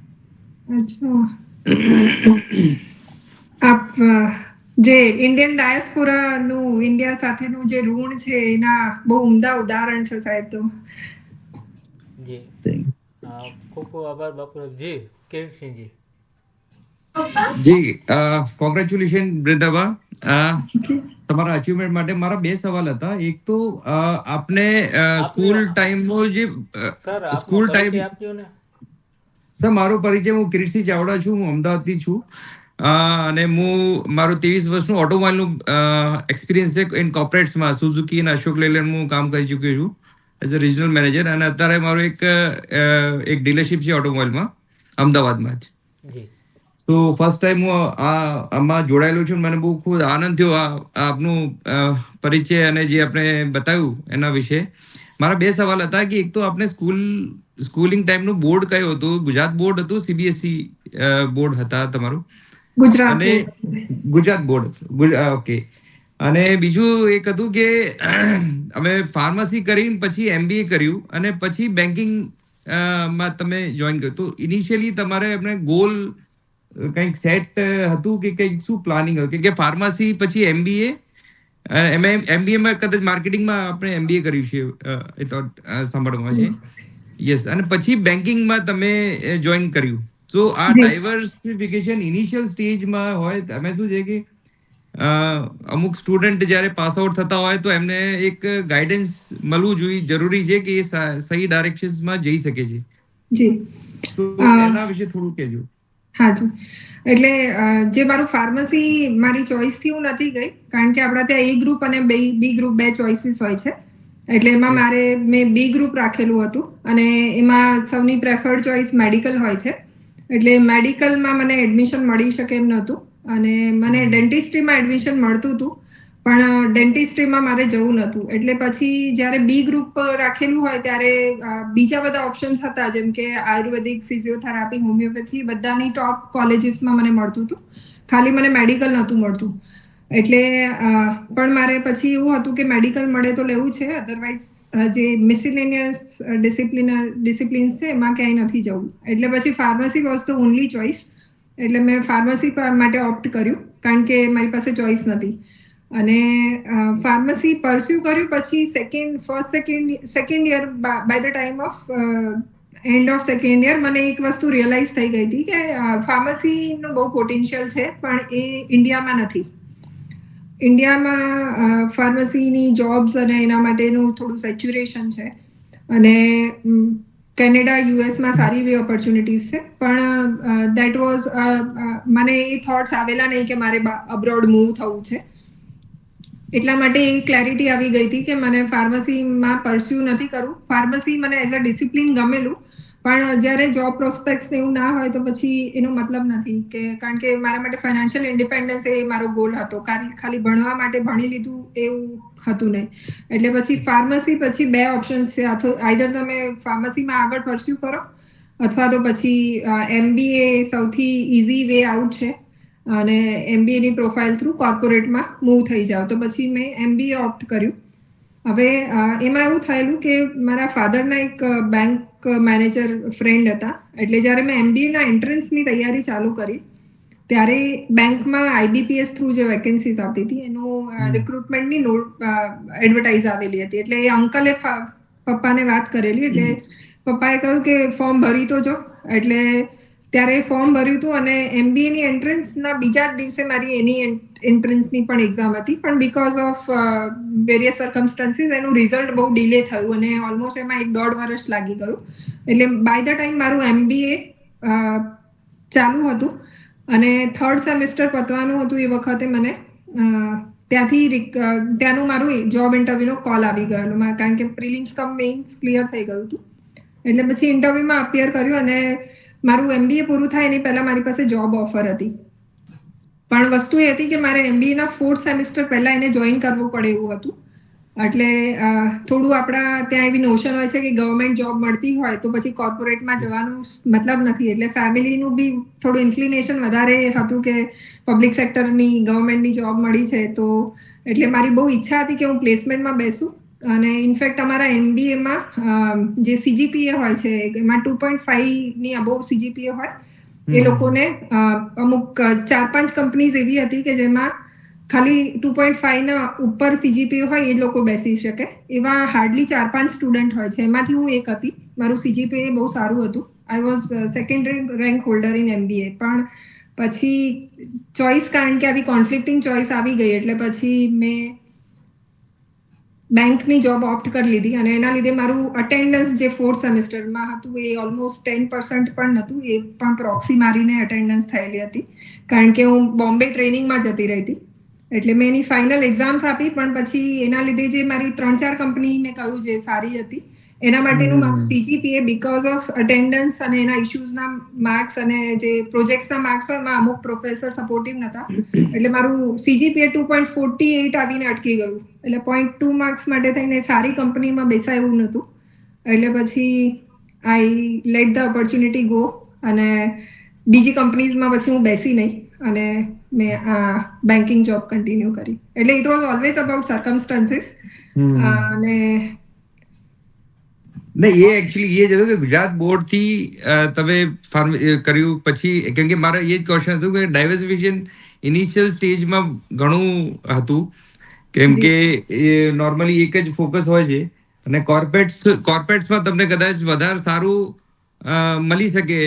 આપ જે ઇન્ડિયન ડાયસ્પોરાનું ઇન્ડિયા સાથેનું જે ઋણ છે એના બહુ ઉમદા ઉદાહરણ છે સાહેબ. તો જી ખૂબ ખૂબ આભાર બાપુ સાહેબ. જી કિરીટસિંહજી. જી કોંગ્રેચ્યુલેશન વૃંદાબા તમારા અચીવમેન્ટ માટે. મારા 2 સવાલ હતા. એક તો આપને સ્કૂલ ટાઈમનો જે સ્કૂલ ટાઈમ, સર મારો પરિચય, હું કિરીટસિંહ ચાવડા છું, હું અમદાવાદથી છું. અને હું મારું 23 વર્ષનું ઓટોમોબાઈલનું એક્સપિરિયન્સ છે ઇન કોર્પોરેટ્સમાં સુઝુકી અને અશોક લેલેન્ડ હું કામ કરી ચૂક્યો છું એઝ અ રિજનલ મેનેજર. અને અત્યારે મારું એક ડીલરશીપ છે ઓટોમોબાઈલમાં અમદાવાદમાં જ. તો ફર્સ્ટ ટાઈમ હું આમાં જોડાયેલો છું. મને બહુ ખૂબ આનંદ થયો આપનું પરિચય અને જે આપણે બતાવ્યું એના વિશે. મારા 2 સવાલ હતા કે એક તો આપણે સ્કૂલિંગ ટાઈમનું બોર્ડ કયું હતું? ગુજરાત બોર્ડ હતું, સીબીએસઈ બોર્ડ હતા તમારું? ગુજરાત બોર્ડ. ઓકે. અને બીજું એક હતું કે અમે ફાર્મસી કરીને પછી MBA કર્યું અને પછી બેન્કિંગ માં તમે જોઈન કર્યું. તો ઇનિશિયલી તમારે આપણે ગોલ કંઈક સેટ હતું કે કંઈક શું પ્લાનિંગ હતું કે ફાર્મસી પછી MBA? MBA માં કદાચ માર્કેટિંગમાં આપણે MBA કર્યું છે એ તો સાંભળવામાં છે. યસ. અને પછી બેન્કિંગમાં તમે જોઈન કર્યું. તો આ ડાયવર્સિફિકેશન ઇનિશિયલ સ્ટેજમાં હોય તમે શું છે કે અમુક સ્ટુડન્ટ જ્યારે પાસ આઉટ થતા હોય તો એમને એક ગાઈડન્સ મળવું જોઈએ, જરૂરી છે કે એ સહી ડાયરેક્શનમાં જઈ શકે છે. જી. તો એના વિશે થોડું કહેજો. હા જી. એટલે જે મારું ફાર્મસી મારી ચોઇસથી હું નથી ગઈ, કારણ કે આપણા ત્યાં A ગ્રુપ અને B ગ્રુપ 2 ચોઇસીસ હોય છે. એટલે એમાં મેં B ગ્રુપ રાખેલું હતું અને એમાં સૌની પ્રેફર્ડ ચોઇસ મેડિકલ હોય છે. એટલે મેડિકલમાં મને એડમિશન મળી શકે એમ નહોતું અને મને ડેન્ટિસ્ટ્રીમાં એડમિશન મળતું હતું, પણ ડેન્ટિસ્ટ્રીમાં મારે જવું નહોતું. એટલે પછી જ્યારે B ગ્રુપ રાખેલું હોય ત્યારે બીજા બધા ઓપ્શન્સ હતા, જેમ કે આયુર્વેદિક, ફિઝિયોથેરાપી, હોમિયોપેથી બધાની ટોપ કોલેજીસમાં મને મળતું હતું. ખાલી મને મેડિકલ નહોતું મળતું. એટલે પણ મારે પછી એવું હતું કે મેડિકલ મળે તો લેવું છે, અધરવાઇઝ જે મિસેલેનિયસ ડિસિપ્લિન્સ છે એમાં ક્યાંય નથી જવું. એટલે પછી pharmacy was the only choice. એટલે મેં ફાર્મસી માટે ઓપ્ટ કર્યું, કારણ કે મારી પાસે ચોઇસ નથી. અને ફાર્મસી પરસ્યુ કર્યું. પછી second year by the time of end of second year મને એક વસ્તુ રિયલાઇઝ થઈ ગઈ હતી કે ફાર્મસીનું બહુ પોટેન્શિયલ છે, પણ એ ઇન્ડિયામાં નથી. ઇન્ડિયામાં ફાર્મસીની જોબ્સ અને એના માટેનું થોડું સેચ્યુરેશન છે. અને કેનેડા, યુએસમાં સારી એવી ઓપોર્ચ્યુનિટીઝ છે, પણ દેટ વોઝ મને એ થોટ્સ આવેલા નહીં કે મારે અબ્રોડ મૂવ થવું છે. એટલા માટે એ ક્લેરિટી આવી ગઈ હતી કે મને ફાર્મસીમાં પરસ્યુ નથી કરવું. ફાર્મસી મને એઝ અ ડિસિપ્લિન ગમેલું, પણ જ્યારે જોબ પ્રોસ્પેક્ટ્સ એવું ના હોય તો પછી એનો મતલબ નથી, કે કારણ કે મારા માટે ફાઇનાન્શિયલ ઇન્ડિપેન્ડન્સ એ મારો ગોલ હતો. ખાલી ભણવા માટે ભણી લીધું એવું હતું નહીં. એટલે પછી ફાર્મસી પછી 2 ઓપ્શન્સ છે, આઈધર તમે ફાર્મસીમાં આગળ પરસ્યુ કરો અથવા તો પછી MBA સૌથી ઇઝી વે આઉટ છે અને MBA ની પ્રોફાઇલ થ્રુ કોર્પોરેટમાં મૂવ થઈ જાવ. તો પછી મેં MBA ઓપ્ટ કર્યું. હવે એમાં એવું થયેલું કે મારા ફાધરના એક બેંક મેનેજર ફ્રેન્ડ હતા. એટલે જ્યારે મેં MBA ના એન્ટ્રન્સની તૈયારી ચાલુ કરી ત્યારે બેંકમાં IBPS થ્રુ જે વેકેન્સીઝ આવતી હતી એનું રિક્રુટમેન્ટની એડવર્ટાઇઝ આવેલી હતી. એટલે એ અંકલે પપ્પાને વાત કરેલી. એટલે પપ્પાએ કહ્યું કે ફોર્મ ભરી તો જો. એટલે ત્યારે ફોર્મ ભર્યું હતું અને MBA ની એન્ટ્રન્સના બીજા જ દિવસે મારી એની એન્ટ્રન્સની પણ એક્ઝામ હતી, પણ બીકોઝ ઓફ વેરિયસ સર્કમસ્ટન્સીસ એનું રિઝલ્ટ બહુ ડિલે થયું અને ઓલમોસ્ટ એમાં 1.5 વર્ષ લાગી ગયું. એટલે બાય ધ ટાઈમ મારું MBA ચાલુ હતું અને 3rd સેમેસ્ટર પતવાનું હતું એ વખતે મને ત્યાંનું મારું જોબ ઇન્ટરવ્યુનો કોલ આવી ગયેલો, કારણ કે પ્રિલિમ્સ કમ મેઇન્સ ક્લિયર થઈ ગયું હતું. એટલે પછી ઇન્ટરવ્યુમાં અપિયર કર્યું અને મારું MBA પૂરું થાય એની પહેલા મારી પાસે જોબ ઓફર હતી. પણ વસ્તુ એ હતી કે મારે MBA ના 4th સેમેસ્ટર પહેલા એને જોઈન કરવું પડે એવું હતું. એટલે થોડું આપણા ત્યાં એવી નોશન હોય છે કે ગવર્મેન્ટ જોબ મળતી હોય તો પછી કોર્પોરેટમાં જવાનું મતલબ નથી. એટલે ફેમિલીનું બી થોડું ઇન્ક્લિનેશન વધારે હતું કે પબ્લિક સેક્ટરની ગવર્મેન્ટની જોબ મળી છે. તો એટલે મારી બહુ ઈચ્છા હતી કે હું પ્લેસમેન્ટમાં બેસું. અને ઇનફેક્ટ અમારા MBAમાં જે CGPA હોય છે એમાં 2.5 ની અબોવ CGPA હોય એ લોકોને અમુક 4-5 કંપનીઝ એવી હતી કે જેમાં ખાલી 2.5 ના ઉપર CGPA હોય એ જ લોકો બેસી શકે. એવા હાર્ડલી 4-5 સ્ટુડન્ટ હોય છે. એમાંથી હું એક હતી. મારું CGPA બહુ સારું હતું. I was secondary rank holder in MBA. પણ પછી ચોઇસ, કારણ કે આવી કોન્ફ્લિક્ટિંગ ચોઇસ આવી ગઈ એટલે પછી મેં બેંકની જોબ ઓપ્ટ કરી લીધી અને એના લીધે મારું અટેન્ડન્સ જે 4th સેમેસ્ટરમાં હતું એ ઓલમોસ્ટ 10% પણ નહોતું, એ પણ પ્રોક્સી મારીને અટેન્ડન્સ થયેલી હતી કારણ કે હું બોમ્બે ટ્રેનિંગમાં જતી રહી હતી. એટલે મેં એની ફાઇનલ એક્ઝામ્સ આપી પણ પછી એના લીધે જે મારી 3-4 કંપની મેં કહ્યું જે સારી હતી એના માટેનું મારું CGPA બીકોઝ ઓફ અટેન્ડન્સ અને એના ઇશ્યુઝના માર્ક્સ અને જે પ્રોજેક્ટ્સના માર્ક્સ હોય એમાં અમુક પ્રોફેસર સપોર્ટિવ નહોતા એટલે મારું CGPA 2.48 આવીને અટકી ગયું. એટલે 0.2 માર્ક્સ માટે થઈને સારી કંપનીમાં બેસાય એવું નહોતું. એટલે પછી આઈ લેટ ધ ઓપોર્ચ્યુનિટી ગો અને બીજી કંપનીઝમાં પછી હું બેસી નહીં અને મેં આ બેન્કિંગ જોબ કન્ટિન્યુ કરી. એટલે it was always about circumstances અને નહીં એ એકચ્યુઅલી એ જ હતું કે ગુજરાત બોર્ડ થી તમે કર્યું પછી, કેમ કે મારા એ જ ક્વેશ્ચન હતું કે ડાયવર્સિફિકેશન ઇનિશિયલ સ્ટેજમાં ઘણું હતું કેમ કે નોર્મલી એક જ ફોકસ હોય છે અને કોર્પોરેટ્સમાં તમને કદાચ વધારે સારું મળી શકે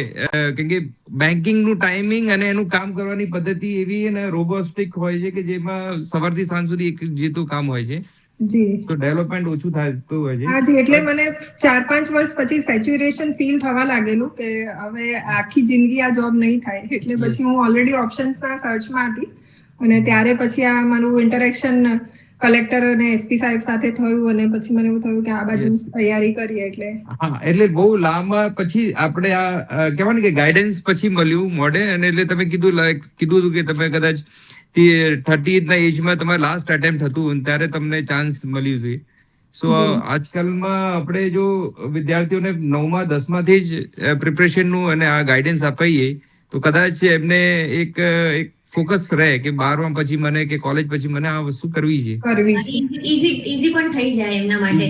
કેમ કે બેન્કિંગનું ટાઈમિંગ અને એનું કામ કરવાની પદ્ધતિ એવી અને રોબોસ્ટિક હોય છે કે જેમાં સવારથી સાંજ સુધી એક જેતું કામ હોય છે. જી તો ડેવલપમેન્ટ ઓછું થતું હોય છે. હાજી, એટલે મને 4-5 વર્ષ પછી સેચ્યુરેશન ફીલ થવા લાગેલું કે હવે આખી જિંદગી આ જોબ નહીં થાય. એટલે પછી હું ઓલરેડી ઓપ્શન્સના સર્ચમાં હતી અને ત્યારે પછી આ મારું ઇન્ટરેક્શન કલેક્ટર અને SP સાહેબ સાથે થયું અને પછી મને એવું થયું કે આ બાજુ તૈયારી કરીએ. એટલે હા, એટલે બહુ લાંબા પછી આપણે આ કહેવાય ને કે ગાઈડન્સ પછી મળ્યું મોડે અને એટલે તમે કીધું હતું કે તમે કદાચ 30 ના એજમાં તમારે લાસ્ટ અટેમ્પ્ટ હતું ત્યારે તમને ચાન્સ મળ્યું છે. સો આજકાલમાં આપણે જો વિદ્યાર્થીઓને 9મા 10માથી જ પ્રિપરેશનનું અને આ ગાઈડન્સ અપાઈએ તો કદાચ એમને એક ફોકસ રહે કે 12મા પછી મને કે કોલેજ પછી મને આ વસ્તુ કરવી છે. ઈઝી પણ થઈ જાય એમના માટે.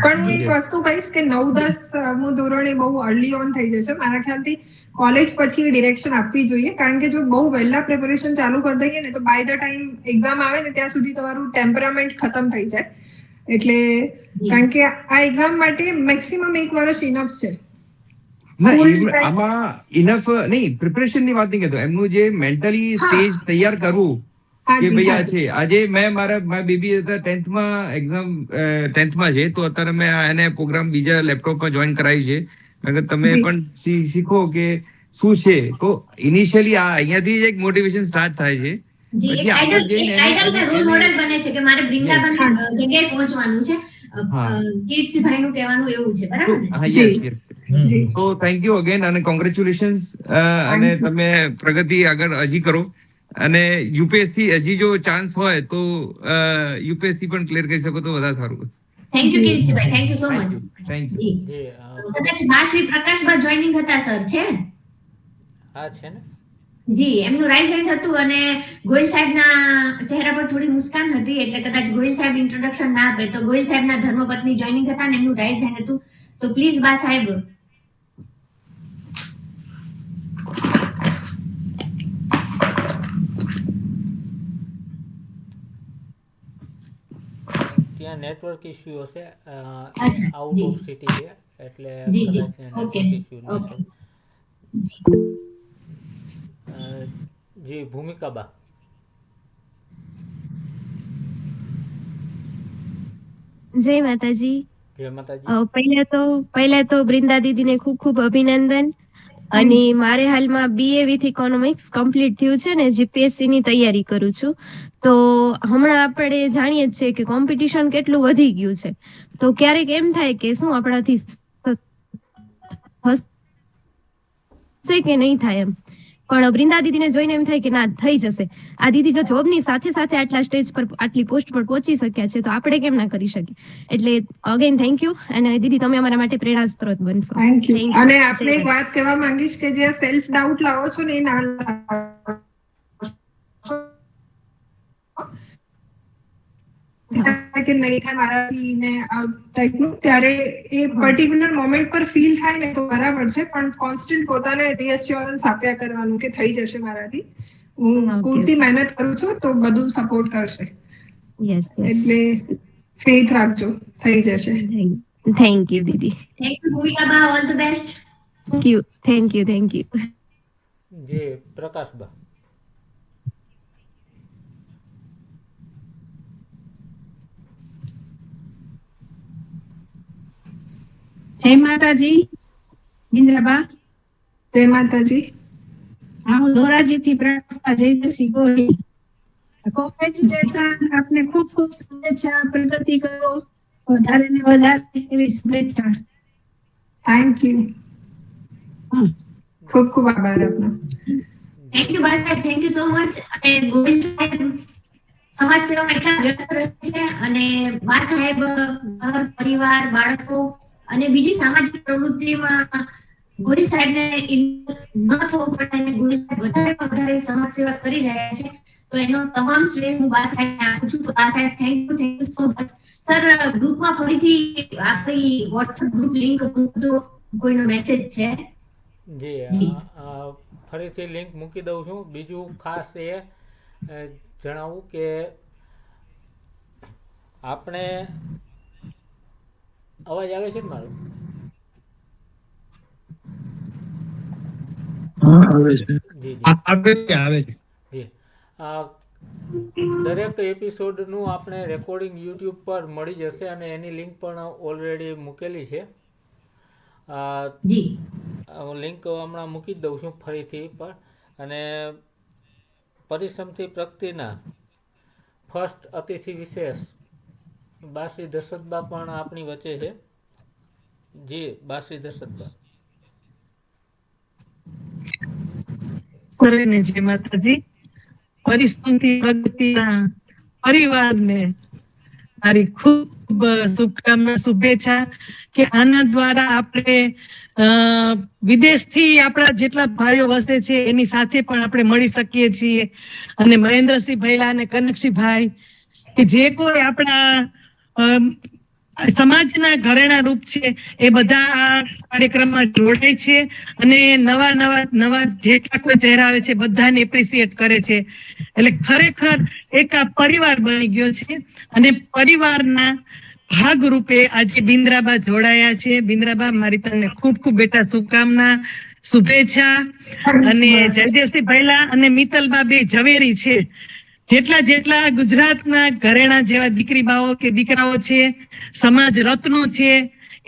પણ હું એક વસ્તુ કહીશ કે 9-10 ધોરણ એ બહુ અર્લી ઓન થઈ જશે. મારા ખ્યાલથી કોલેજ પછી ડિરેક્શન આપવી જોઈએ કારણ કે જો બહુ વહેલા પ્રિપરેશન ચાલુ કરી દઈએ ને તો બાય ધ ટાઈમ એક્ઝામ આવે ને ત્યાં સુધી તમારું ટેમ્પરામેન્ટ ખતમ થઈ જાય. એટલે કારણ કે આ એક્ઝામ માટે મેક્સિમમ 1 વર્ષ ઇનફ છે. આમાં ઇનફ નહીં, પ્રિપરેશન ની વાત નહીં કરતો, એમનું જે મેન્ટલી સ્ટેજ તૈયાર કરવું કે ભાઈ આ છે. આજે મેં મારા બેબી હતા 10thમાં એક્ઝામ 10thમાં છે તો અત્યારે મેં એને પ્રોગ્રામ બીજા લેપટોપમાં જોઈન કરાવી છે. તમે પણ શીખો કે શું છે. તો ઇનિશિયલી આ અહીંયાથી જ એક મોટિવેશન સ્ટાર્ટ થાય છે. એક આઈડલ રોલ મોડેલ બને છે કે મારે વૃંદાવનની જગ્યાએ પહોંચવાનું છે. કીર્તિભાઈ નું કહેવાનું એવું છે, બરાબર ને? તો થેન્ક યુ અગેન અને કોંગ્રેચ્યુલેશન્સ અને તમે પ્રગતિ આગળ હજી કરો અને યુપીએસસી હજી જો ચાન્સ હોય તો યુપીએસસી પણ ક્લિયર કરી શકો તો વધારે સારું. Thank you Kirtibhai, thank you so much. Thank you. કદાચ શ્રી પ્રકાશભાઈ જોઈનિંગ હતા સર, છે? હા છે ને. જી, એમનું રાઈઝ હેન્ડ હતું અને ગોયલ સાહેબના ચહેરા પર થોડી મુસ્કાન હતી એટલે કદાચ ગોયલ સાહેબ ઇન્ટ્રોડક્શન ના આપે તો ગોયલ સાહેબના ધર્મપત્ની જોઈનિંગ હતા ને એમનું રાઈઝ હેન્ડ હતું. તો પ્લીઝ બા સાહેબ. ત્યાં નેટવર્ક ઇશ્યુ હશે, આઉટ ઓફ સિટી છે એટલે કદાચ નેટવર્ક ઇશ્યુ નથી. જી ભૂમિકા બા. જય માતાજી. જય માતાજી. પહેલા તો બૃંદા દીદીને ખૂબ ખૂબ અભિનંદન અને મારે હાલમાં BA વિથ ઇકોનોમિક્સ કમ્પ્લીટ થયું છે ને જીપીએસસી ની તૈયારી કરું છું. તો હમણાં આપણે જાણીએ જ છે કે કોમ્પિટિશન કેટલું વધી ગયું છે. તો ક્યારેક એમ થાય કે શું આપણાથી હશે કે નહીં થાય એમ, પણ બૃંદા દીદીને જોઈને એમ થાય કે ના થઈ જશે. આ દીદી જો જોબની સાથે સાથે આટલા સ્ટેજ પર આટલી પોસ્ટ પર પહોંચી શક્યા છે તો આપણે કેમ ના કરી શકીએ. એટલે અગેન થેન્ક યુ અને દીદી તમે અમારા માટે પ્રેરણા સ્ત્રોત બનશો. Thank you. અને આપને એક વાત કહેવા માંગીશ કે જે સેલ્ફ ડાઉટ લાવો છો ને એ ના લાવો કે નહીં થાય મારાથી ને આ ટાઈપનું, ત્યારે એ પર્ટિક્યુલર મોમેન્ટ પર ફીલ થાય ને તો બરાબર છે પણ કોન્સ્ટન્ટ પોતાને રીએશ્યોરન્સ આપ્યા કરવાનું કે થઈ જશે મારાથી, હું પૂરતી મહેનત કરું છું તો બધું સપોર્ટ કરશે. એટલે ફેથ રાખજો, થઈ જશે. થેન્ક યુ દીદી. થેન્ક યુ ભૂમિકા બા, all the best. Thank you. Ji Prakash બા. જય માતાજી ઇન્દ્રાબા. જય માતાજી. હું ધોરાજીથી પ્રકાશબા જયદેવસિંહ ગોહિલ. કોંગ્રેચ્યુલેશન, આપને ખૂબ ખૂબ શુભેચ્છા, પ્રગતિ કરો, વધારે ને વધારે એવી શુભેચ્છા. Thank you. ખૂબ ખૂબ આભાર આપનો. થેન્ક યુ બા સાહેબ, થેન્ક યુ સો મચ. અને ગોવિંદ સાહેબ સમાજ સેવામાં એટલા વ્યસ્ત રહે છે અને બા સાહેબ ઘર પરિવાર બાળકો અને બીજી સામાજિક પ્રવૃત્તિમાં ગોવિંદ સાહેબને ન થવું પડે અને ગોવિંદ સાહેબ વધારે સમાજ સેવા કરી રહ્યા છે. તો એનો તમામ શ્રેય હું બા સાહેબને આપું છું. તો બા સાહેબ thank you so much. Sir, ગ્રુપમાં ફરીથી આપણી વોટ્સએપ ગ્રુપ લિંક મૂકજો, કોઈનો મેસેજ છે. જી, ફરીથી લિંક મૂકી દઉં છું. બીજું ખાસ એ જણાવું કે આપણે અવાજ આવે છે ને મારો? જી, દરેક એપિસોડનું આપણે રેકોર્ડિંગ યુટ્યુબ પર મળી જશે અને એની લિંક પણ ઓલરેડી મૂકેલી છે. લિંક હમણાં મૂકી જ દઉં છું ફરીથી પર. અને પરિશ્રમથી પ્રગતિના ફર્સ્ટ અતિથિ વિશેષ બાશ્રી દશરથબા પણ આપણી વચ્ચે છે. જી, બાશ્રી દશરથબા. સરેને જય માતાજી. પરિશ્રમથી પ્રગતિના પરિવારને મારી ખૂબ શુભકામના, શુભેચ્છા કે આના દ્વારા આપણે વિદેશથી આપણા જેટલા ભાઈઓ વસે છે એની સાથે પણ આપણે મળી શકીએ છીએ. અને મહેન્દ્રસિંહ ભૈલા અને કનકસિંહભાઈ કે જે કોઈ આપણા સમાજના ઘરેણા રૂપ છે એ બધા આ કાર્યક્રમમાં જોડાય છે અને નવા જેટલા કોઈ ચહેરા આવે છે બધાને એપ્રિશિએટ કરે છે. એટલે ખરેખર એક આ પરિવાર બની ગયો છે અને પરિવારના ભાગરૂપે આજે બિન્દ્રાબા જોડાયા છે. બિન્દ્રાબા, મારી તમને ખૂબ ખૂબ બેટા શુભકામના, શુભેચ્છા. અને જયદેવસિંહ ભૈલા અને મિત્તલબા બે ઝવેરી છે. જેટલા ગુજરાતના ઘરેણા જેવા દીકરીબાઓ કે દીકરાઓ છે, સમાજ રત્નો છે,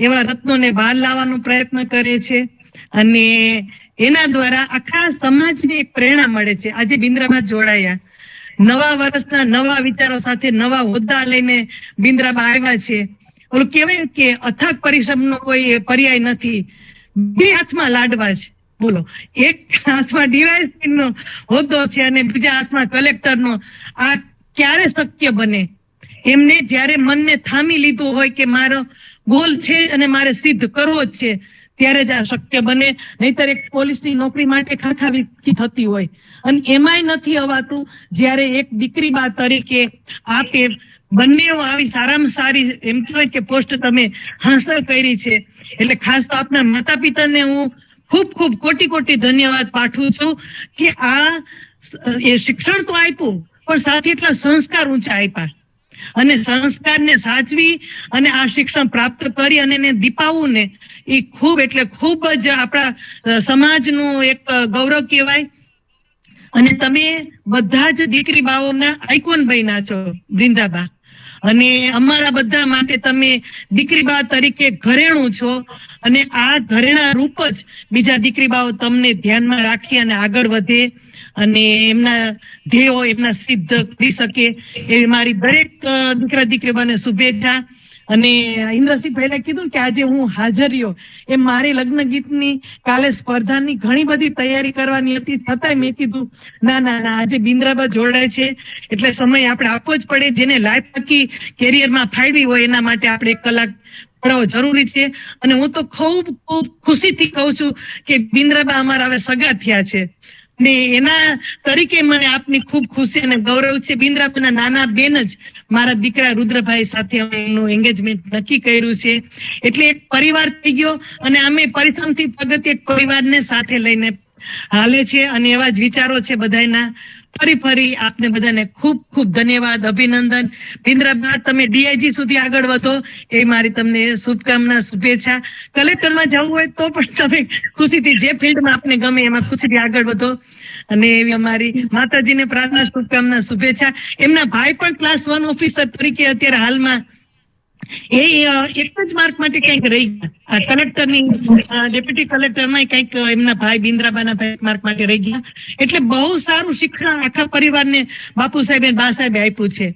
એવા રત્નોને બહાર લાવવાનો પ્રયત્ન કરે છે અને એના દ્વારા આખા સમાજને એક પ્રેરણા મળે છે. આજે બિન્દ્રાબા જોડાયા, નવા વર્ષના નવા વિચારો સાથે નવા હોદ્દા લઈને બિન્દ્રાબા આવ્યા છે. ઓલું કહેવાય કે અથાગ પરિશ્રમનો કોઈ પર્યાય નથી. બે હાથમાં લાડવા છે. બોલો, એક હાથમાં ડીવાયએસપી નો હોદ્દો છે અને બીજા હાથમાં કલેક્ટરનો. આ ક્યારે શક્ય બને? એમને જ્યારે મનને થામી લીધું હોય કે મારો ગોલ છે અને મારે સિદ્ધ કરવો જ છે, ત્યારે જ આ શક્ય બને. નહીતર એક પોલીસની નોકરી માટે ખાખાવીકી થતી હોય અને એમાંય નથી અવાતું. જ્યારે એક દીકરી બા તરીકે આપે બંને આવી સારામાં સારી એમ કહેવાય કે પોસ્ટ તમે હાંસલ કરી છે. એટલે ખાસ તો આપના માતા પિતાને હું ખૂબ ખૂબ કોટી ધન્યવાદ પાઠવું છું કે આ શિક્ષણ તો આપ્યું પણ સાથે એટલા સંસ્કાર ઊંચા આપ્યા અને સંસ્કારને સાચવી અને આ શિક્ષણ પ્રાપ્ત કરી અને એને દીપાવવું ને એ ખૂબ એટલે ખૂબ જ આપણા સમાજનું એક ગૌરવ કહેવાય. અને તમે બધા જ દીકરી બાઓના આઇકોન બન્યા છો બૃંદાબા, અને અમારા બધા માટે તમે દીકરી બા તરીકે ઘરેણું છો અને આ ઘરેણા રૂપ જ બીજા દીકરી બાઓ તમને ધ્યાનમાં રાખી અને આગળ વધે અને એમના ધ્યેયો એમના સિદ્ધ કરી શકે એવી મારી દરેક દીકરા દીકરીઓને શુભેચ્છા. અને ઇન્દ્રસિંહ ભાઈને કીધું કે આજે હું હાજર રહ્યો એ મારી લગ્ન ગીતની કાલે સ્પર્ધાની ઘણી બધી તૈયારી કરવાની હતી, છતાંય મેં કીધું ના આજે બિન્દ્રાબા જોડાય છે એટલે સમય આપણે આપવો જ પડે. જેને લાઈફ આખી કેરિયરમાં ફાળવી હોય એના માટે આપણે 1 કલાક પડાવવો જરૂરી છે. અને હું તો ખૂબ ખુશીથી કહું છું કે બિન્દ્રાબા અમારા હવે સગા થયા છે ને એના તરીકે મને આપની ખૂબ ખુશી અને ગૌરવ છે. બિન્દ્રાબાના નાના બેન જ મારા દીકરા રુદ્રભાઈ સાથે અમે એનું એંગેજમેન્ટ નક્કી કર્યું છે. એટલે એક પરિવાર થઈ ગયો અને અમે પરિશ્રમથી પ્રગતિ એક પરિવારને સાથે લઈને હાલે છે અને એવા જ વિચારો છે બધાના. ફરી આપને બધાને ખૂબ ખૂબ ધન્યવાદ, અભિનંદન. બિન્દ્રાબા, તમે ડીઆઈજી સુધી આગળ વધો એ મારી તમને શુભકામના, શુભેચ્છા. કલેક્ટરમાં જવું હોય તો પણ તમે ખુશીથી જે ફિલ્ડમાં આપને ગમે એમાં ખુશીથી આગળ વધો. અને એવી અમારી માતાજીને પ્રાર્થના, શુભકામના, શુભેચ્છા. એમના ભાઈ પણ ક્લાસ 1 ઓફિસર તરીકે અત્યારે હાલમાં એ એક જ માર્ક માટે કંઈક રહી ગયા. આ કલેક્ટરની ડેપ્યુટી કલેક્ટરમાં કંઈક એમના ભાઈ બિન્દ્રાબાના ભાઈ માર્ક માટે રહી ગયા. એટલે બહુ સારું શિક્ષણ આખા પરિવારને બાપુ સાહેબે બા સાહેબે આપ્યું છે.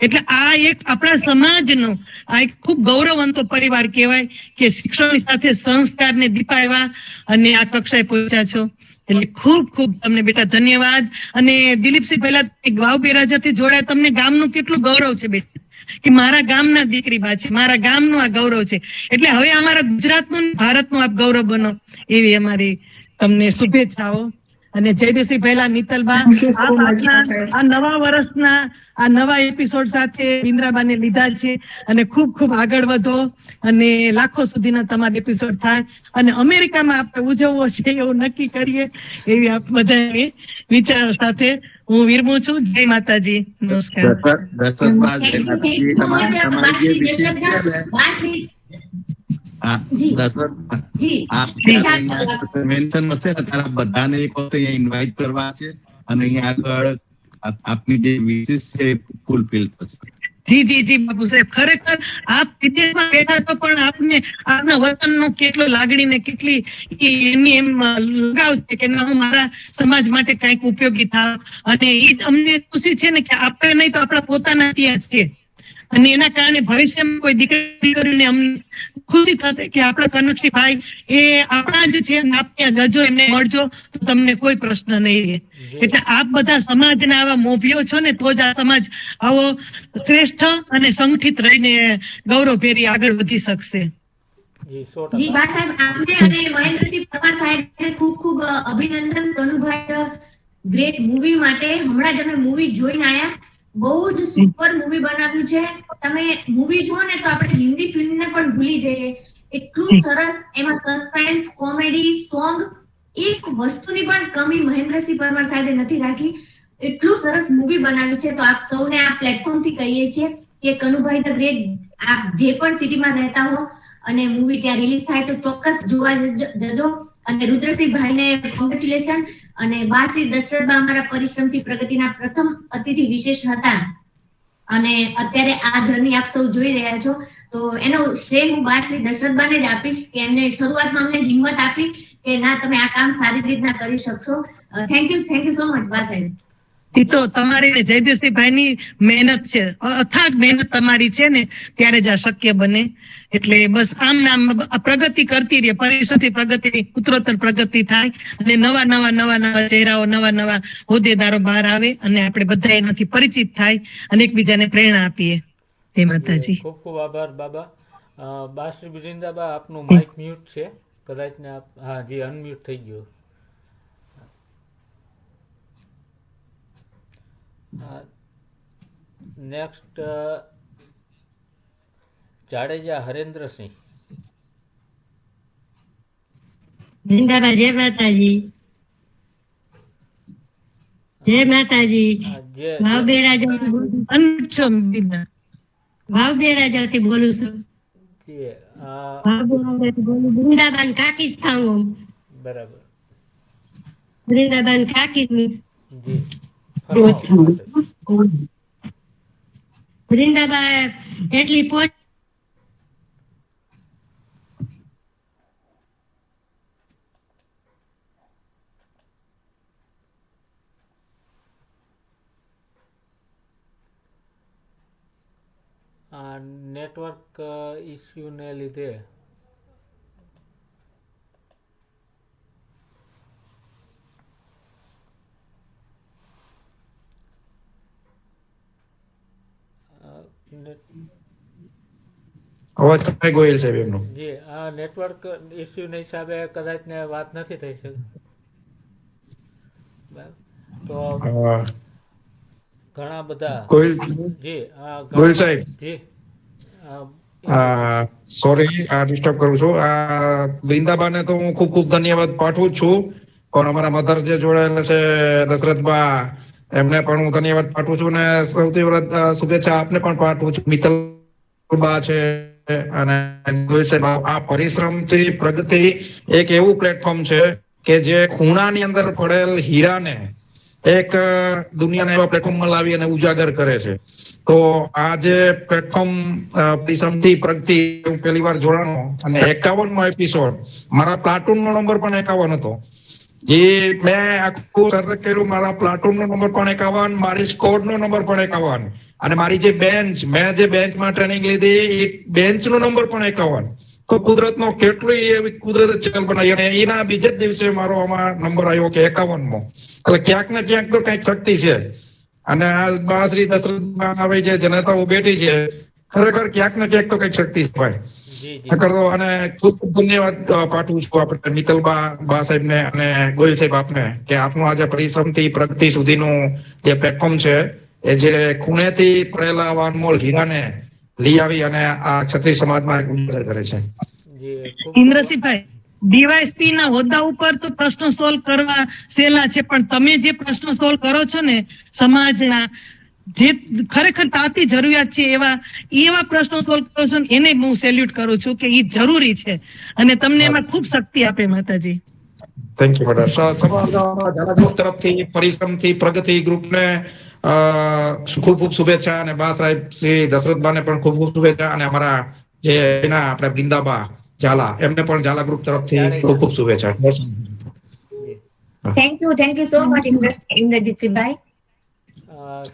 એટલે આ એક આપણા સમાજનો આ એક ખૂબ ગૌરવવંતો પરિવાર કહેવાય કે શિક્ષણની સાથે સંસ્કારને દીપાવ્યા અને આ કક્ષાએ પહોંચ્યા છો. એટલે ખૂબ ખૂબ તમને બેટા ધન્યવાદ. અને દિલીપસિંહ પહેલા વાવ બેરાજાથી જોડાયા, તમને ગામનું કેટલું ગૌરવ છે બેટા કે મારા ગામના દીકરી બા છે, મારા ગામનું આ ગૌરવ છે. એટલે હવે અમારા ગુજરાતનું ભારતનું આપ ગૌરવ બનો એવી અમારી તમને શુભેચ્છાઓ. અને જયદેવસિંહ પહેલા મિત્તલબા આ નવા વર્ષના આ નવા એપિસોડ સાથે બિન્દ્રાબાને લીધા છે અને ખૂબ ખૂબ આગળ વધો અને લાખો સુધીના તમારા એપિસોડ થાય અને અમેરિકામાં આપણે ઉજવવો છે એવું નક્કી કરીએ એવી આપ બધાને વિચાર સાથે હું વિરમું છું. જય માતાજી, નમસ્કાર. મેન્શન હશે ને તારા બધાને એક વખત અહીંયા ઇન્વાઇટ કરવા છે અને અહીંયા આગળ આપની જે વિશેષ છે ફૂલફિલ થશે. જી જી જી બાપુ સાહેબ, ખરેખર આપ વિદેશમાં બેઠા તો પણ આપને આપના વતનનો કેટલો લાગણી ને કેટલી એની એમ લગાવ છે કે ના હું મારા સમાજ માટે કંઈક ઉપયોગી થાવ. અને એ અમને ખુશી છે ને કે આપણે નહીં તો આપણા પોતાના ત્યાં છે અને એના કારણે ભવિષ્યમાં કોઈ દીકરીને અમને ખુશી થશે કે આપણા કનકશીભાઈ એ આપણા જ છે, આપ ત્યાં જજો એમને મળજો તો તમને કોઈ પ્રશ્ન નહીં રહે. એટલે આપ બધા સમાજના આવા મોભીઓ છો ને તો જ આ સમાજ આવો શ્રેષ્ઠ અને સંગઠિત રહીને ગૌરવભેરી આગળ વધી શકશે. જી બા સાહેબ, આપને અને મહેન્દ્રસિંહ પરમાર સાહેબને ખૂબ ખૂબ અભિનંદન કનુભાઈ ગ્રેટ મૂવી માટે. હમણાં જ અમે મૂવી જોઈને આયા, બહુ જ સુપર મૂવી બનાવ્યું છે. તમે મૂવી જુઓ ને તો આપણે હિન્દી ફિલ્મને પણ ભૂલી જઈએ, એટલું સરસ એમાં સસ્પેન્સ, કોમેડી, સોંગ, એક વસ્તુની પણ કમી મહેન્દ્રસિંહ પરમાર સાહેબે નથી રાખી. એટલું સરસ મૂવી બનાવ્યું છે. તો આપ સૌને આ પ્લેટફોર્મ થી કહીએ છીએ કે કનુભાઈ ધ ગ્રેટ આપ જે પણ સિટીમાં રહેતા હો અને મૂવી ત્યાં રિલીઝ થાય તો ચોક્કસ જોવા જજો. અને રુદ્રસિંહ ભાઈને કોંગ્રેચ્યુલેશન. અને બા શ્રી દશરથબા અમારા પરિશ્રમથી પ્રગતિના પ્રથમ અતિથિ વિશેષ હતા અને અત્યારે આ જર્ની આપ સૌ જોઈ રહ્યા છો તો એનો શ્રેય હું બા શ્રી દશરથબાને જ આપીશ કે એમને શરૂઆતમાં અમને હિંમત આપી કે ના તમે આ કામ સારી રીતના કરી શકશો. થેન્ક યુ સો મચ બા સાહેબ. એ તો તમારી ને જયદેવસિંહભાઈની મહેનત છે, અથાગ મહેનત તમારી છે ને ત્યારે જ આ શક્ય બને. એટલે બસ આમ નામ પ્રગતિ કરતી રહે, પરિષદથી પ્રગતિની ઉત્તરોત્તર પ્રગતિ થાય અને નવા નવા ચહેરાઓ, નવા નવા હોદ્દેદારો બહાર આવે અને આપણે બધા એનાથી પરિચિત થાય અને એકબીજાને પ્રેરણા આપીએ. જય માતાજી. ખૂબ ખૂબ આભાર બાબા. બા શ્રી બિરિંદાબા, આપનું માઇક મ્યુટ છે કદાચ ને આપ, હા જી અનમ્યુટ થઈ ગયું. નેક્સ્ટ જાડેજા હરેન્દ્રસિંહ. બિંદાબા, જય માતાજી. જય માતાજી. વાવ બેરાજાથી બોલું છું. બિંદાબાન કાકી જ થાઉં. બરાબર. બિંદાબાન કાકી જ. વૃંદાબા એટલી પોચ નેટવર્ક ઇસ્યુને લીધે અવાજ કપાઈ ગયેલ છે એમનો. જી, આ નેટવર્ક ઇસ્યુના હિસાબે કદાચ ને વાત નથી થઈ શકે. તો ઘણા બધા જી ગોયલ સાહેબ જી સોરી આ ડિસ્ટર્બ કરું છું. આ બિંદાબાને તો હું ખૂબ ખૂબ ધન્યવાદ પાઠવું છું, પણ અમારા મધર જે જોડાયેલા છે દશરથબા એમને પણ હું ધન્યવાદ પાઠવું છું અને સૌથી વધુ શુભેચ્છા આપને પણ પાઠવું છું. મિત્તલબા છે અને ગોયલ સાહેબ, આ પરિશ્રમથી પ્રગતિ એક એવું પ્લેટફોર્મ છે કે જે ખૂણાની અંદર પડેલ હીરાને એક દુનિયાના એવા પ્લેટફોર્મમાં લાવી અને ઉજાગર કરે છે. તો આ જે પ્લેટફોર્મ પરિશ્રમથી પ્રગતિ હું પહેલી વાર જોડાણો અને 51મો એપિસોડ, મારા પ્લાટૂનનો નંબર પણ 51 હતો. એ મેં આખું સર્ચ કર્યું, મારા પ્લાટૂનનો નંબર પણ 51, મારી સ્કોડનો નંબર પણ 51, અને મારી જે બેન્ચ, મેં જે બેન્ચમાં ટ્રેનિંગ લીધી એ બેન્ચનો નંબર પણ 51. તો કુદરતનો કેટલી એવી કુદરતે ચેનલ બનાવી અને એના બીજે જ દિવસે મારો આમાં નંબર આવ્યો કે 51મો. એટલે ક્યાંક ને ક્યાંક તો કઈક શક્તિ છે. અને આ બા શ્રી દશરથ આવે છે, જનતાઓ બેઠી છે, ખરેખર ક્યાંક ને ક્યાંક તો કઈક શક્તિ છે ભાઈ. તો અને ખૂબ ધન્યવાદ પાઠવું છું આપણે મિત્તલબા બા સાહેબને અને ગોહિલ સાહેબ આપને, કે આપનું આજે પરિશ્રમથી પ્રગતિ સુધીનું જે પ્લેટફોર્મ છે એ જે ખૂણેથી પડેલા આવા અનમોલ હીરાને લઈ આવી અને આ ક્ષત્રિય સમાજમાં ઉજાગર કરે છે. ઇન્દ્રસિંહભાઈ, ડીવાયએસપી ના હોદ્દા ઉપર તો પ્રશ્નો સોલ્વ કરવા સહેલા છે, પણ તમે જે પ્રશ્નો સોલ્વ કરો છો ને સમાજના, જે ખરેખર તાતી જરૂરિયાત છે એવા પ્રશ્નો સોલ્વ કરો છો ને, એને હું સેલ્યુટ કરું છું કે એ જરૂરી છે અને તમને એમાં ખૂબ શક્તિ આપે માતાજી. Thank you madam. Zala group તરફથી પરિશ્રમથી પ્રગતિ ગ્રુપને ખૂબ ખૂબ શુભેચ્છા, અને બા સાહેબ શ્રી દશરથબાને પણ ખૂબ ખૂબ શુભેચ્છા, અને અમારા જે એના આપણે બૃંદાબા ઝાલા એમને પણ ઝાલા ગ્રુપ તરફથી ખૂબ ખૂબ શુભેચ્છા. થેન્ક યુ સો મચ ઇન્દ્રજીતસિંહભાઈ.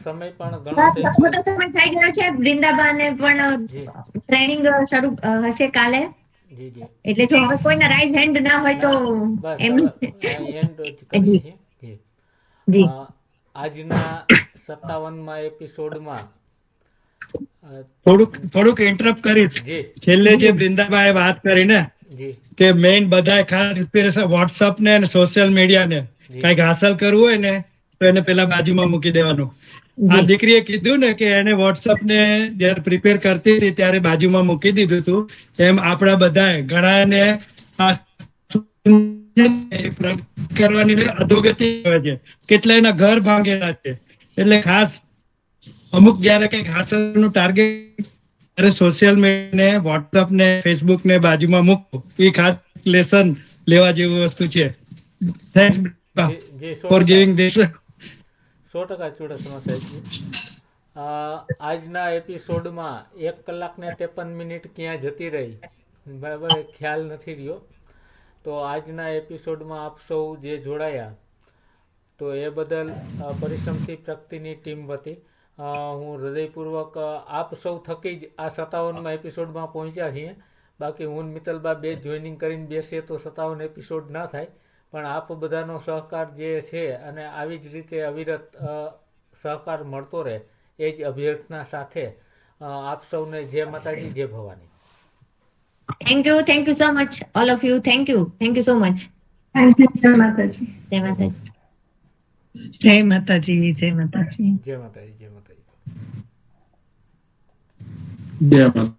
સમય પણ ઘણો થઈ ગયો. બધો સમય થઈ ગયો છે. વૃંદાબાને પણ ટ્રેનિંગ શરૂ હશે કાલે, એટલે જો હવે કોઈના રાઈઝ હેન્ડ ના હોય તો આજના 57મા એપિસોડમાં થોડુંક ઇન્ટરપ્ટ કરીશ. છેલ્લે જે વૃંદાબાએ વાત કરી ને કે મેઇન બધા ખાસ ઇન્સ્પિરેશન વોટ્સઅપ ને અને સોશિયલ મીડિયા ને કઈક હાંસલ કરવું હોય ને તો એને પેલા બાજુમાં મૂકી દેવાનું. આ દીકરીએ કીધું ને કે એને વોટ્સઅપ ને જયારે પ્રિપેર કરતી હતી ત્યારે બાજુમાં મૂકી દીધું હતું, એમ આપણા બધાએ ઘણાને કરવાની અધોગતિ છે, કેટલાયના ઘર ભાંગેલા છે. એટલે ખાસ અમુક જયારે કઈક હાંસલનું ટાર્ગેટ ત્યારે સોશિયલ મીડિયા ને વોટ્સઅપ ને ફેસબુક ને બાજુમાં મૂકવું એ ખાસ લેસન લેવા જેવું વસ્તુ છે. Thanks for giving this. 100% Chudasama સાહેબજી. આજના એપિસોડમાં 1 કલાક ને 53 મિનિટ ક્યાં જતી રહી બરાબર ખ્યાલ નથી રહ્યો. તો આજના એપિસોડમાં આપ સૌ જે જોડાયા તો એ બદલ પરિશ્રમથી પ્રગતિની ટીમ વતી હું હૃદયપૂર્વક આપ સૌ થકી જ આ 57મા એપિસોડમાં પહોંચ્યા છીએ. બાકી હું મિત્તલબા બે જોઈનિંગ કરીને બેસીએ તો 57 એપિસોડ ના થાય, પણ આપ બધાનો સહકાર જે છે અને આવી જ રીતે અવિરત સહકાર મળતો રહે એ જ અભ્યર્થના સાથે આપ સૌને જય માતાજી, જય Bhavani. Thank you so much all of you. Thank you so much. Thank you. જય માતાજી. જય માતાજી. જય માતાજી. જય માતાજી. જય માતાજી. જય માતાજી. જય માતાજી.